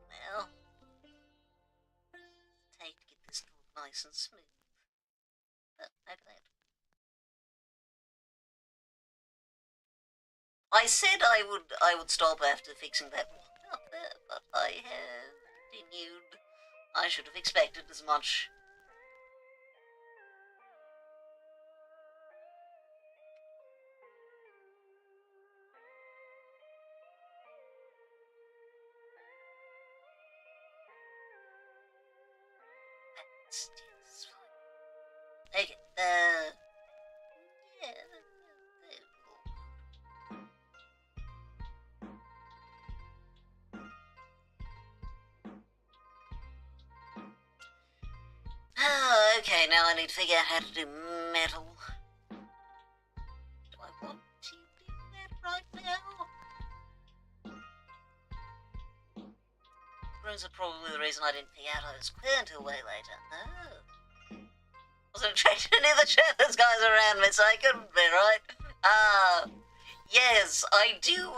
Well, take to get this all nice and smooth. But maybe that. I said I would stop after fixing that one up there, but I have continued. I should have expected as much. It's fine. Okay, yeah. Okay, now I need to figure out how to do metal. Do I want to do that right now? Rooms are probably the reason I didn't figure out I was queer until way later. Oh. Wasn't attracted to any of the shirtless guys around me, so I couldn't be, right? Yes, I do.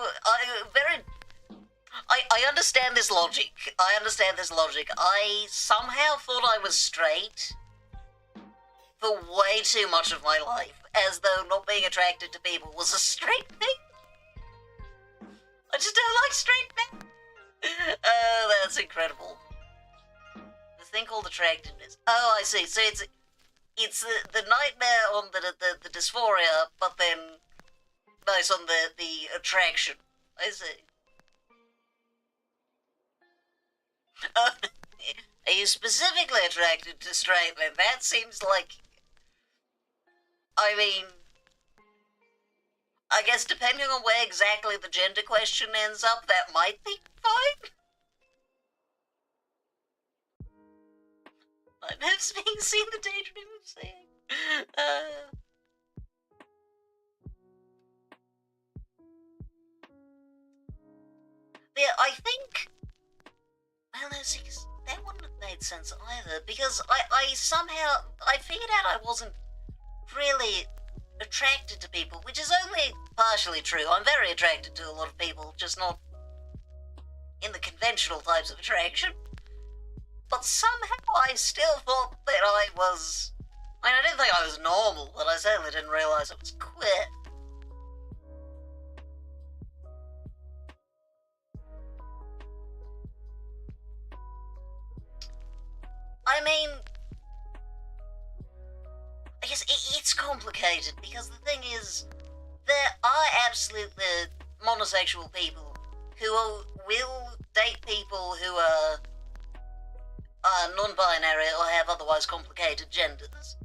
I understand this logic. I somehow thought I was straight for way too much of my life, as though not being attracted to people was a straight thing. I just don't like straight men. Oh, that's incredible. The thing called attractiveness. Oh, I see. So it's the nightmare on the dysphoria, but then nice on the attraction. I see. Are you specifically attracted to straight men? That seems like... I mean... I guess depending on where exactly the gender question ends up, that might be fine. of being seen, the daydream of seeing. Yeah, I think... Well, no, see, 'cause that wouldn't have made sense either, because I somehow... I figured out I wasn't really attracted to people, which is only partially true. I'm very attracted to a lot of people, just not in the conventional types of attraction. But somehow I still thought that I was... I mean, I didn't think I was normal, but I certainly didn't realise I was queer. I mean... I guess it's complicated, because the thing is, there are absolutely monosexual people who will date people who are non-binary or have otherwise complicated genders.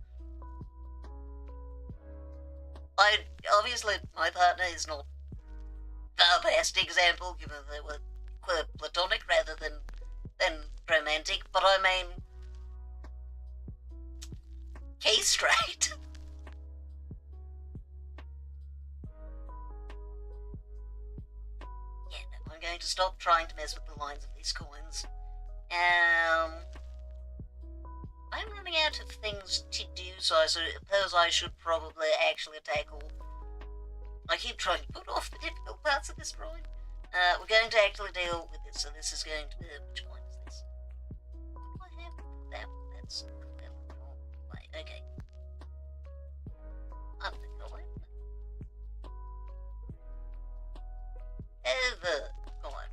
Obviously, my partner is not the best example, given that we're queer platonic rather than romantic, but I mean... He's straight. Yeah, no, I'm going to stop trying to mess with the lines of these coins. I'm running out of things to do, so I suppose I should probably actually tackle... I keep trying to put off the difficult parts of this drawing. We're going to actually deal with this, so this is going to be... Which one is this? What do I have? That, that's clearly the wrong way. Okay. Undercolor. Over. Go on.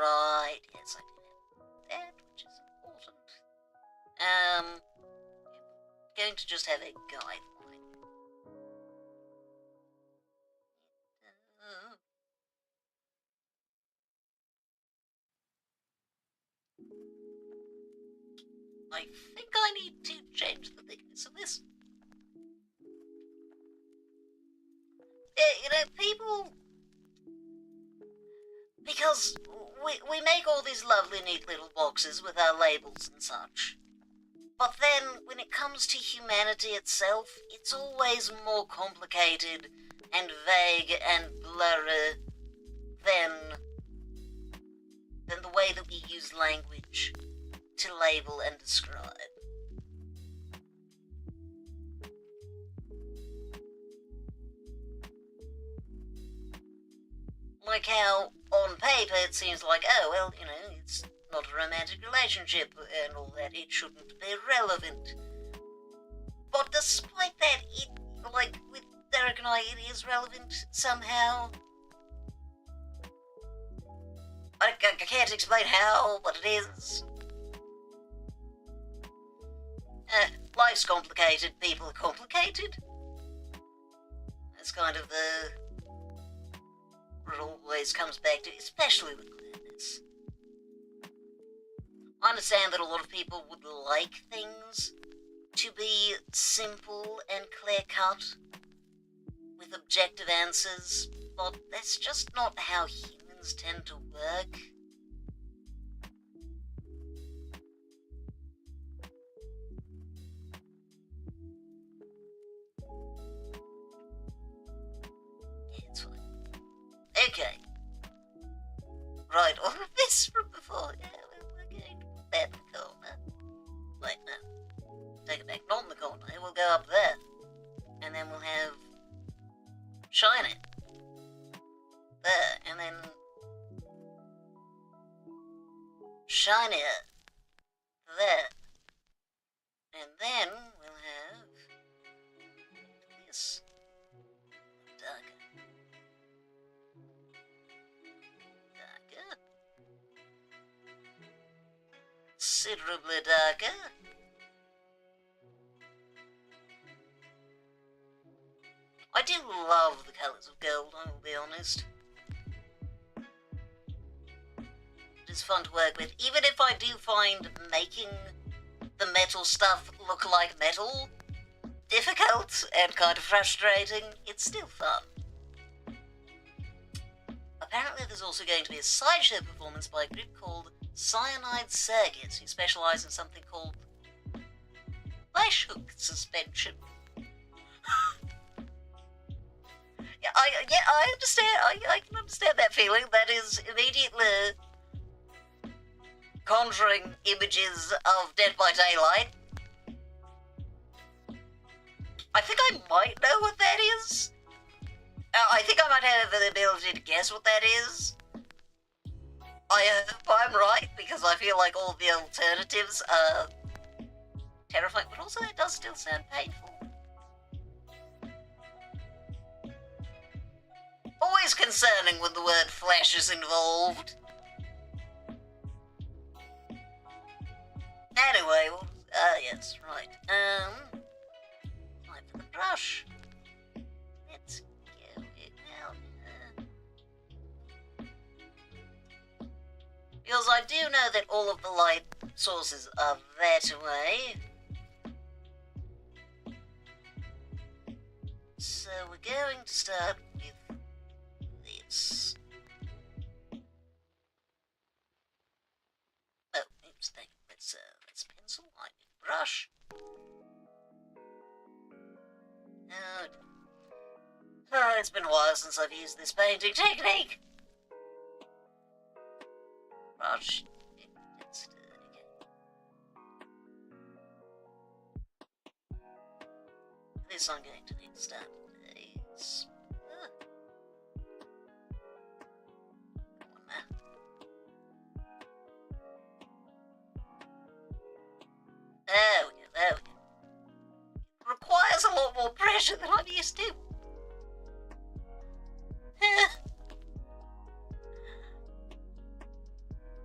Right, yes, I did have that, which is important. Going to just have a guideline. I think I need to change the thickness of this. Yeah, people... Because we make all these lovely, neat little boxes with our labels and such. But then, when it comes to humanity itself, it's always more complicated and vague and blurry than the way that we use language to label and describe. Like how, on paper, it seems like, oh, well, you know, it's not a romantic relationship and all that, it shouldn't be relevant. But despite that, it, like, with Derek and I, it is relevant somehow. I can't explain how, but it is. Life's complicated, people are complicated. That's kind of what it always comes back to, especially with queerness. I understand that a lot of people would like things to be simple and clear-cut, with objective answers, but that's just not how humans tend to work. Yeah, it's fine. Okay. Right, all of this from before. Yeah, we're going to put that in the corner. Wait, no. Take it back. Not in the corner. We'll go up there. And then we'll have... shine it. There. And then... shine it. There. And then we'll have... this. Darker. Darker. Considerably darker. I do love the colours of gold, I will be honest. It is fun to work with, even if I do find making the metal stuff look like metal difficult and kind of frustrating, it's still fun. Apparently there's also going to be a sideshow performance by a group called Cyanide Circuit, who specialise in something called flash hook suspension. I understand. I can understand that feeling. That is immediately conjuring images of Dead by Daylight. I think I might know what that is. I think I might have the ability to guess what that is. I hope I'm right, because I feel like all the alternatives are terrifying, but also it does still sound painful. Always concerning when the word flash is involved. Anyway, yes, right. Time for the brush. Let's go now. Because I do know that all of the light sources are that way. So we're going to start with this. Oh, oops, thank you. Let's pencil, I need brush. Oh, it's been a while since I've used this painting technique. Brush. Let's do it again. This I'm going to need to start with these. There we go, there we go. It requires a lot more pressure than I'm used to.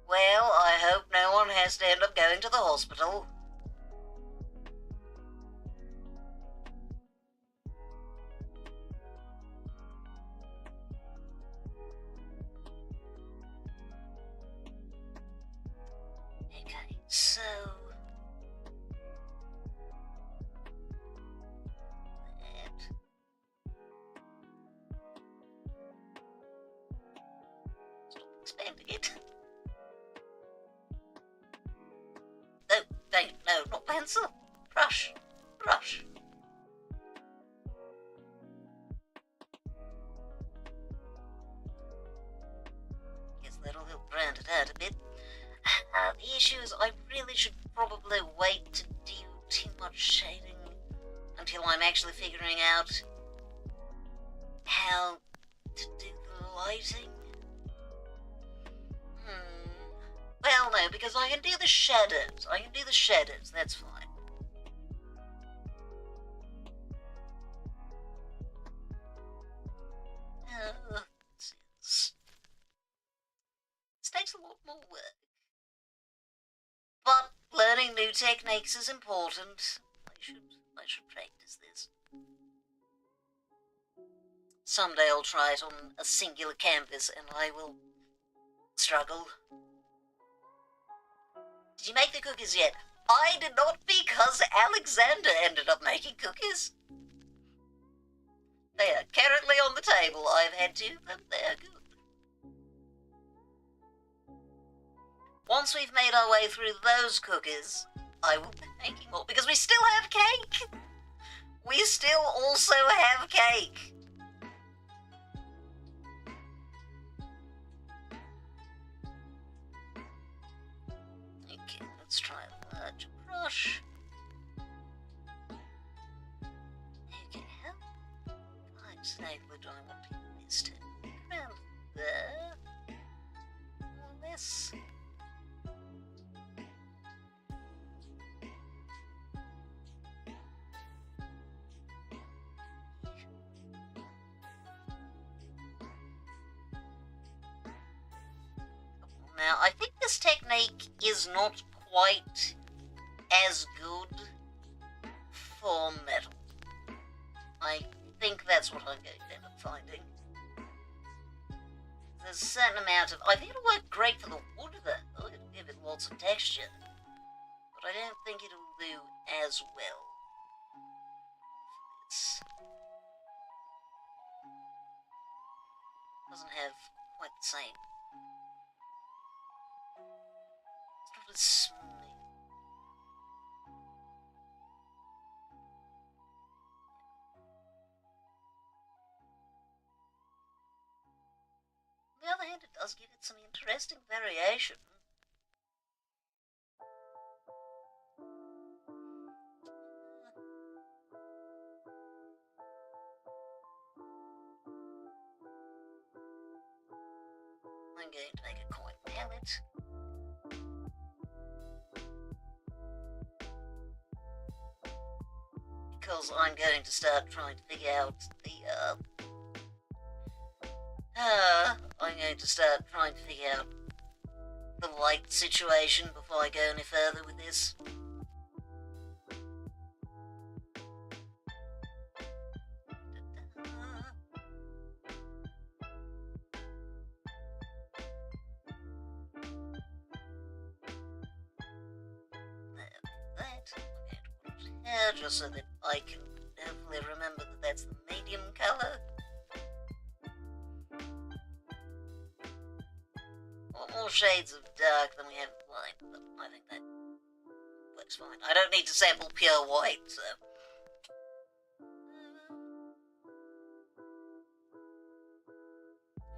Well, I hope no one has to end up going to the hospital. Okay, so... Stop expanding it. No, dang it, no, not pencil. Brush, brush. Guess that'll help round it out a bit. The issue is I really should probably wait to do too much shading until I'm actually figuring out how to do the lighting. Well, no, because I can do the shadows. That's fine. This takes a lot more work. But learning new techniques is important. I should practice this. Someday I'll try it on a singular canvas and I will struggle. Did you make the cookies yet? I did not, because Alexander ended up making cookies. They are currently on the table. I've had two of them. They are good. Once we've made our way through those cookies, I will be making more, because we still have cake. We still also have cake. Okay, let's try a large brush. Okay, how exactly do I want to get this to? Around there. More or less. Now, I think this technique is not quite as good for metal. I think that's what I'm going to end up finding. There's a certain amount of... I think it'll work great for the wood, though. It'll give it lots of texture. But I don't think it'll do as well for this. Doesn't have quite the same. It's not as smooth. On the other hand, it does give it some interesting variation. I'm going to make a coin palette. Because I'm going to start trying to figure out the light situation before I go any further with this. Just so that I can hopefully remember that that's the medium colour. More shades of dark than we have of light, but I think that works fine. I don't need to sample pure white, so...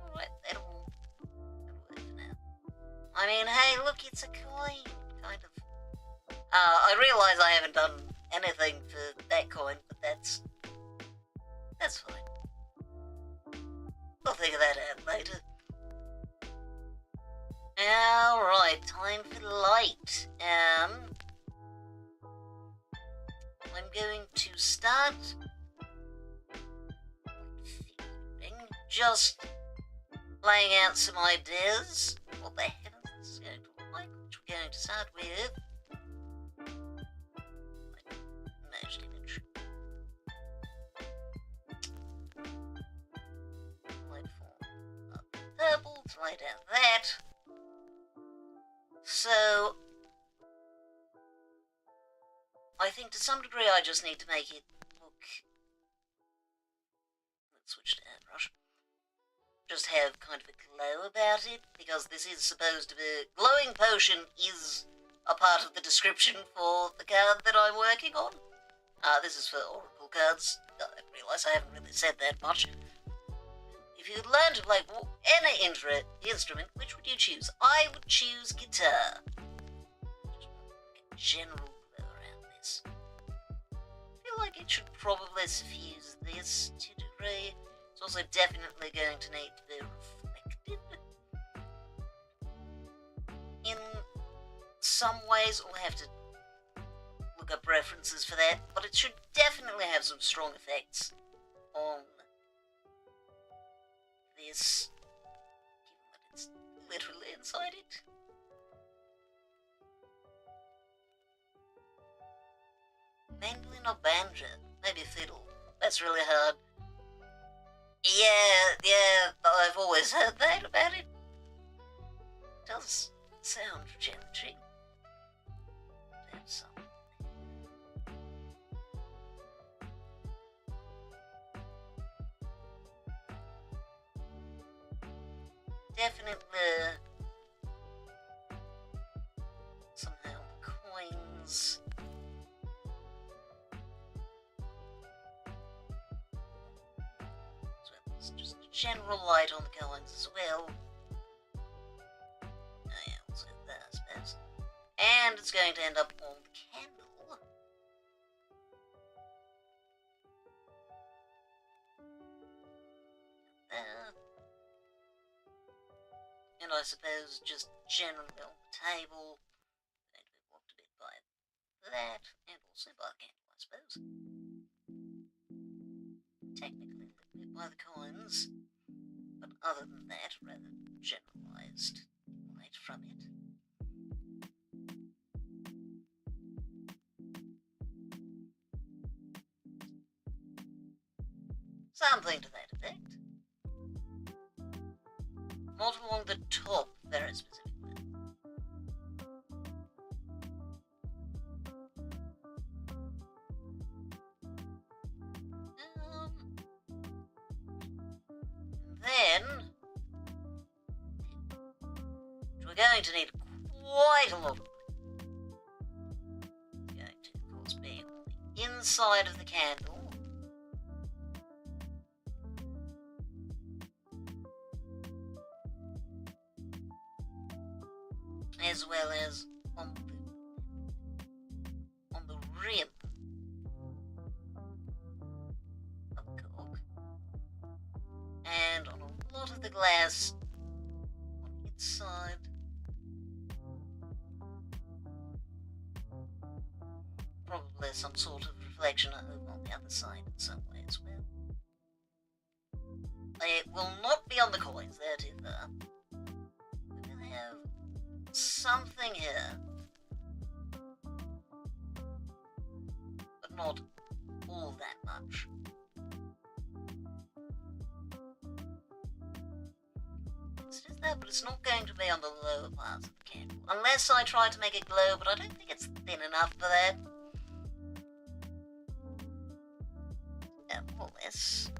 Alright, that'll work for now. I mean, hey, look, it's a coin, kind of. I realise I haven't done anything for that coin, but that's fine. I'll figure that out later. Alright, time for light. I'm going to start just laying out some ideas. What the heavens this is going to look like, which we're going to start with. Merged image. Light form up purple to lay down that. So, I think to some degree I just need to make it look... Let's switch to airbrush. Just have kind of a glow about it, because this is supposed to be... Glowing potion is a part of the description for the card that I'm working on. This is for Oracle cards. I realise I haven't really said that much. If you could learn to play any instrument, which would you choose? I would choose guitar. Just want a general glow around this. I feel like it should probably suffuse this to a degree. It's also definitely going to need to be reflected. In some ways, we'll have to look up references for that, but it should definitely have some strong effects on this, given that it's literally inside it. Mandolin or banjo? Maybe fiddle. That's really hard. Yeah, I've always heard that about it. It does sound challenging. Have some. Definitely somehow coins. So it's just general light on the coins as well. Oh yeah, also that I suppose. And it's going to end up on the candle. There. And I suppose just generally on the table, going to be blocked a bit by that, and also by the candle, I suppose. Technically a little bit by the coins, but other than that, rather generalised light from it. Something to that effect. Not along the top, very specifically. Then going to need quite a lot of glue. Going to, of course, be on the inside of the candle. As well as on the rim of the cork. And on a lot of the glass on its side. Probably some sort of reflection over on the other side in some way as well. It will not be on the coins, that either. We will have something here, but not all that much. It's just that, but it's not going to be on the lower parts of the candle, unless I try to make it glow, but I don't think it's thin enough for that. More or less.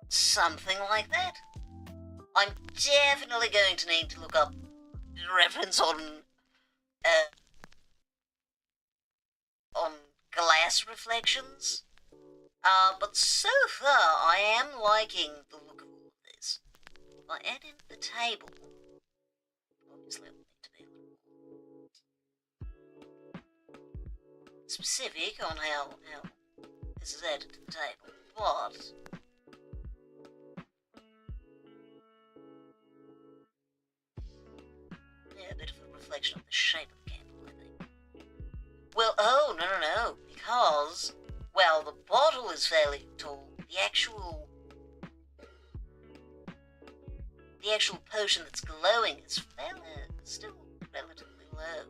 Something like that. I'm definitely going to need to look up a reference on glass reflections. But so far I am liking the look of all of this. If I add in the table, obviously it will need to be a little more specific on how this is added to the table, but yeah, a bit of a reflection of the shape of the candle, I think. Well, oh, no, because, well, the bottle is fairly tall. The actual potion that's glowing is still relatively low.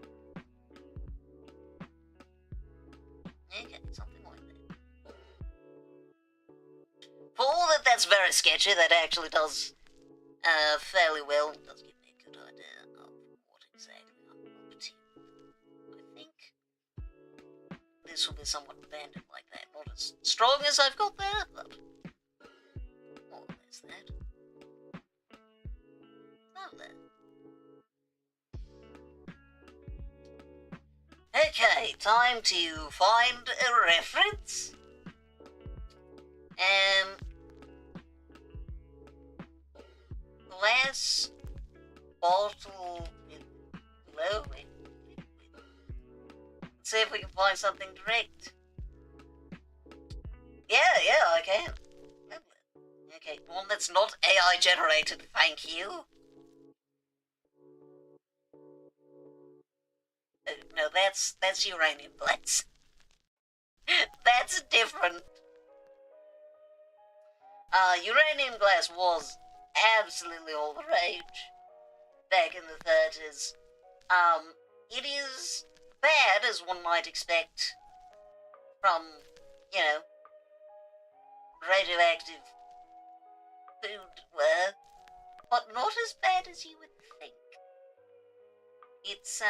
Okay, something like that. For all that that's very sketchy, that actually does fairly well. It does give me a good idea of what exactly I'm up to. I think this will be somewhat abandoned like that. Not as strong as I've got there, but more or less that. Lovely. Okay, time to find a reference. Glass bottle with glowing. Let's see if we can find something direct. Yeah, I can. Okay, one that's not AI generated, thank you. No, that's uranium glass. That's different. Uranium glass was absolutely all the rage back in the 30s. It is bad, as one might expect from, radioactive foodware, but not as bad as you would think. It's,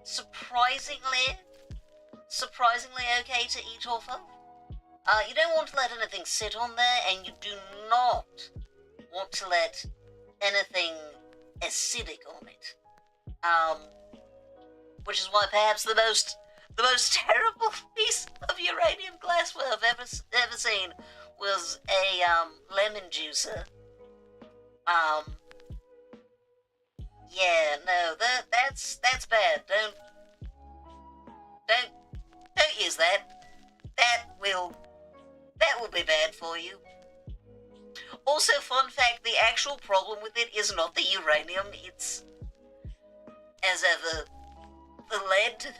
surprisingly okay to eat off of. You don't want to let anything sit on there, and you do not want to let anything acidic on it. Which is why perhaps the most terrible piece of uranium glassware I've ever seen was a lemon juicer. Yeah, no, that's bad. Don't use that. That will be bad for you. Also, fun fact, the actual problem with it is not the uranium, it's, as ever, the lead.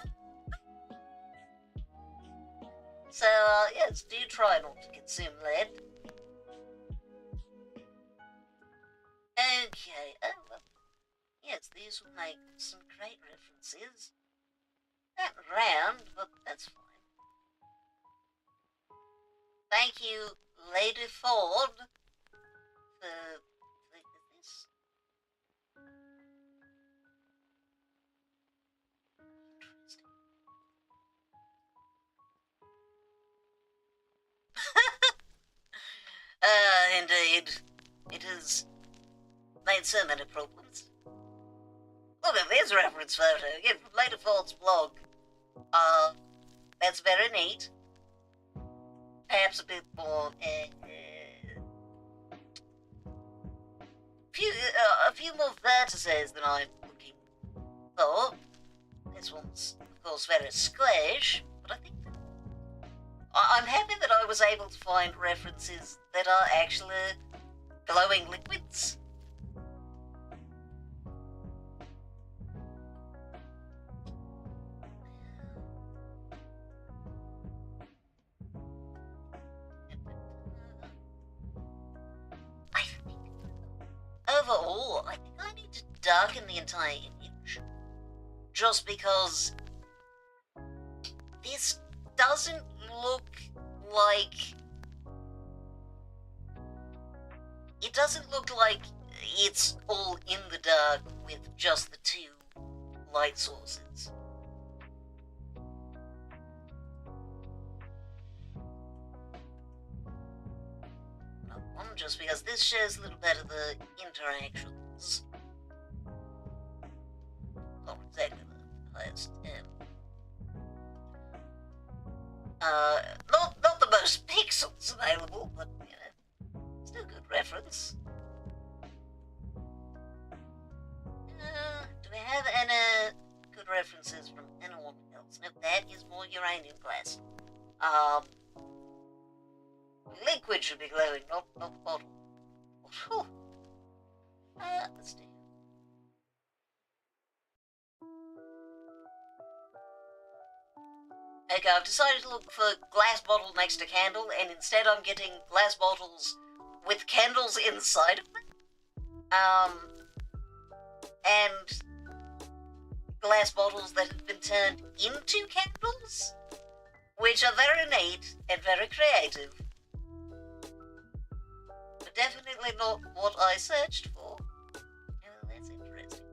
So, yes, do try not to consume lead. Okay, oh, well, yes, these will make some great references. Not round, but that's fine. Thank you, Lady Ford, for this. Interesting. Indeed. It has made so many problems. Look at this reference photo, again from Later Fault's blog. That's very neat. Perhaps a bit more, a few more vertices than I'm looking for. This one's, of course, very squash, but I think I'm happy that I was able to find references that are actually glowing liquids. I think, overall, I think I need to darken the entire image. Just because this doesn't look like... It doesn't look like it's all in the dark with just the two light sources. One, just because this shows a little bit of the interactions. Not exactly the highest. Not the most pixels available, but you know, still good reference. Do we have any good references from anyone else? No, that is more uranium glass. Liquid should be glowing, not the bottle. Whew. Let's see. Okay, I've decided to look for glass bottle next to candle, and instead I'm getting glass bottles with candles inside of them. And glass bottles that have been turned into candles, which are very neat and very creative. But definitely not what I searched for. Oh, that's interesting.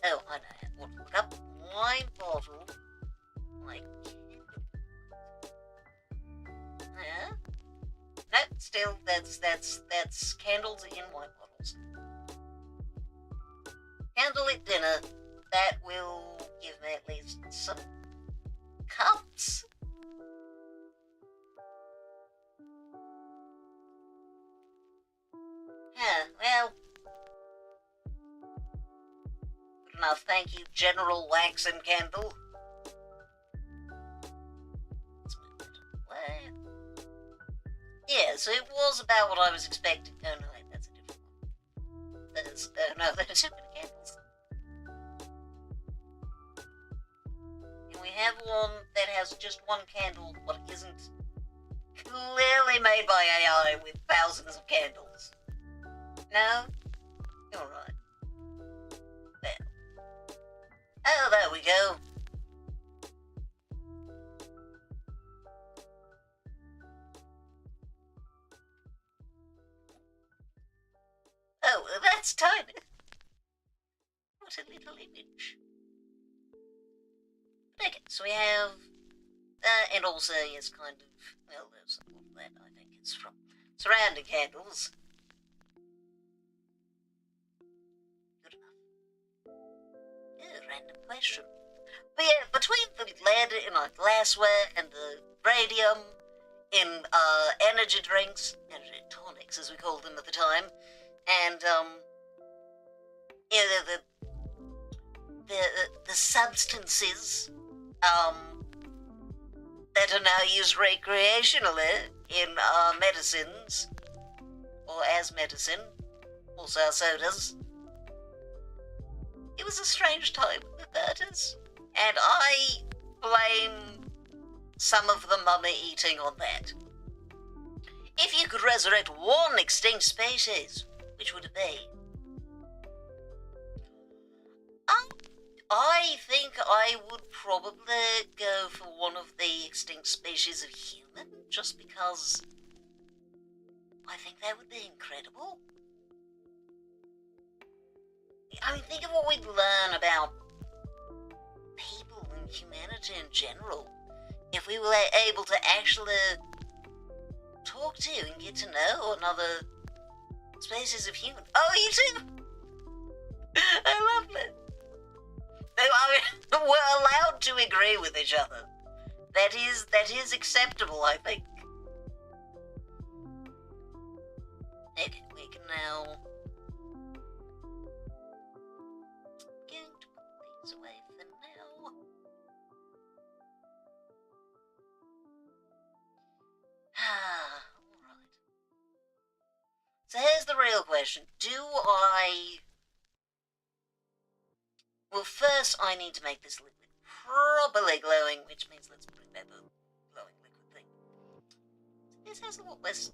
Oh, I know. I want to look up wine bottle. Like, yeah. No, still, that's candles in wine bottles. Candlelit dinner. That will give me at least some cups. Yeah, well. Good enough, thank you, General Wax and Candle. Let's move that away. Yeah, so it was about what I was expecting. Oh no, wait, that's a different one. There's, no, there's too many candles. And we have one that has just one candle, but isn't clearly made by AI with thousands of candles. No? You're right. There. Oh, there we go. Oh, that's tiny. What a little image. Okay, so we have, and also, yes, kind of, well, there's a lot of that, I think it's from surrounding candles. Good enough. Oh, random question. But yeah, between the lead in our glassware and the radium in energy drinks, energy tonics as we called them at the time, and yeah, the substances that are now used recreationally in medicines, or as medicine, also our sodas. It was a strange time in the 30s, and I blame some of the mummy eating on that. If you could resurrect one extinct species, which would it be? I think I would probably go for one of the extinct species of human, just because I think that would be incredible. I mean, think of what we'd learn about people and humanity in general if we were able to actually talk to and get to know another species of human. Oh, you too! I love it. We're allowed to agree with each other. That is acceptable, I think. Okay, we can now going to put these away for now. Alright. So here's the real question. Well, first I need to make this liquid properly glowing, which means let's bring back the glowing liquid thing. This has a lot less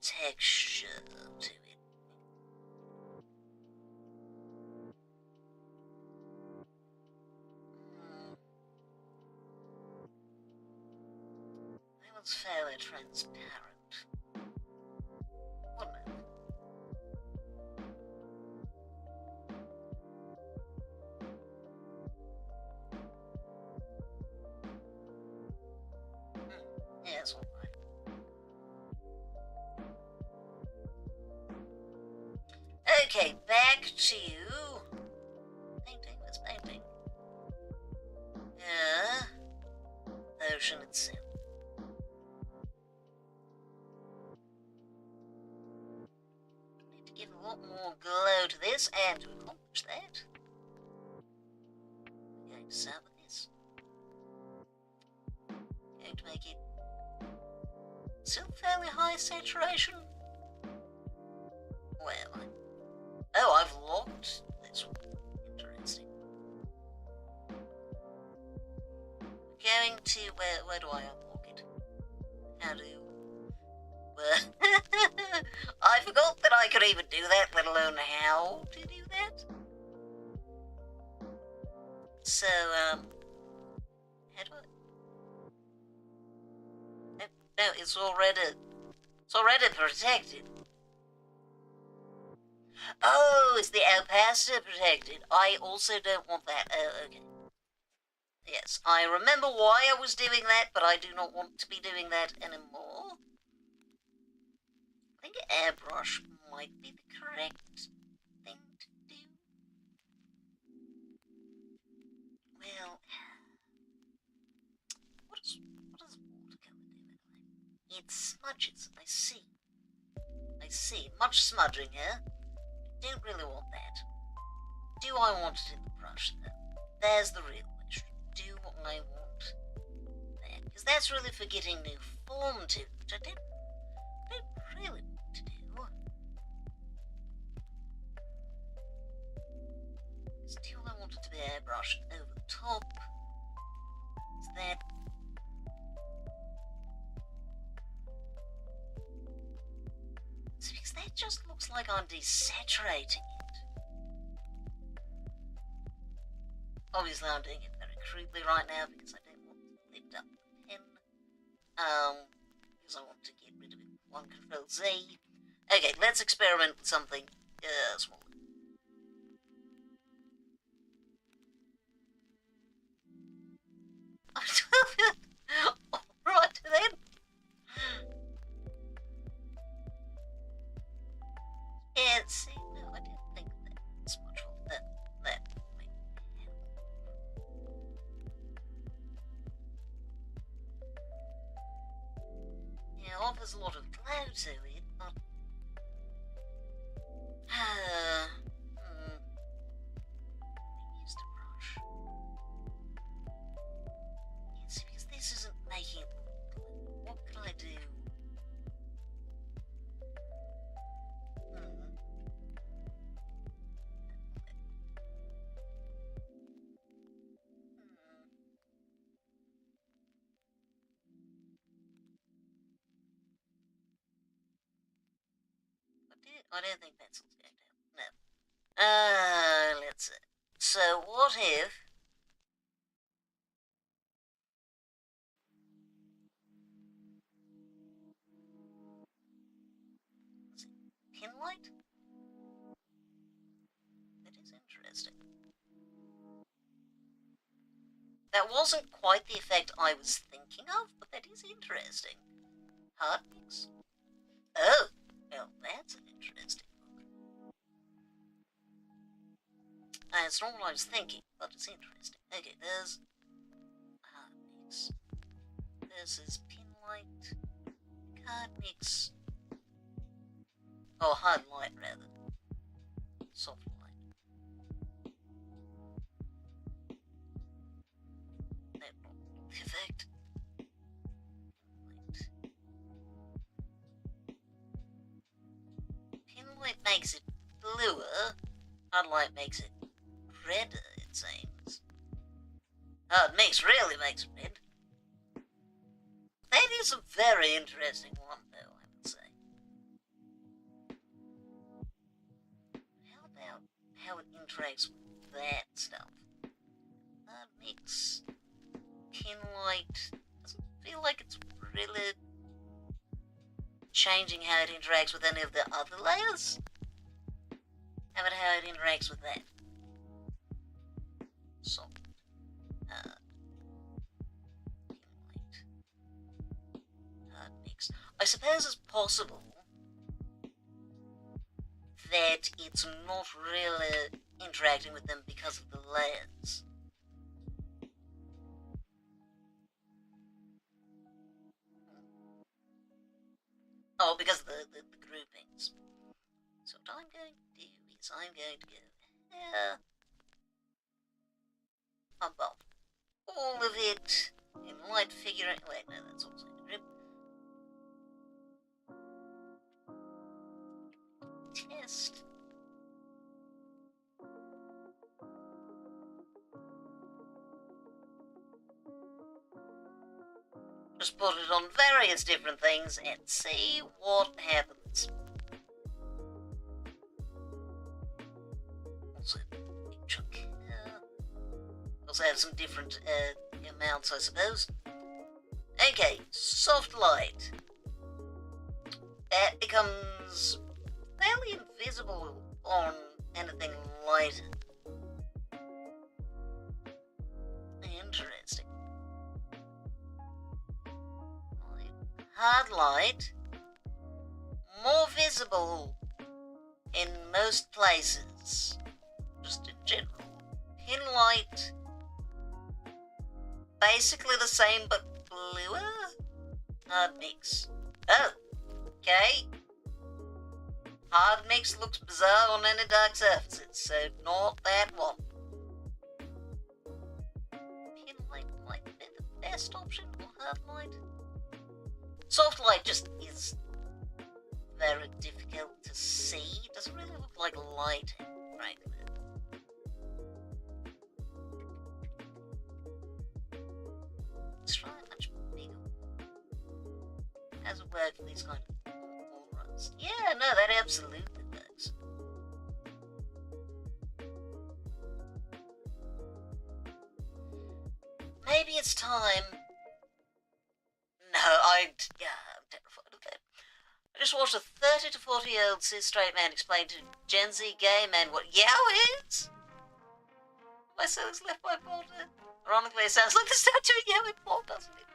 texture to it. That one's fairly transparent. One moment. Yes, all right. Okay, back to painting. What's painting? Ocean itself. Need to give a lot more glow to this, and to accomplish that, we're going to start with this. Going to make it still fairly high saturation. Well, oh, I've locked this one. Interesting. Going to where do I unlock it? How do? I forgot that I could even do that, let alone how to do that. So how do I? No, it's already protected. Oh, is the opacitor protected? I also don't want that. Oh, okay. Yes, I remember why I was doing that, but I do not want to be doing that anymore. I think airbrush might be the correct thing to do. Well, what does watercolor do anyway? It smudges, I see. Much smudging here. Don't really want that. Do I want it in the brush, though? There's the real question. Do I want that? Because that's really for getting new form to, which I don't really want to do. Still, I want it to be airbrushed over the top. Is that... So, because that just looks like I'm desaturating it. Obviously, I'm doing it very crudely right now because I don't want to lift up the pen. Because I want to get rid of it. 1 Control Z. Okay, let's experiment with something smaller. Alright then. Yeah, see, no, I didn't think that's much of that might help. Yeah, it offers a lot of glow to it, but... I used a brush. Yeah, see, because this isn't making it look glue. What can I do? I don't think pencil's going to help. No. Let's see. So what if... Pin light? That is interesting. That wasn't quite the effect I was thinking of, but that is interesting. Hard mix. Oh, well, that's an interesting book. It's not what I was thinking, but it's interesting. Okay, there's hard mix. This is pin light. Hard mix. Oh, hard light, rather. Soft light. That not the effect. Pin light makes it bluer. Hard light makes it redder, it seems. Hard mix really makes it red. That is a very interesting one, though, I would say. How about how it interacts with that stuff? Hard mix, pin light, doesn't feel like it's really changing how it interacts with any of the other layers. How about how it interacts with that? Soft. Pin light. Hard mix. I suppose it's possible that it's not really interacting with them because of the layers. Oh, because of the groupings. So what I'm going to do is I'm going to go here, above all of it, in light figuring. Wait, no, that's also a group. Test. Just put it on various different things and see what happens. Also, big chunk here. Also have some different amounts, I suppose. Okay, soft light. That becomes fairly invisible on anything lighter. Interesting. Hard light, more visible in most places, just in general. Pin light, basically the same but bluer. Hard mix. Oh, okay. Hard mix looks bizarre on any dark surfaces, so not that one. Pin light might be the best option for hard light. Soft light just is very difficult to see. It doesn't really look like lighting, frankly. Let's try a much bigger one. How does it work for these kind of auras? Yeah, no, that absolutely works. Maybe it's time. No, I'm terrified of that. I just watched a 30 to 40-year-old cis straight man explain to Gen Z gay men what yow is. My soul is left by Porter. Ironically, it sounds like the statue of yow in Paul, doesn't it?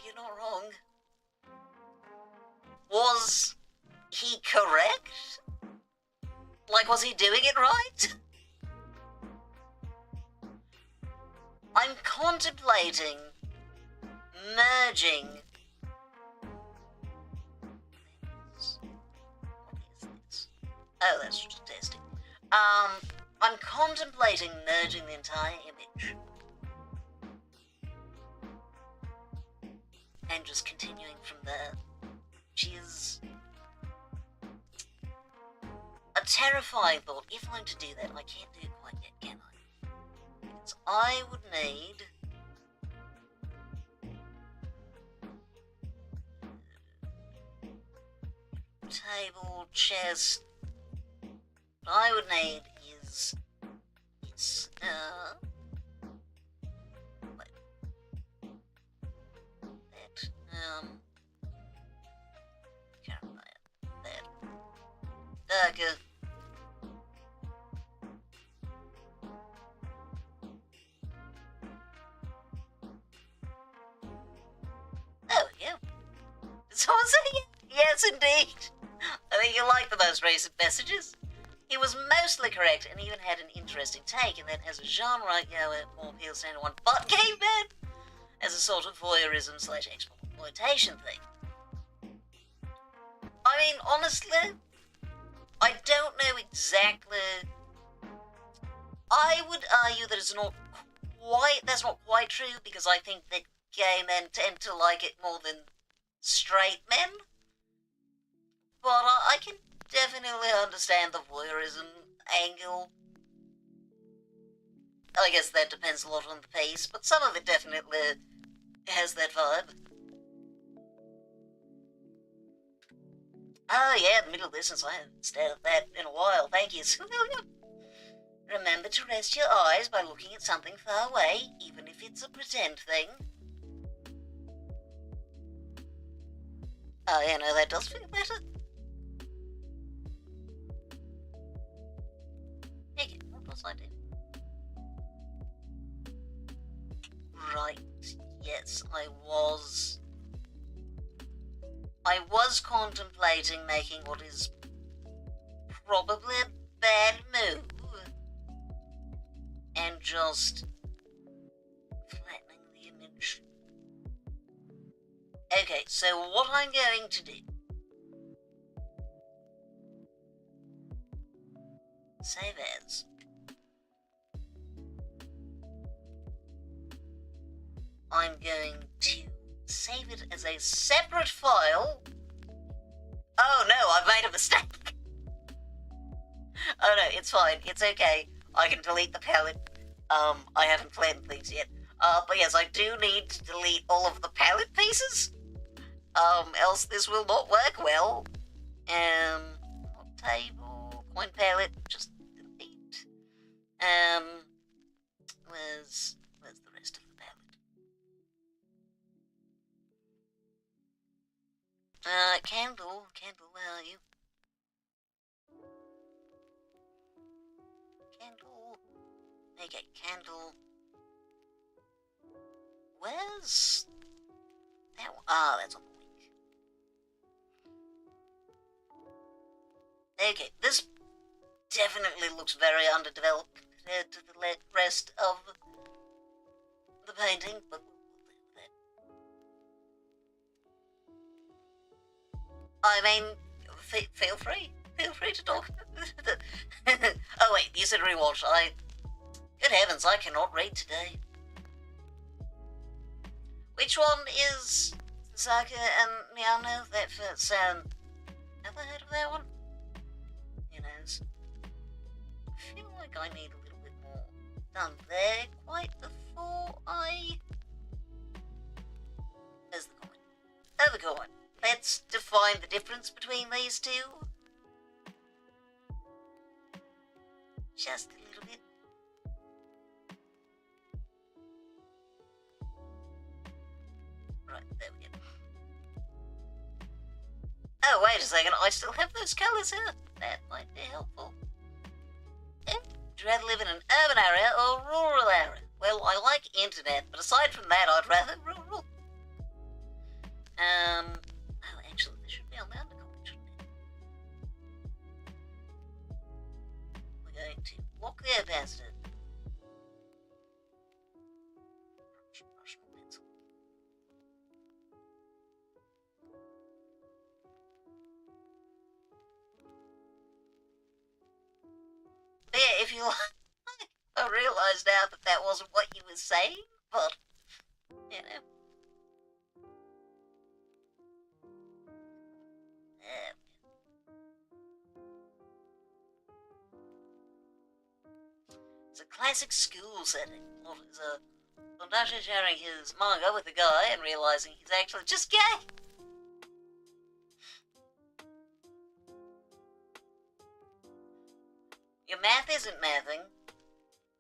You're not wrong. Was he correct? Like, was he doing it right? I'm contemplating merging. What is this? Oh, that's just testing. I'm contemplating merging the entire image and just continuing from there, which is a terrifying thought. If I'm to do that, I can't do it quite yet, can I? Because I would need table, chest. What I would need is this. That. Darker. Someone say yes, indeed. I think you like the most recent messages. He was mostly correct and even had an interesting take, and then as a genre, more appeals to anyone but cavemen, as a sort of voyeurism / exploitation thing. I mean, honestly, I don't know exactly. I would argue that that's not quite true, because I think that gay men tend to like it more than straight men. But I can definitely understand the voyeurism angle. I guess that depends a lot on the piece, but some of it definitely has that vibe. Oh yeah, the middle distance, I haven't stared at that in a while, thank you. Remember to rest your eyes by looking at something far away, even if it's a pretend thing. Oh yeah, no, that does feel better. Okay, what was I doing? Right, yes, I was contemplating making what is probably a bad move and just flattening the image. Okay, so what I'm going to do, save as. I'm going to save it as a separate file. Oh no, I've made a mistake. Oh no, it's fine, it's okay. I can delete the palette. I haven't planned things yet. But yes, I do need to delete all of the palette pieces. Else this will not work well. Table, coin palette, just delete. Where's the rest of the palette? Candle, where are you? Candle. Okay, candle. Where's that one? Ah, that's on the wing. Okay, this definitely looks very underdeveloped compared to the rest of the painting, but I mean, feel free to talk. Oh wait, you said rewatch. Good heavens, I cannot read today. Which one is Saka and Miano? That sound. Have I heard of that one? Who knows? I feel like I need a little bit more done there quite before I. There's the coin. Oh, the coin. Let's define the difference between these two. Just a little bit. Right, there we go. Oh, wait a second, I still have those colours here. That might be helpful. Would you rather live in an urban area or rural area? Well, I like internet, but aside from that, I'd rather rural. Oh, actually, this should be on the undercard, shouldn't it? We're going to lock the opacitor. Brush and pencil. But yeah, if you like, I realised now that that wasn't what you were saying, but, you know. It's a classic school setting. It's a Mustache sharing his manga with a guy and realising he's actually just gay. Your math isn't mathing.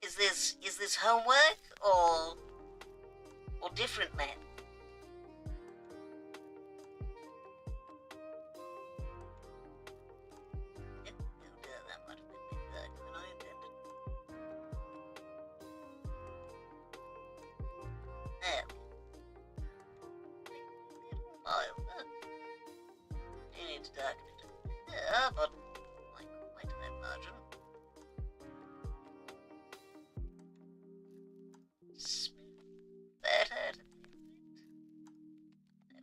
Is this homework or different math? That might have been a bit darker than I intended. There. need to darken it there, but like quite that margin. Smooth that out a little bit. There we go.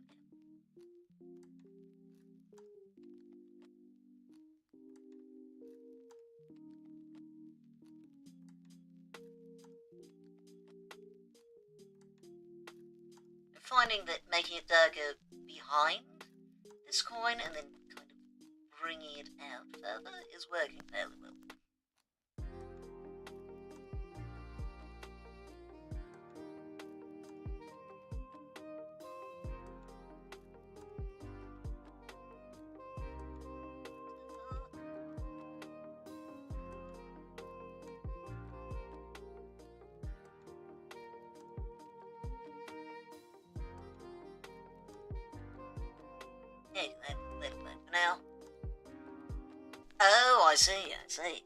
I'm finding that making it darker behind this coin and then kind of bringing it out further is working fairly well. Okay, let it go for now. Oh, I see, I see.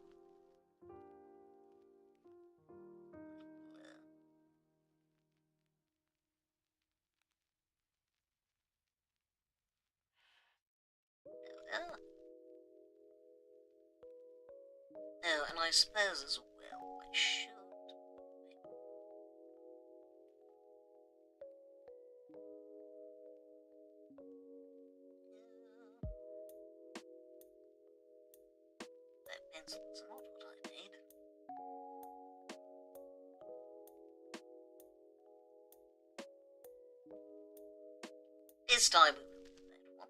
Oh, and I suppose as well I should. That pencil is not what I need. This time we will do that one.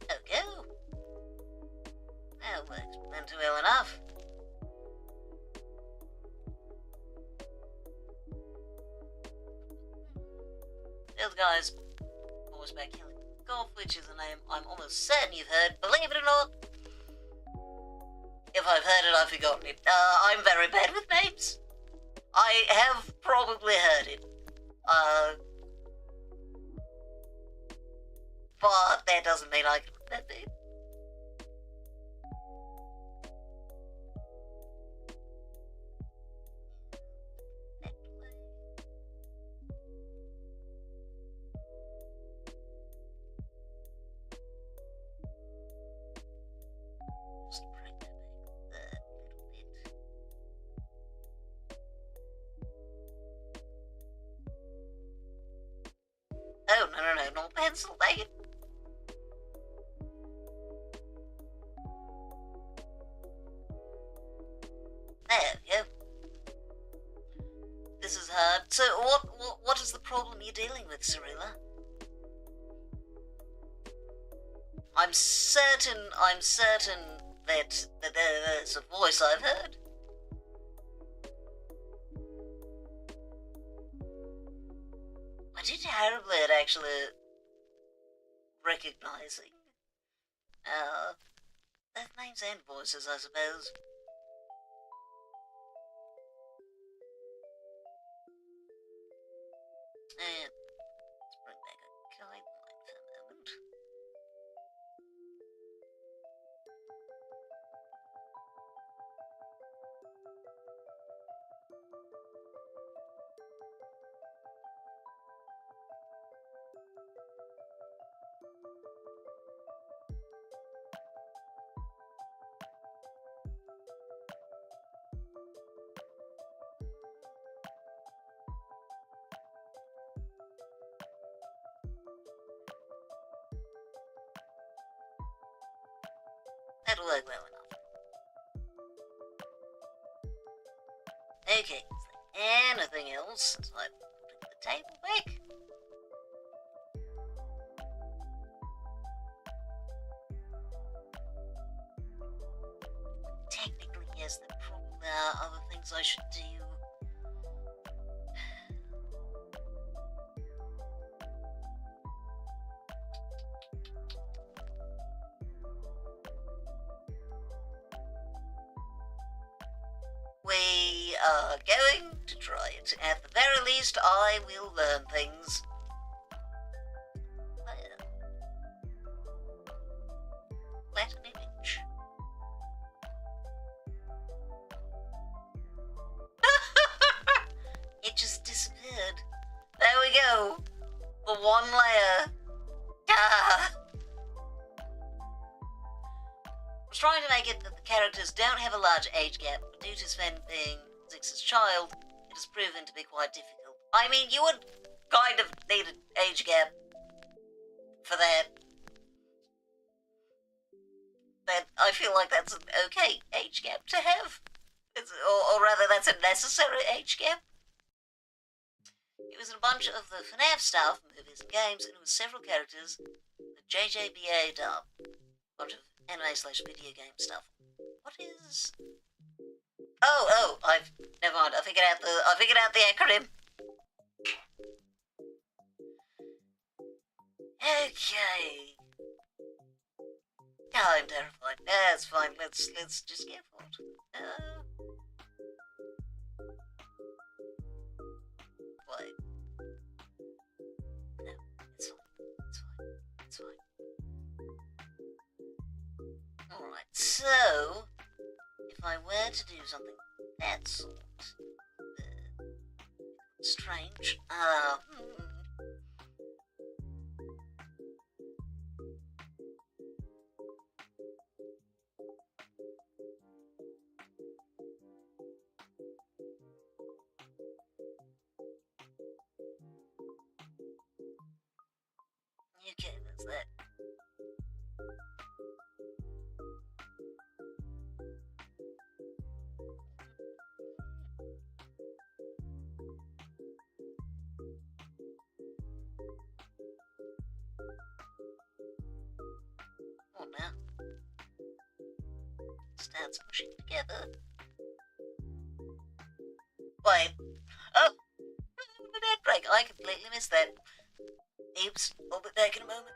Okay. That works meant to well enough. The other guy's horseback killing golf, which is a name I'm almost certain you've heard, believe it or not. If I've heard it, I've forgotten it. I'm very bad with names. I have probably heard it. But that doesn't mean I can remember it. Just bring that back a little bit. Oh, no, not pencil, dang it. There we go. This is hard. So, what is the problem you're dealing with, Cirilla? I'm certain that there's a voice I've heard. I did terribly at actually recognizing both names and voices, I suppose. And let's bring back a guideline for a moment. That'll work well enough. Okay, is there anything else since I'm putting the table back? Technically, yes, there probably are other things I should do. We are going to try it. At the very least, I will learn things. Well, trying to make it that the characters don't have a large age gap, but due to Sven being Zix's child, it has proven to be quite difficult. I mean, you would kind of need an age gap for that. But I feel like that's an okay age gap to have. Or rather, that's a necessary age gap. It was in a bunch of the FNAF stuff, movies and games, and it was several characters that JJBA dub. A bunch of anime/video game stuff. What is... Oh, never mind, I figured out the acronym. Okay. Oh, I'm terrified. That's fine, let's just get for it. Wait. No, it's fine. Alright, so, if I were to do something of that sort, strange, okay, that's that. Oh, now. Starts pushing together. Wait. Oh! An ad break. I completely missed that. Oops. I'll be back in a moment.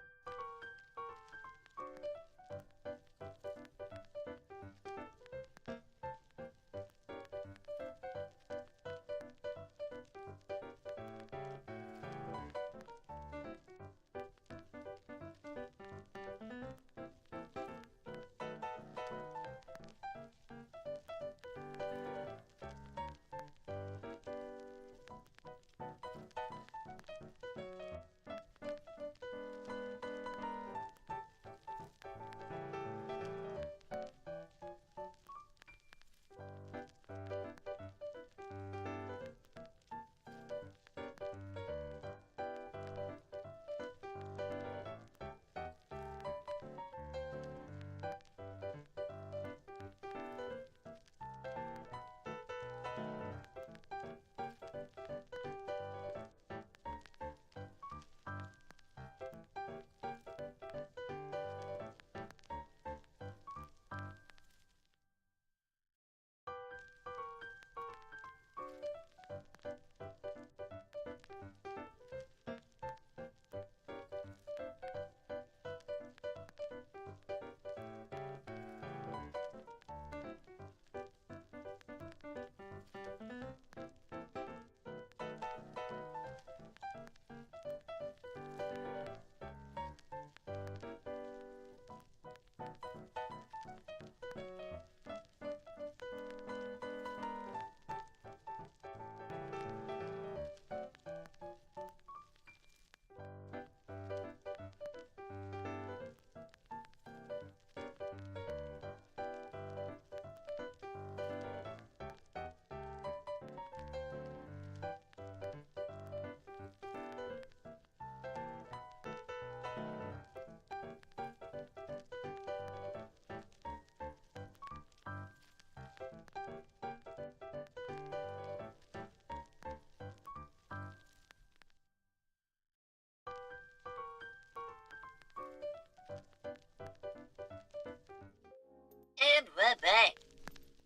And we're back.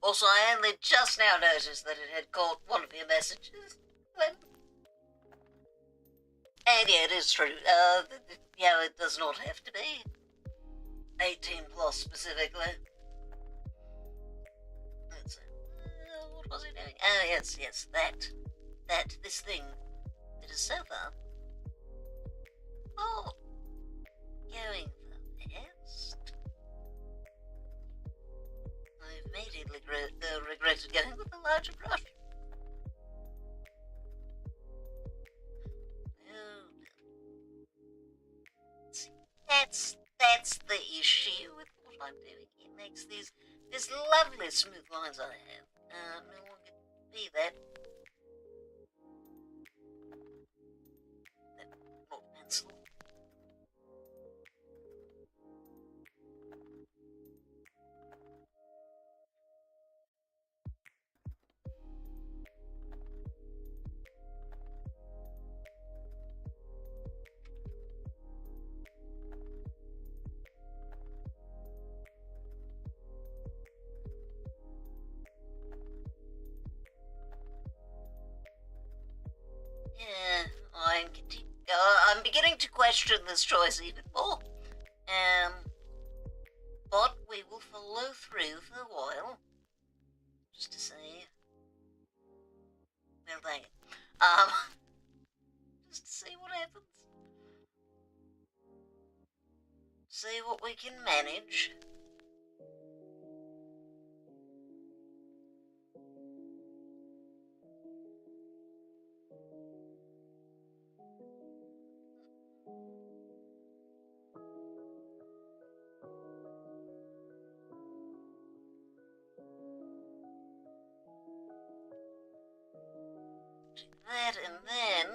Also, I only just now noticed that it had caught one of your messages. And yeah, it is true. Yeah, it does not have to be 18 plus specifically. Let's see. What was he doing? Oh, yes, this thing. It is so far. Oh, going the best. I immediately regretted going with a larger brush. Oh, see, that's the issue with what I'm doing. It makes these lovely smooth lines I have. No one can be that. Not pencil. Yeah, I'm beginning to question this choice even more. But we will follow through for a while. Just to say, well, dang it. Just to see what happens. See what we can manage. Do that and then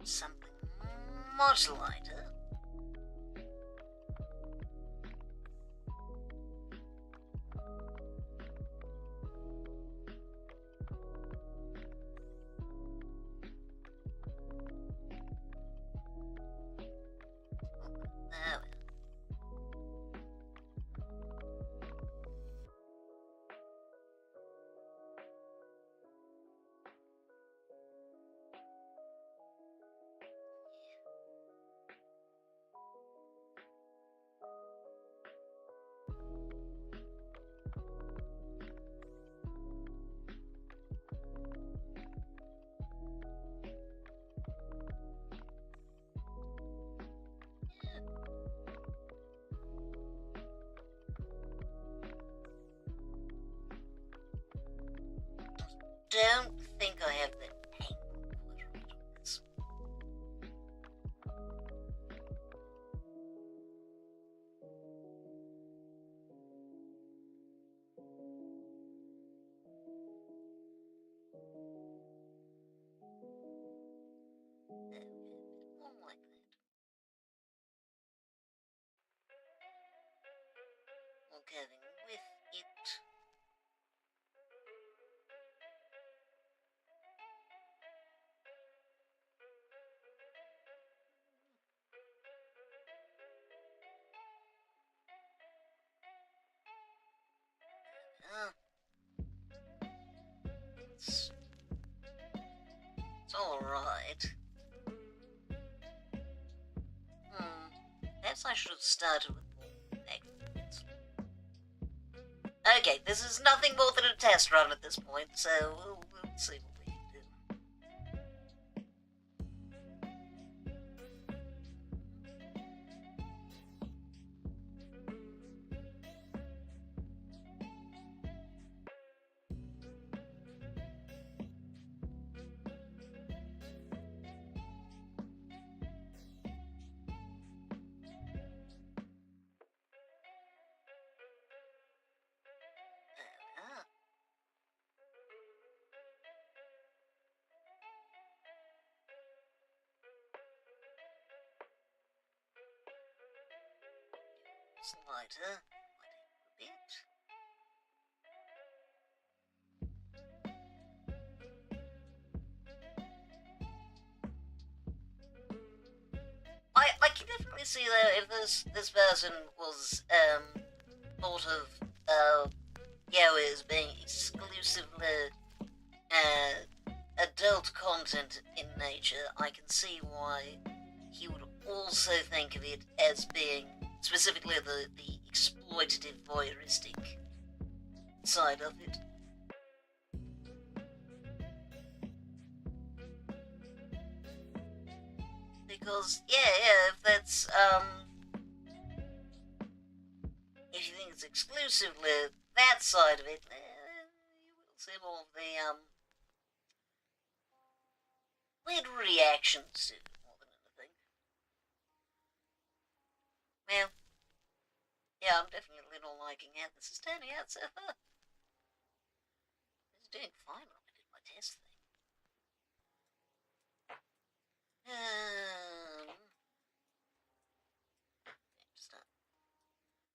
something much lighter. Now, don't think I have the angle quite right on this. More like that. Or going with it. It's alright. Perhaps I should have started with more magnet. Okay, this is nothing more than a test run at this point, so we'll see what we can do. Lighter, a bit. I can definitely see that if this person was thought of Yowie as being exclusively adult content in nature, I can see why he would also think of it as being specifically the exploitative voyeuristic side of it. Because, yeah, if that's, if you think it's exclusively that side of it, you will see more of the, weird reactions to more than anything. Well, yeah, I'm definitely not liking how this is turning out so far. I was doing fine when I did my test thing.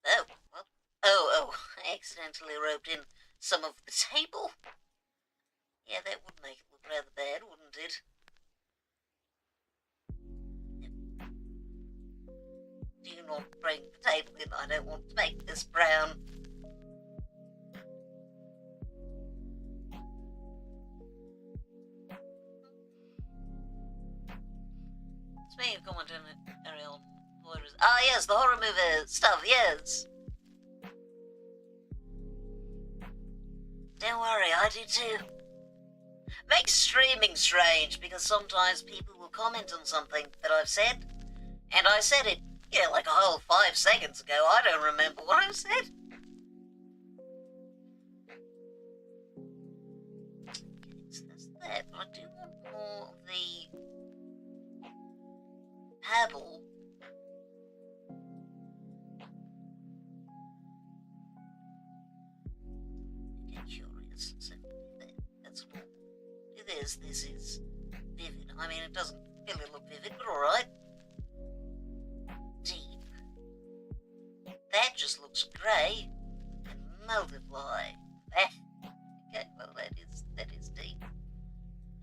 Oh, what? Oh, I accidentally roped in some of the table. Yeah, that would make it look rather bad, wouldn't it? Do not bring the table in. I don't want to make this brown. Speaking of commentary on horrors. Ah, yes, the horror movie stuff, yes. Don't worry, I do too. Makes streaming strange because sometimes people will comment on something that I've said, and I said it, like a whole 5 seconds ago. I don't remember what I said. Okay, so that's that. I do want more of the pebble. Get curious. So that's normal. This is vivid. I mean, it doesn't really look vivid, but alright. Deep. That just looks grey. And multiply. Okay, well that is deep.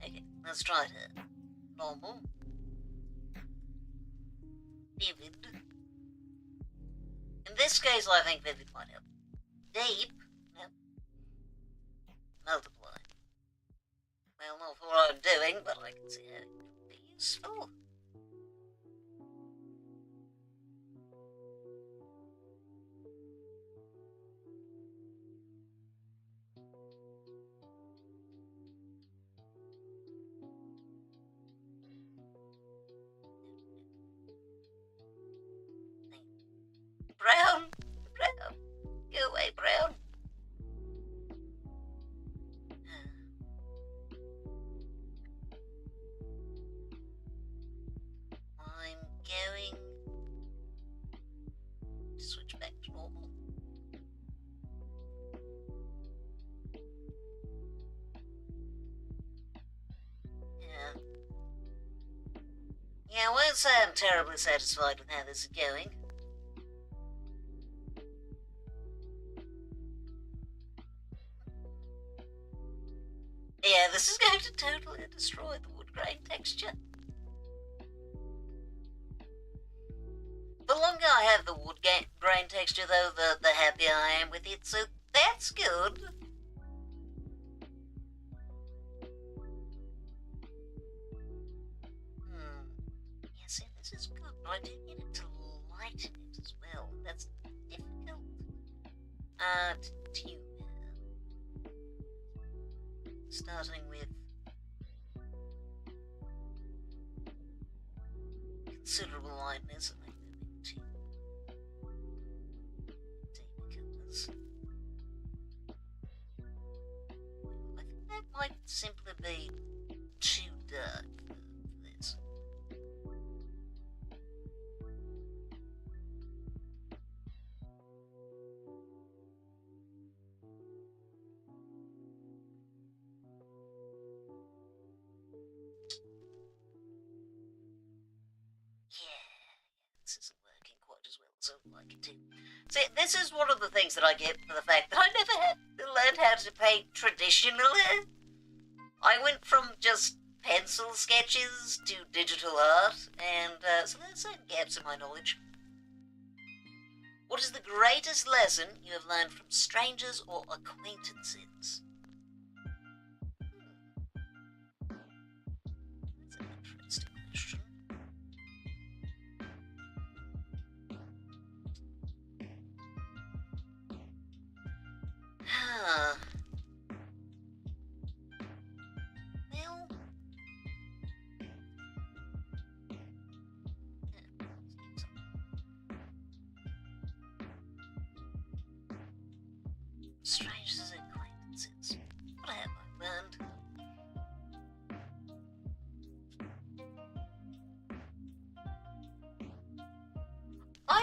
Okay, let's try it. Normal. Vivid. In this case, I think vivid might help. Deep. No. Multiply. Well, not for what I'm doing, but I can see how it could be useful. Brown! Brown! Go away, Brown! I'm going to switch back to normal. Yeah, I won't say I'm terribly satisfied with how this is going. Yeah, this is going to totally destroy the wood grain texture. The longer I have the wood grain texture, though, the happier I am with it, so that's good. Yeah, see, this is good, but I do need it to lighten it as well. That's difficult. Tune. Starting with considerable lightness and then moving to deeper colours. I think that might simply be too dark for this. This isn't working quite as well as I'd like it to. See, this is one of the things that I get for the fact that I never had learned how to paint traditionally. I went from just pencil sketches to digital art, and so there's certain gaps in my knowledge. What is the greatest lesson you have learned from strangers or acquaintances? That's an interesting question. Well, strangers and acquaintances. What have I learned?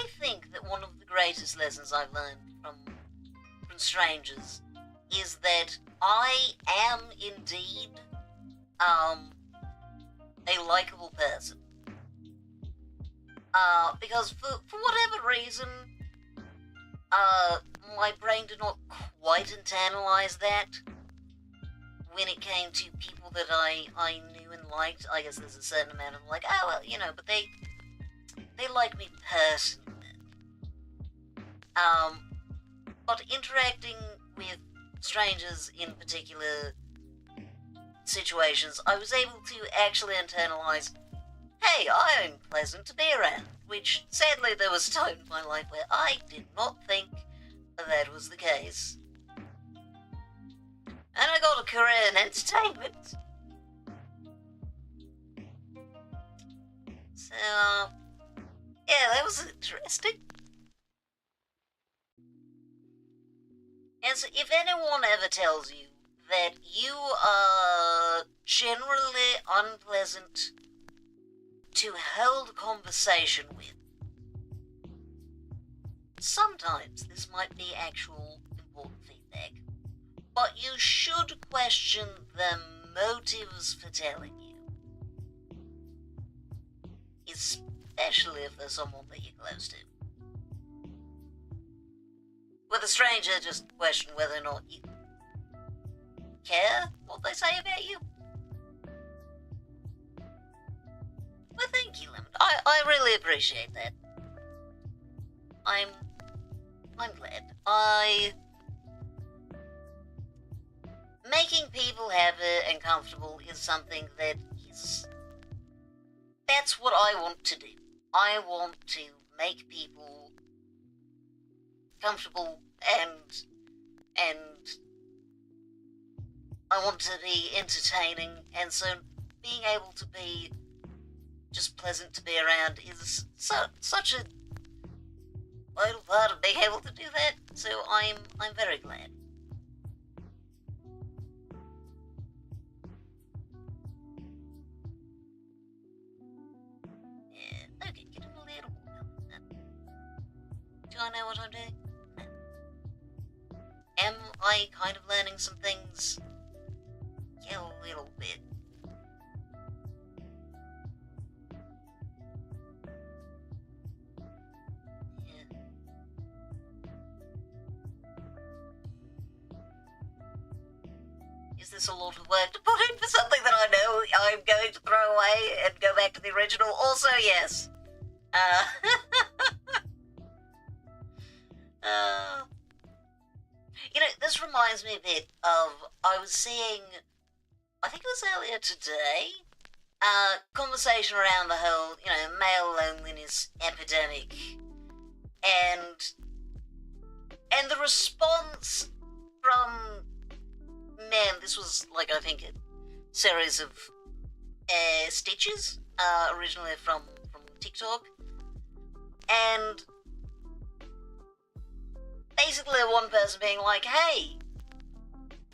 I think that one of the greatest lessons I've learned from strangers is that I am indeed a likable person. Because for whatever reason, my brain did not quite internalize that when it came to people that I knew and liked. I guess there's a certain amount of like, oh, well, you know, but they like me personally. But interacting with strangers in particular situations, I was able to actually internalize, hey, I am pleasant to be around, which sadly there was a time in my life where I did not think that was the case. And I got a career in entertainment. So, yeah, that was interesting. And so if anyone ever tells you that you are generally unpleasant to hold a conversation with, sometimes this might be actual important feedback, but you should question their motives for telling you. Especially if they're someone that you're close to. With a stranger, just question whether or not you care what they say about you. Well, thank you, Lemon. I really appreciate that. I'm glad. Making people happy and comfortable is something that is... That's what I want to do. I want to make people comfortable and I want to be entertaining, and so being able to be just pleasant to be around is such a vital part of being able to do that, so I'm very glad. Yeah, okay, get a little more. Do I know what I'm doing? Am I kind of learning some things? Yeah, a little bit. Yeah. Is this a lot of work to put in for something that I know I'm going to throw away and go back to the original? Also, yes. You know, this reminds me a bit of, I was seeing, I think it was earlier today, conversation around the whole, you know, male loneliness epidemic, and the response from men. This was like, I think, a series of stitches, originally from TikTok, and basically one person being like, hey,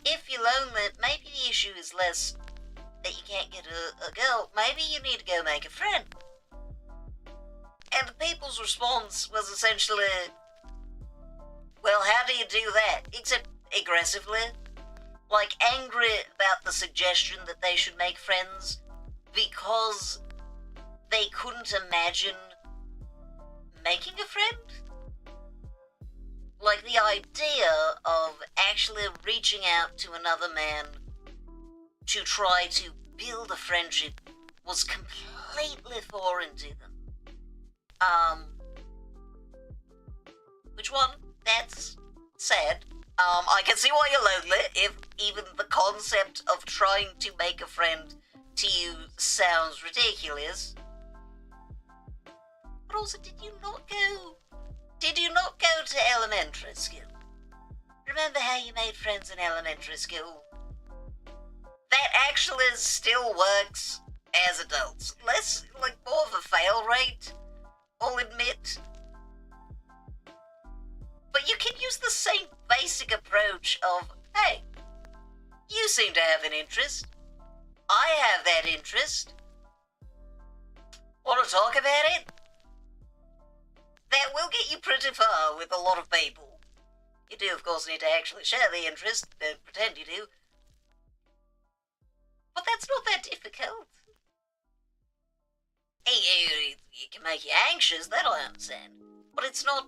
if you're lonely, maybe the issue is less that you can't get a girl, maybe you need to go make a friend. And the people's response was essentially, well, how do you do that? Except aggressively. Like, angry about the suggestion that they should make friends because they couldn't imagine making a friend. Like, the idea of actually reaching out to another man to try to build a friendship was completely foreign to them. Which one? That's sad. I can see why you're lonely, if even the concept of trying to make a friend to you sounds ridiculous. But also, did you not go to elementary school? Remember how you made friends in elementary school? That actually still works as adults. Less, like, more of a fail rate, I'll admit. But you can use the same basic approach of, hey, you seem to have an interest. I have that interest. Want to talk about it? that will get you pretty far with a lot of people. You do, of course, need to actually share the interest, don't pretend you do. But that's not that difficult. It can make you anxious, that I understand. But it's not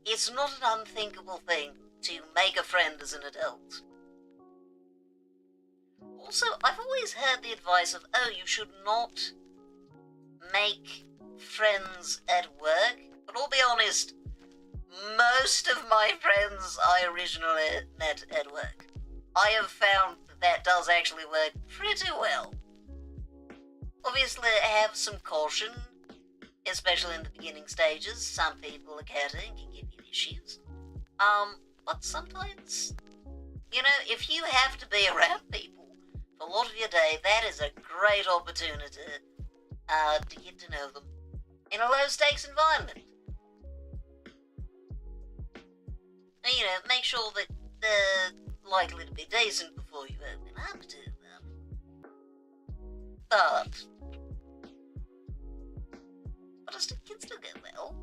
an unthinkable thing to make a friend as an adult. Also, I've always heard the advice of, oh, you should not make friends at work. But I'll be honest, most of my friends I originally met at work. I have found that does actually work pretty well. Obviously, have some caution, especially in the beginning stages. Some people are cutting and can give you issues. But sometimes, you know, if you have to be around people for a lot of your day, that is a great opportunity to get to know them in a low-stakes environment. And, you know, make sure that they're likely to be decent before you open up to them. But it can still go well.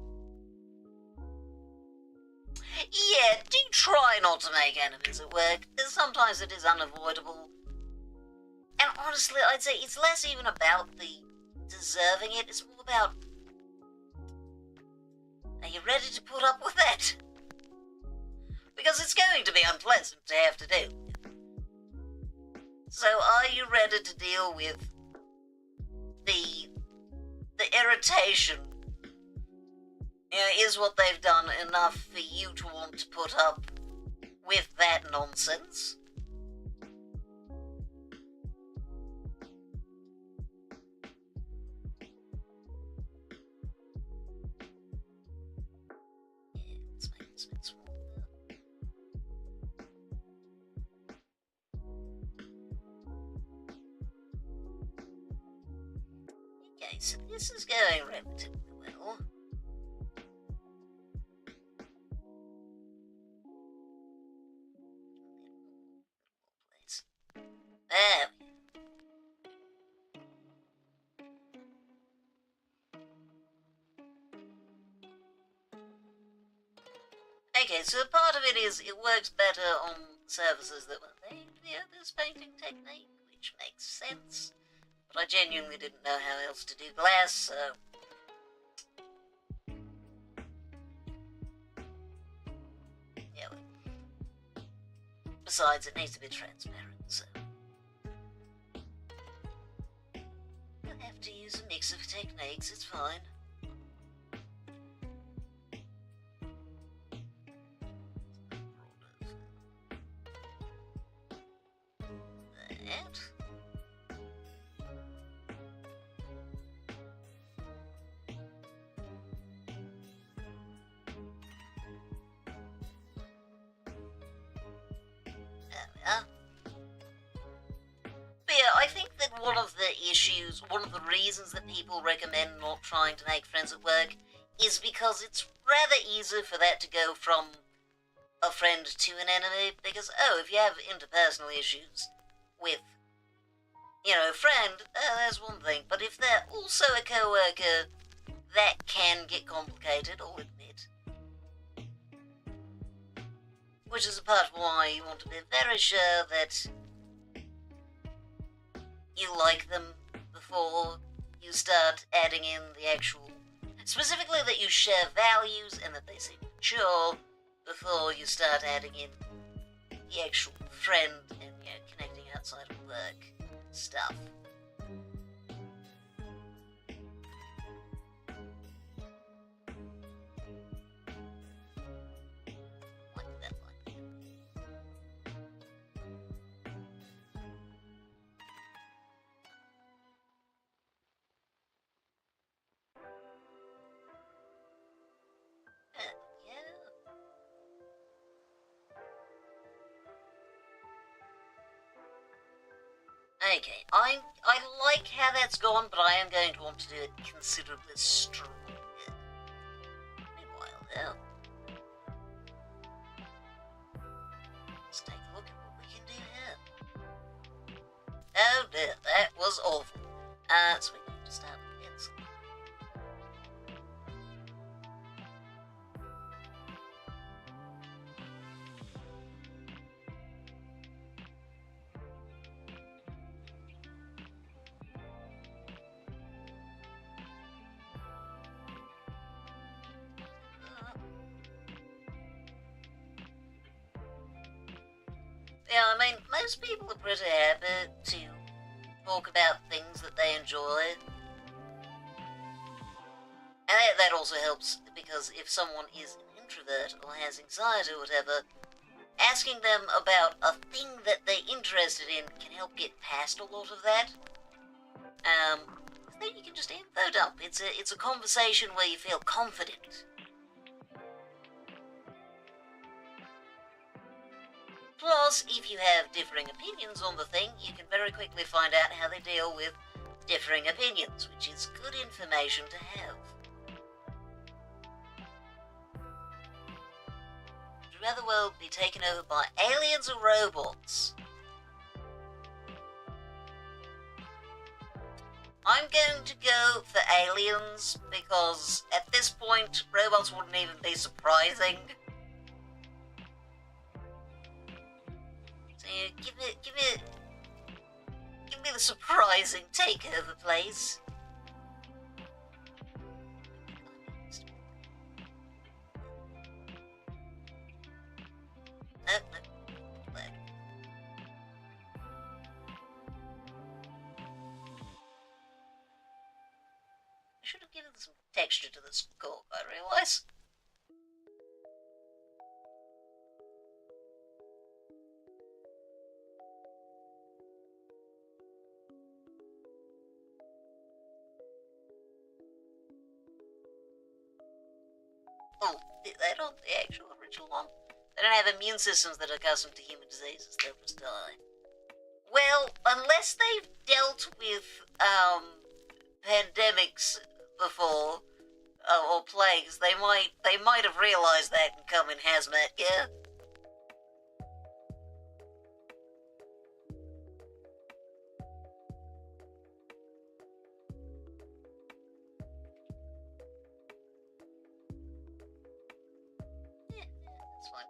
Yeah, do try not to make enemies at work. Sometimes it is unavoidable. And honestly, I'd say it's less even about the deserving it, it's more about, are you ready to put up with that? Because it's going to be unpleasant to have to do. So are you ready to deal with the irritation? You know, is what they've done enough for you to want to put up with that nonsense? Yeah, let's make this a bit smaller. Okay, so this is going relatively well. There. Okay, so part of it is it works better on surfaces that were made via this painting technique, which makes sense. But I genuinely didn't know how else to do glass, so... yeah, well. Besides, it needs to be transparent, so... you'll have to use a mix of techniques, it's fine. That. But yeah, I think that one of the reasons that people recommend not trying to make friends at work is because it's rather easy for that to go from a friend to an enemy, because, oh, if you have interpersonal issues with, you know, a friend, that's one thing, but if they're also a co-worker, that can get complicated, I'll admit. Which is a part why you want to be very sure that you like them before you start adding in the actual... specifically that you share values and that they seem mature before you start adding in the actual friend and, you know, connecting outside of work stuff. Like that, like that. Okay, I like how that's gone, but I am going to want to do it considerably stronger. Meanwhile, though, let's take a look at what we can do here. Oh dear, that was awful. So we need to start with pencil. Yeah, I mean, most people are pretty happy to talk about things that they enjoy. And that also helps, because if someone is an introvert or has anxiety or whatever, asking them about a thing that they're interested in can help get past a lot of that. Then you can just info dump. It's a conversation where you feel confident. Plus, if you have differing opinions on the thing, you can very quickly find out how they deal with differing opinions, which is good information to have. Would you rather the world be taken over by aliens or robots? I'm going to go for aliens, because at this point, robots wouldn't even be surprising. So give me the surprising takeover, please. No. I should have given some texture to this cork, I realise. Oh, they don't, the actual original one? They don't have immune systems that are accustomed to human diseases, they'll just die. Well, unless they've dealt with, pandemics before, or plagues, they might have realised that and come in hazmat gear. Yeah, that's fine.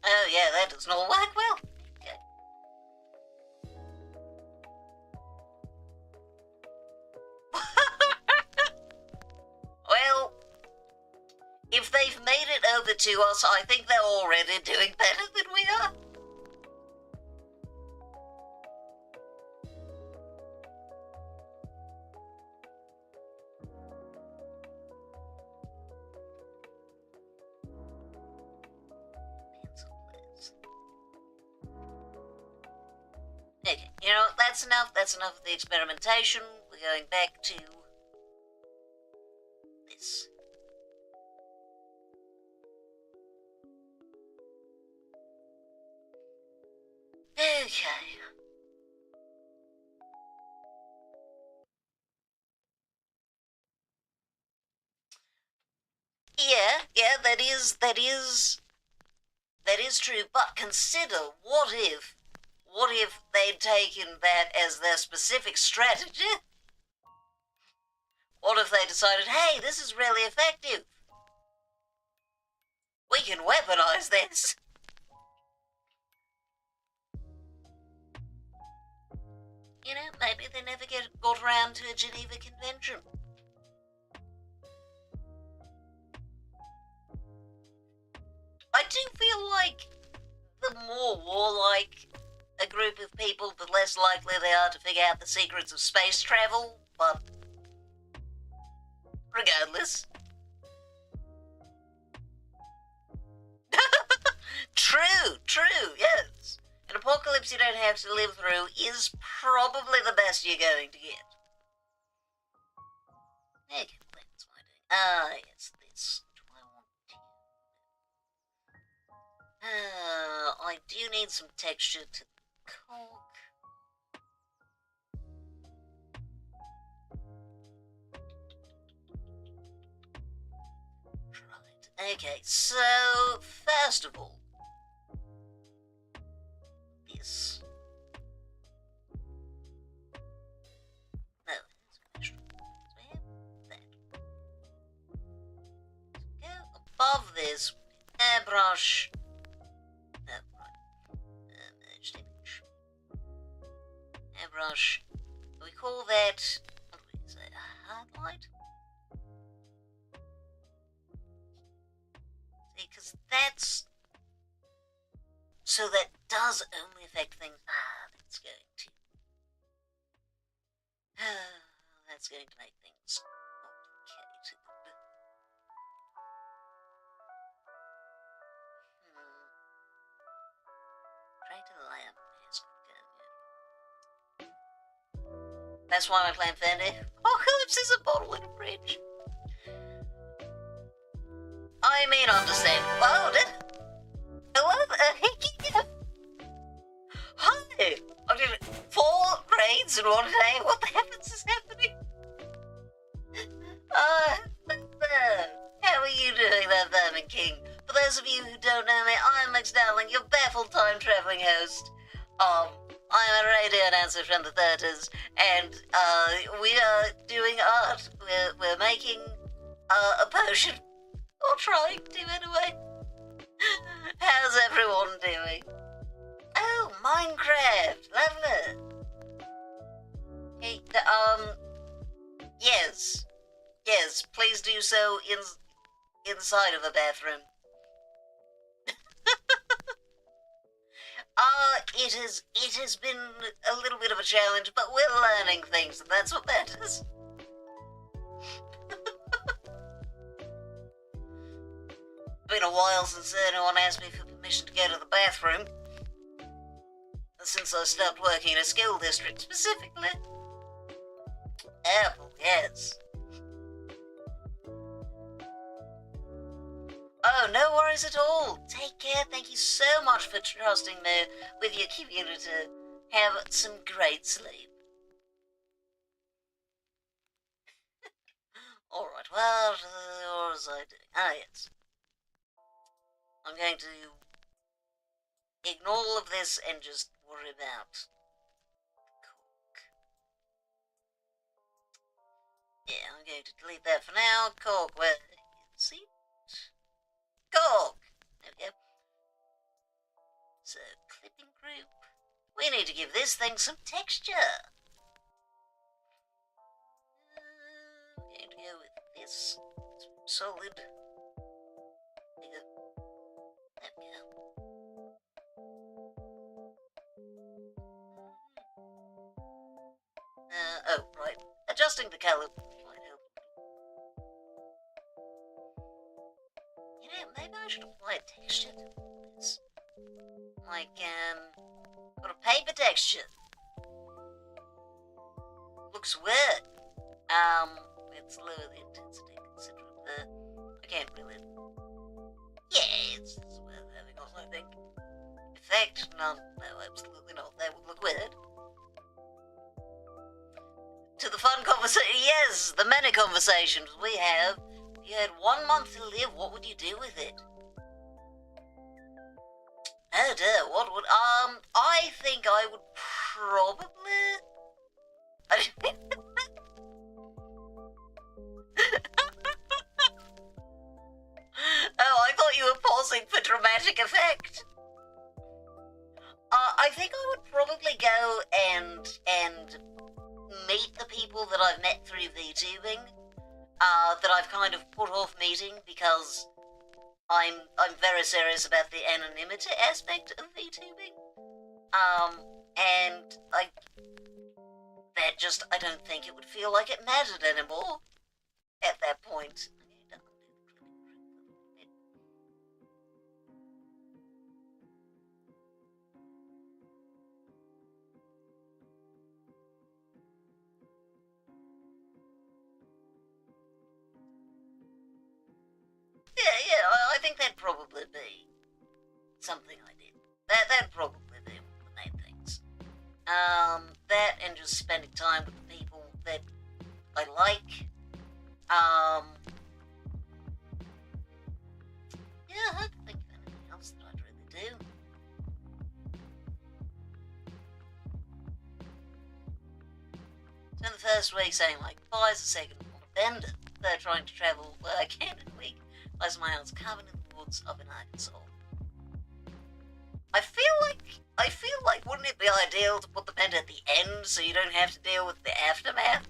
Oh yeah, that does not work well. Okay. Well, if they've made it over to us, I think they're already doing better than we are. Okay, you know, that's enough of the experimentation. We're going back to this. Okay. Yeah, that is true, but consider, what if they'd taken that as their specific strategy? What if they decided, hey, this is really effective? We can weaponize this. You know, maybe they never got around to a Geneva Convention. I do feel like the more warlike a group of people, the less likely they are to figure out the secrets of space travel, but regardless. True, yes. An apocalypse you don't have to live through is probably the best you're going to get. Okay, what's my doing? Yes, this. Do I want to... I do need some texture to cork. Right, okay, so, first of all, this. No, that's an extra. So we have that. Go above this, airbrush. No, right. Merged image. brush. We call that, what do we say, a hard light? See, because that's, so that does only affect things, that's going to, that's going to make things complicated. Try to lamp mask again. That's why I claim Fendi. Apocalypse is a bottle in a fridge. I mean, understand. Whoa, hello there. Hi. I did 4 raids in one day. What the heavens is happening? How are you doing there, Vermin King? For those of you who don't know me, I'm Max Dowling, your baffled time-traveling host. I'm a radio announcer from the 30s, and we are doing art. We're making a potion. Or trying to, anyway. How's everyone doing? Oh, Minecraft. Lovely. Hey, yes. Yes, please do so inside of a bathroom. It has been a little bit of a challenge, but we're learning things, and that's what matters. Been a while since anyone asked me for permission to go to the bathroom. Since I stopped working in a school district, specifically. Apple, yes. Oh, no worries at all. Take care. Thank you so much for trusting me with your community. Have some great sleep. Alright, what was I doing? Ah, yes. I'm going to ignore all of this and just worry about Cork. Yeah, I'm going to delete that for now. Cork, where is it? Cork! There we go. So, clipping group. We need to give this thing some texture. I'm going to go with this. It's solid. There we go. Oh, right. Adjusting the color might help. You know, maybe I should apply a texture to this. Like, got a paper texture. Looks weird. Let's lower the intensity considerably. I can't really. Yeah, it's worth having on, I think. Effect? No, absolutely not. That would look weird. To the fun conversation. Yes, the many conversations we have. If you had 1 month to live, what would you do with it? Oh dear, what would, I think I would probably... Oh, I thought you were pausing for dramatic effect. I think I would probably go and meet the people that I've met through VTubing, that I've kind of put off meeting because I'm very serious about the anonymity aspect of VTubing. And I don't think it would feel like it mattered anymore at that point. Yeah, I think that'd probably be something I did. That'd probably be one of the main things. That and just spending time with the people that I like. Yeah, I don't think of anything else that I'd really do. Spend the first week saying, like, buys the second on a bender. They're trying to travel where I can in a week. Place my house covered in the woods up in Arkansas. I feel like wouldn't it be ideal to put the vent at the end so you don't have to deal with the aftermath?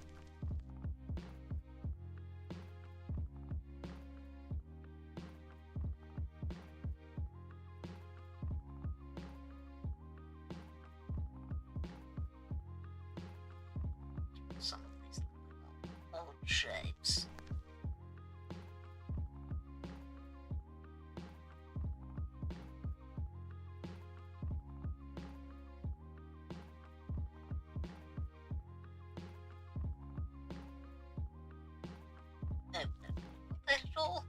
Some of these odd shapes. No, not that at all.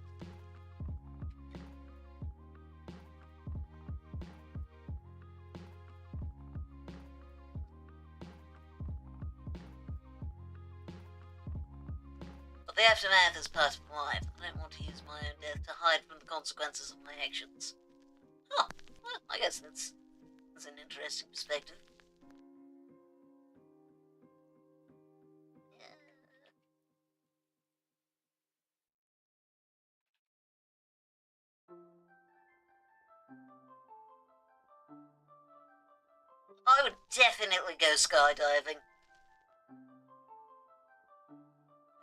But the aftermath is part of life. I don't want to use my own death to hide from the consequences of my actions. Oh, well, I guess that's an interesting perspective. I would definitely go skydiving.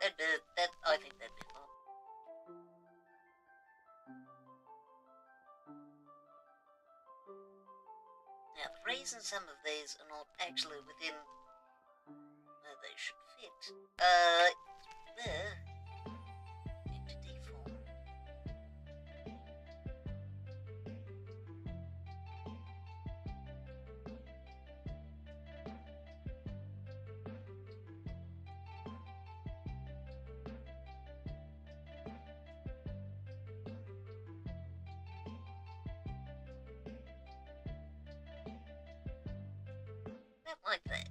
I think that'd be fun. Now, the reason some of these are not actually within where they should fit, there, into deform. Like that.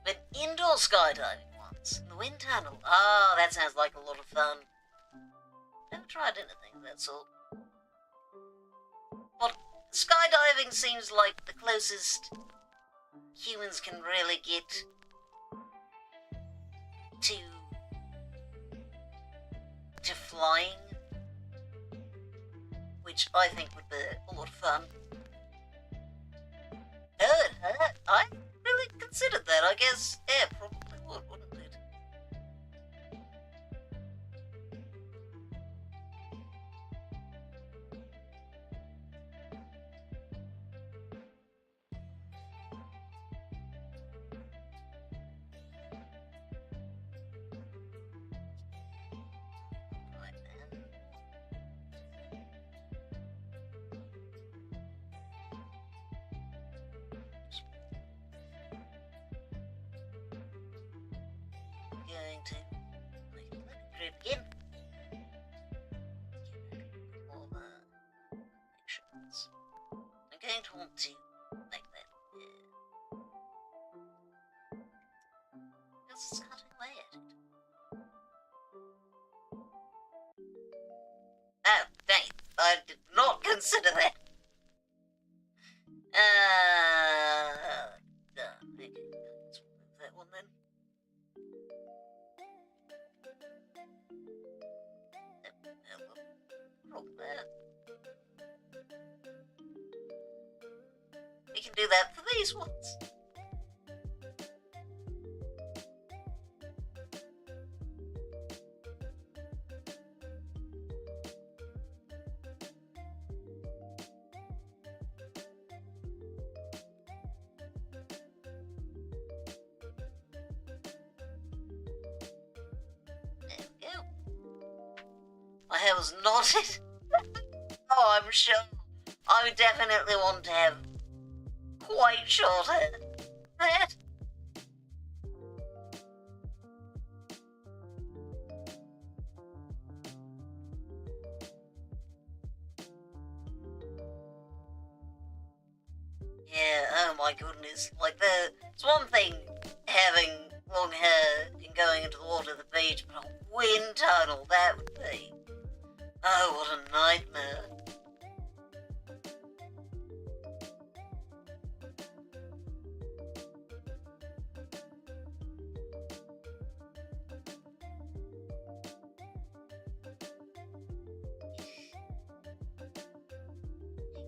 But indoor skydiving once, in the wind tunnel. Oh, that sounds like a lot of fun. Never tried anything of that sort. But skydiving seems like the closest humans can really get to flying, which I think would be a lot of fun. I really considered that. I guess, yeah, probably would, wouldn't it? Right then. Going to make a little group again. All the actions. I'm going to want to make that because it's cutting away at it. Oh, dang it. I did not consider that. Okay, let's remove that one then. Wrong there. We can do that for these ones. There we go. My hair was knotted. Oh, I'm sure. I would definitely want to have quite short hair. That. Yeah, oh my goodness. Like, it's one thing having long hair and going into the water at the beach, but wind tunnel that would be. Oh, what a nightmare.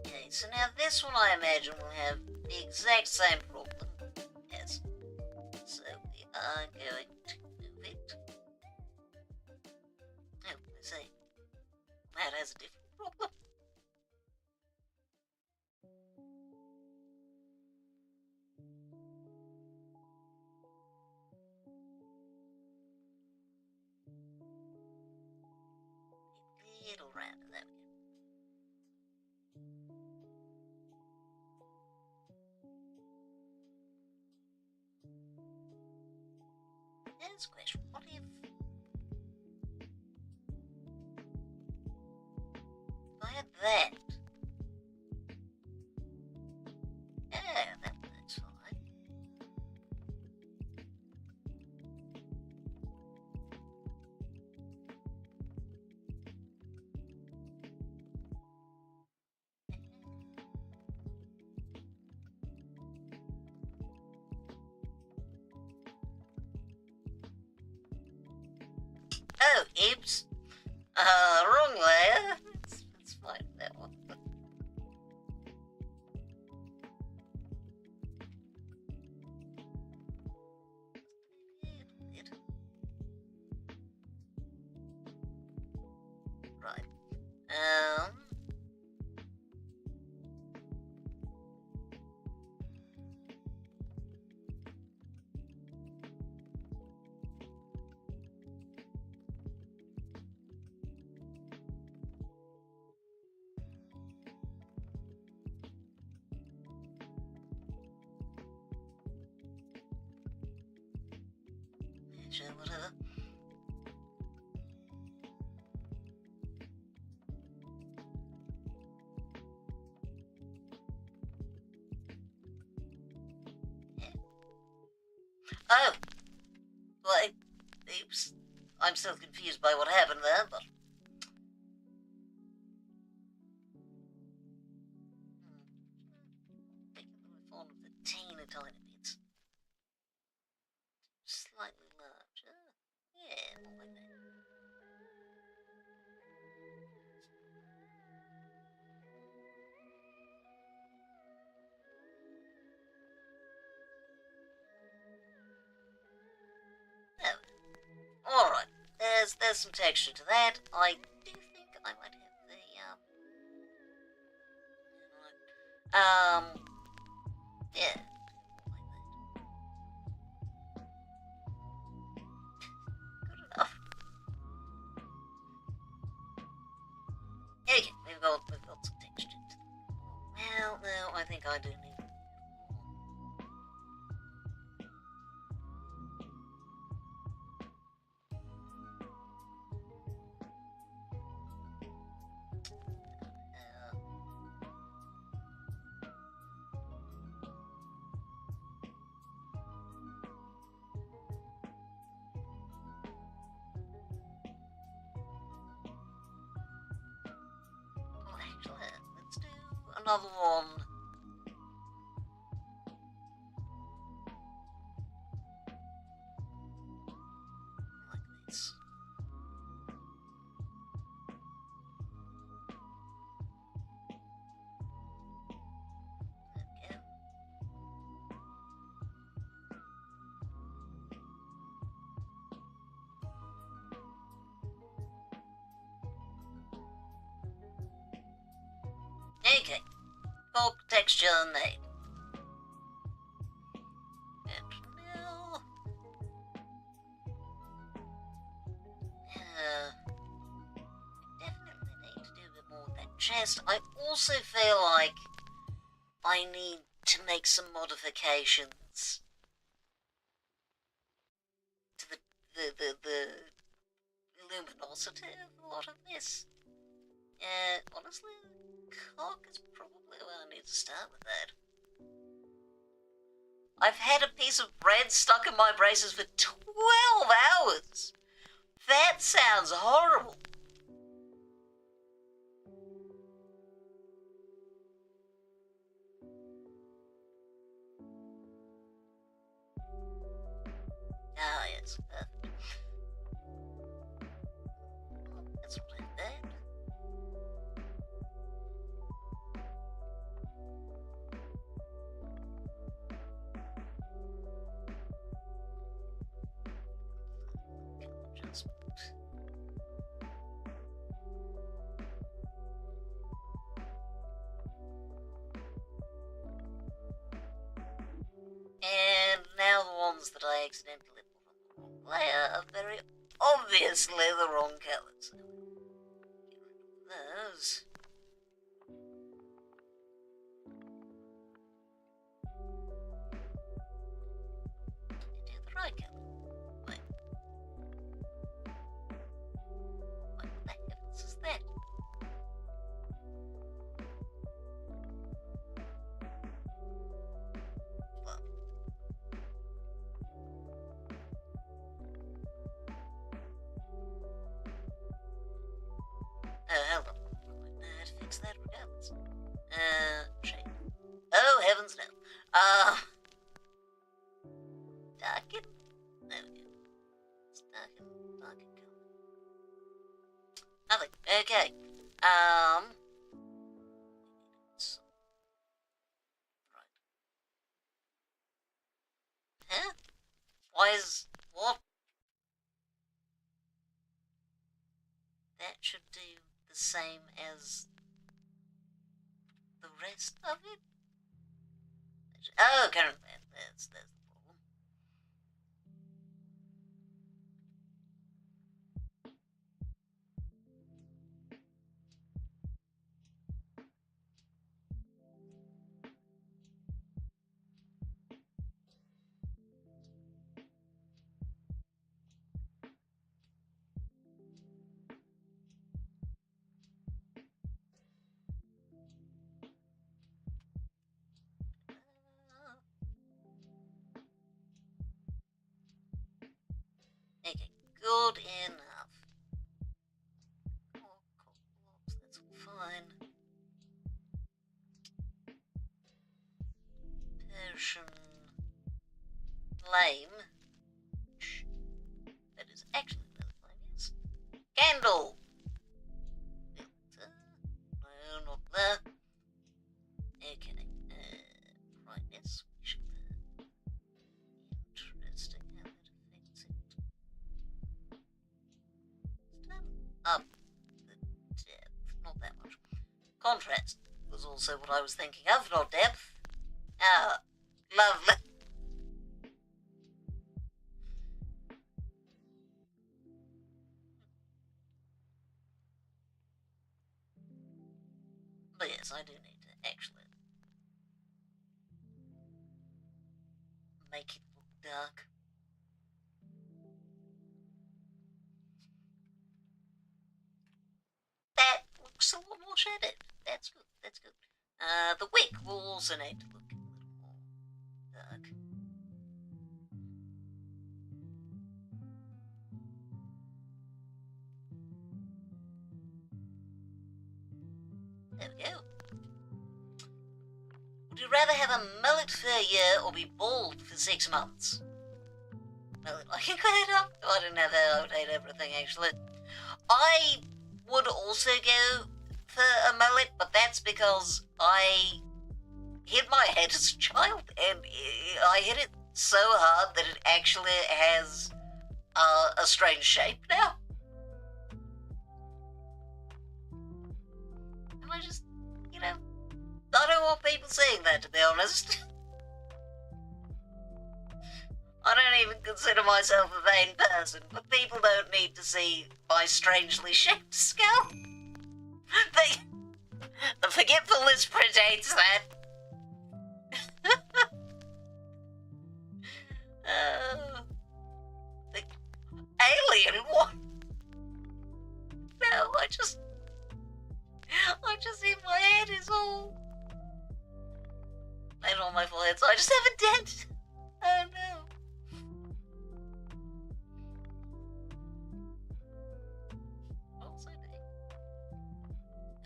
Okay, so now this one I imagine will have the exact same problem. Yes. So we are going to move it. Oh, I see. That has a different problem. A little round, there we go. Here's a question. What if I had that? Yeah, that works fine. Oh, oops. Wrong layer. It's fine, that one. Right. Sure, whatever. Yeah. Oh! Wait. Oops. I'm still confused by what happened there, but... Making the reform of the teeny tiny bits. Slightly larger. Yeah, more like that. Oh, alright. There's some texture to that. I do think I might have the, yeah. Good enough. Okay, we've got some texture to them. Well, no, I think I do need let's do another one. Like this. Okay. Okay. Bulk texture made. And now... definitely need to do a bit more with that chest. I also feel like I need to make some modifications to the luminosity of a lot of this. Honestly, cock is probably where I need to start with that. I've had a piece of bread stuck in my braces for 12 hours. That sounds horrible. Ah, yes. That's not like that. And now the ones that I accidentally put on the wrong layer are very obviously the wrong colours. So get rid of those. And do the right colour. Wait. What the heavens is that? Oh, hold on. I had to fix that regardless. Shape. Oh, heavens no. Darken? There we go. It's darken colour. Nothing. Okay. Right. Huh? What? That should do the same as the rest of it? Oh, current band. That's the problem. Okay, good enough. Oh, that's all fine. Persian flame. That is actually where the flame is. Candle! Filter. No, not there. Okay. Brightness. Interesting how that affects it. Up the depth. Not that much. Contrast was also what I was thinking of, not depth. Ah, lovely. But yes, I do need to actually make it look dark. That looks a lot more shaded. That's good, that's good. The wick will also need to look a little more dark. There we go. Would you rather have a mullet for a year or be bald for 6 months? Mullet, I can clear it up. I didn't have that. I would hate everything, actually. I would also go for a mullet, but that's because I hit my head as a child, and I hit it so hard that it actually has a strange shape now. And I just, I don't want people seeing that, to be honest. I don't even consider myself a vain person, but people don't need to see my strangely shaped skull. The forgetfulness predates that. The alien one. No, I just see my head is all made on my forehead, so I just have a dent. Oh no.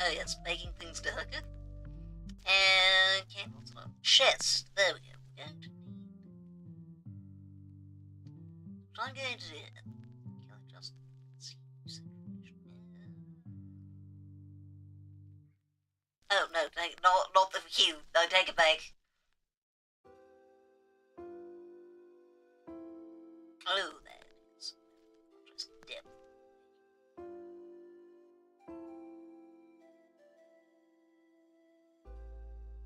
Oh yes, making things darker. And candles on chest. There we go. We're going to need. What I'm going to do. Can I just see? Oh no, not the hue. No, take it back. Oh, there it is. Just dip.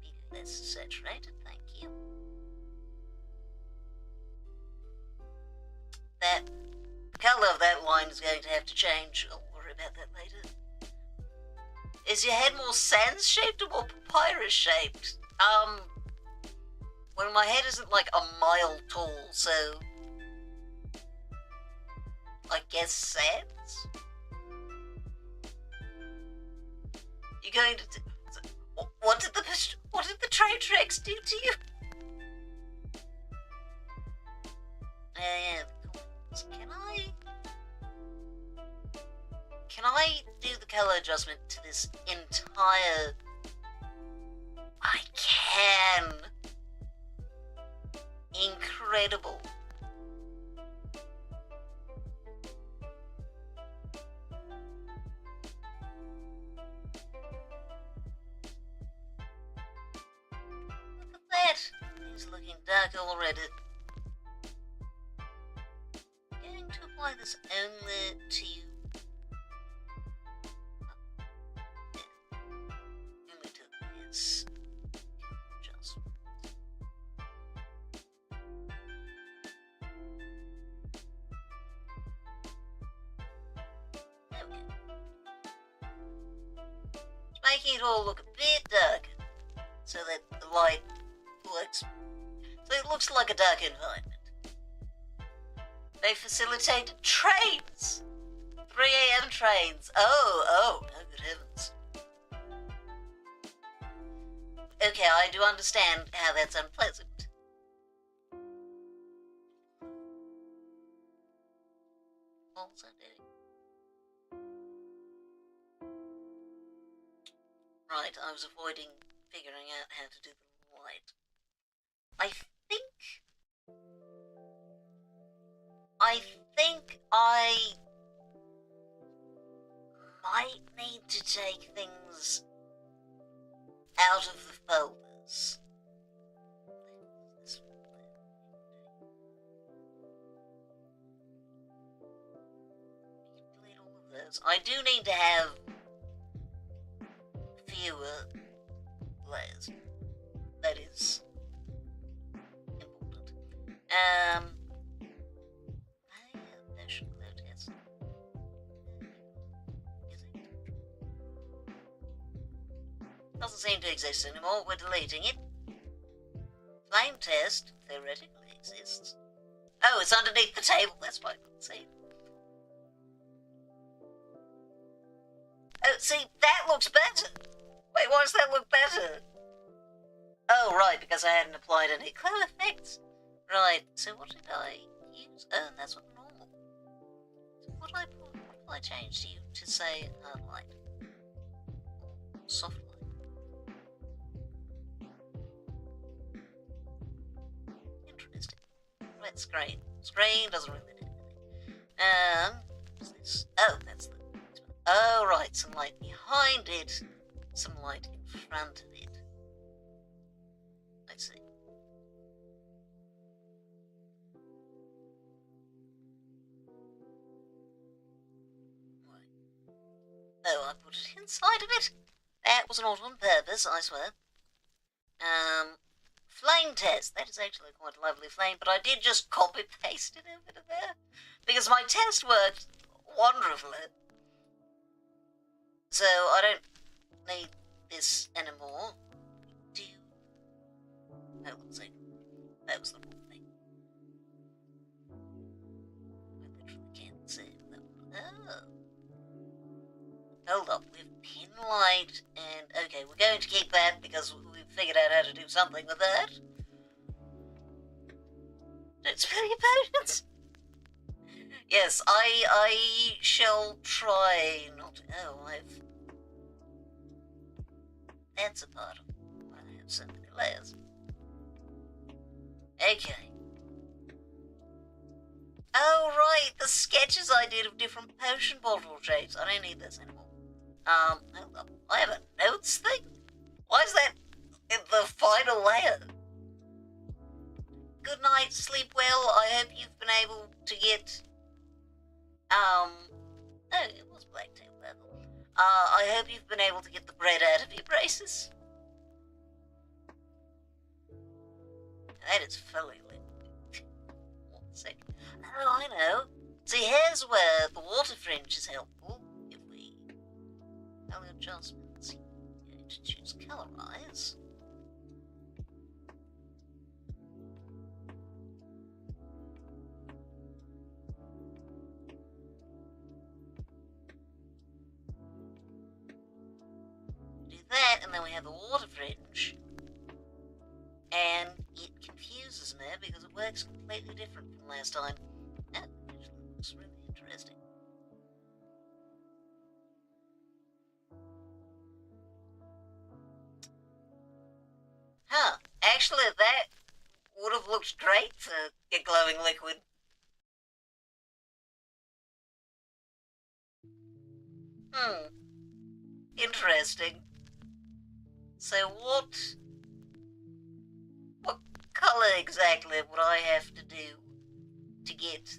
Be less saturated, thank you. That colour of that line is going to have to change. I'll worry about that later. Is your head more sans-shaped or more papyrus-shaped? Well, my head isn't like a mile tall, so I guess sans? You're going to... What did the train tracks do to you? Can I do the color adjustment to this entire... I can! Incredible. Look at that! He's looking dark already. I'm going to apply this only to you. Only to his adjustment. There we go. It's making it all look a bit darker, so that the light works. So it looks like a dark environment. They facilitated trains! 3 AM trains. Oh, no good heavens. Okay, I do understand how that's unpleasant. Also doing. Right, I was avoiding figuring out how to do the light. I think I might need to take things out of the folders. Delete all of those. I do need to have fewer layers. That is important. Doesn't seem to exist anymore. We're deleting it. Flame test theoretically exists. Oh, it's underneath the table. That's why I couldn't see it. Oh, see, that looks better. Wait, why does that look better? Oh, right, because I hadn't applied any glow effects. Right, so what did I use? Oh, that's what normal. So what did I change to you to say hard light? Or soft light? Interesting. Right, screen. Screen doesn't really do anything. What's this? Oh, that's the... Oh, right, some light behind it, some light in front of it. I see. Right. Oh, I put it inside of it. That was not on purpose, I swear. Flame test. That is actually quite a lovely flame, but I did just copy-paste it over to there, because my test worked wonderfully. So I don't need this anymore. Do you? Oh, let's see. That was the wrong thing. I literally can't see that one. Oh. Hold up, we have pin light, and okay, we're going to keep that because we've figured out how to do something with that. Don't spill your potions. Yes, I shall try not to. Oh, I've That's a part of why I have so many layers. Okay. Oh, right, the sketches I did of different potion bottle shapes. I don't need this anymore. Hold up. I have a notes thing? Why is that in the final layer? Good night, sleep well. I hope you've been able to get, oh, it was blacktail level. I hope you've been able to get the bread out of your braces. That is fully lit. 1 second. Oh, I know. See, here's where the water fringe is helpful. If we color adjustments, we're going to choose colorize. Do that, and then we have the water fringe. And it confuses me because it works completely different from last time. Oh, it looks really interesting. Huh, actually that would have looked great for a glowing liquid. Interesting. So what colour exactly would I have to do to get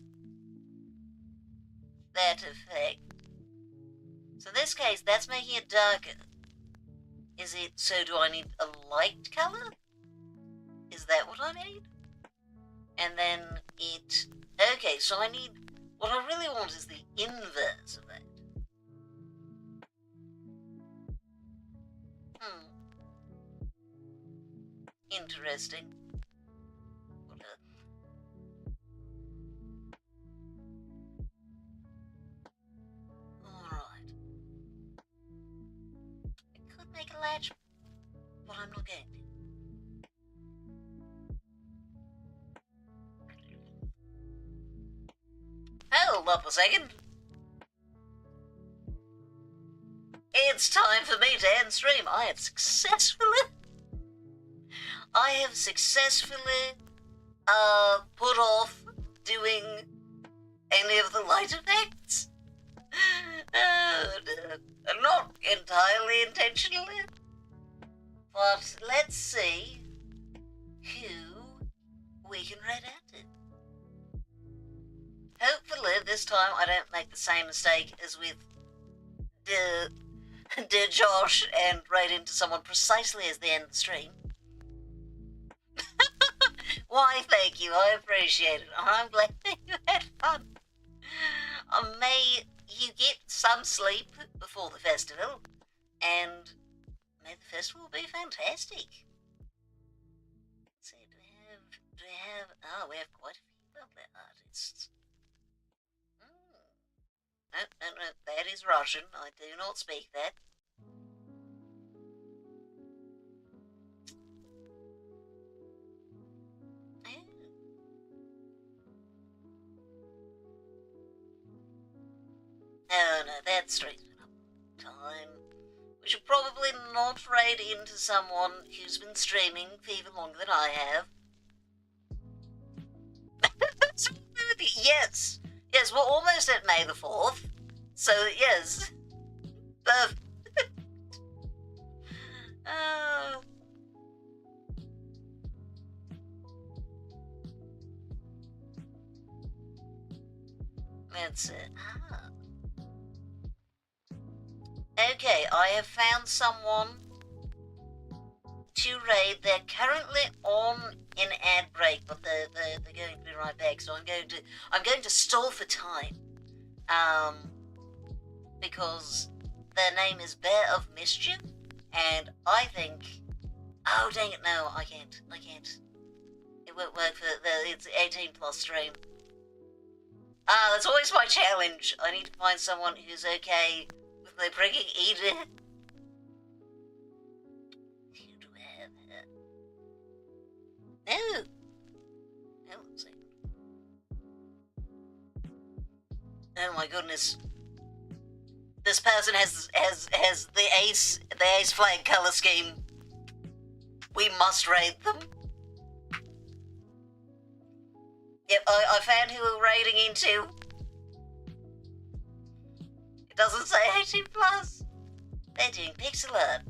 that effect? So in this case, that's making it darker. Is it, so do I need a light colour? Is that what I need? And then it, okay, so I need, what I really want is the inverse of that. Interesting. Alright. I could make a latch, but I'm not going to. Hold up a second. It's time for me to end stream. I have successfully put off doing any of the light effects. Not entirely intentionally, but let's see who we can red at it. Hopefully this time I don't make the same mistake as with dear Josh and write into someone precisely as the end of the stream. Why, thank you, I appreciate it. I'm glad that you had fun. May you get some sleep before the festival, and may the festival be fantastic. Let's see, we have quite a few lovely artists. No, that is Russian. I do not speak that. No, that street's been up time. We should probably not raid into someone who's been streaming for even longer than I have. Yes, we're almost at May the 4th. So, yes. Perfect. That's it. Okay, I have found someone to raid. They're currently on an ad break, but they're going to be right back. So I'm going to stall for time, because their name is Bear of Mischief, and I think, oh dang it, no, I can't. It won't work for it's 18 plus stream. That's always my challenge. I need to find someone who's okay with me bringing Edith. Who do I have here? No. Let's see. Oh my goodness. This person has the ace flag color scheme. We must raid them. Yep, I found who we're raiding into. It doesn't say 18 plus. They're doing pixel art.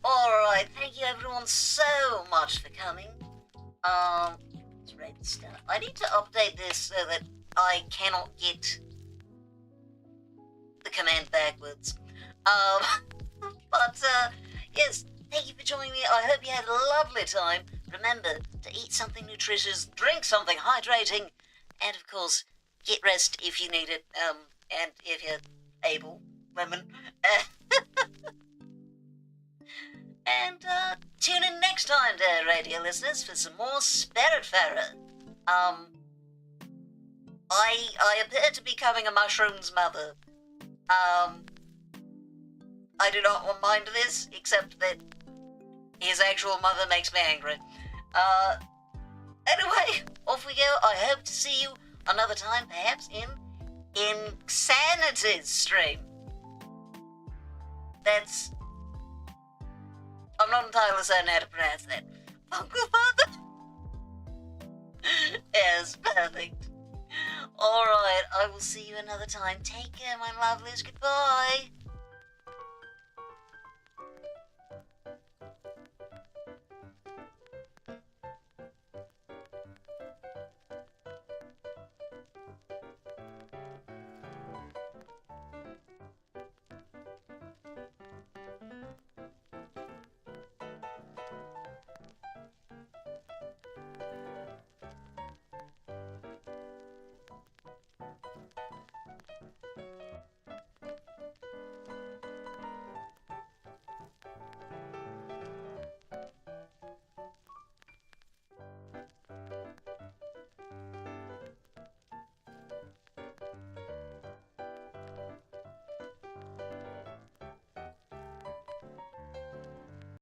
Alright, thank you everyone so much for coming. Let's raid the start. I need to update this so that I cannot get the command backwards. Yes, thank you for joining me. I hope you had a lovely time. Remember to eat something nutritious, drink something hydrating, and of course, get rest if you need it, and if you're able, women. And tune in next time, dear radio listeners, for some more Spiritfarer. I appear to be becoming a mushroom's mother. I do not mind this, except that his actual mother makes me angry. Anyway, off we go. I hope to see you another time, perhaps in Insanity's stream. I'm not entirely certain how to pronounce that. Uncle Father? Yes, perfect. Alright, I will see you another time. Take care, my lovelies. Goodbye.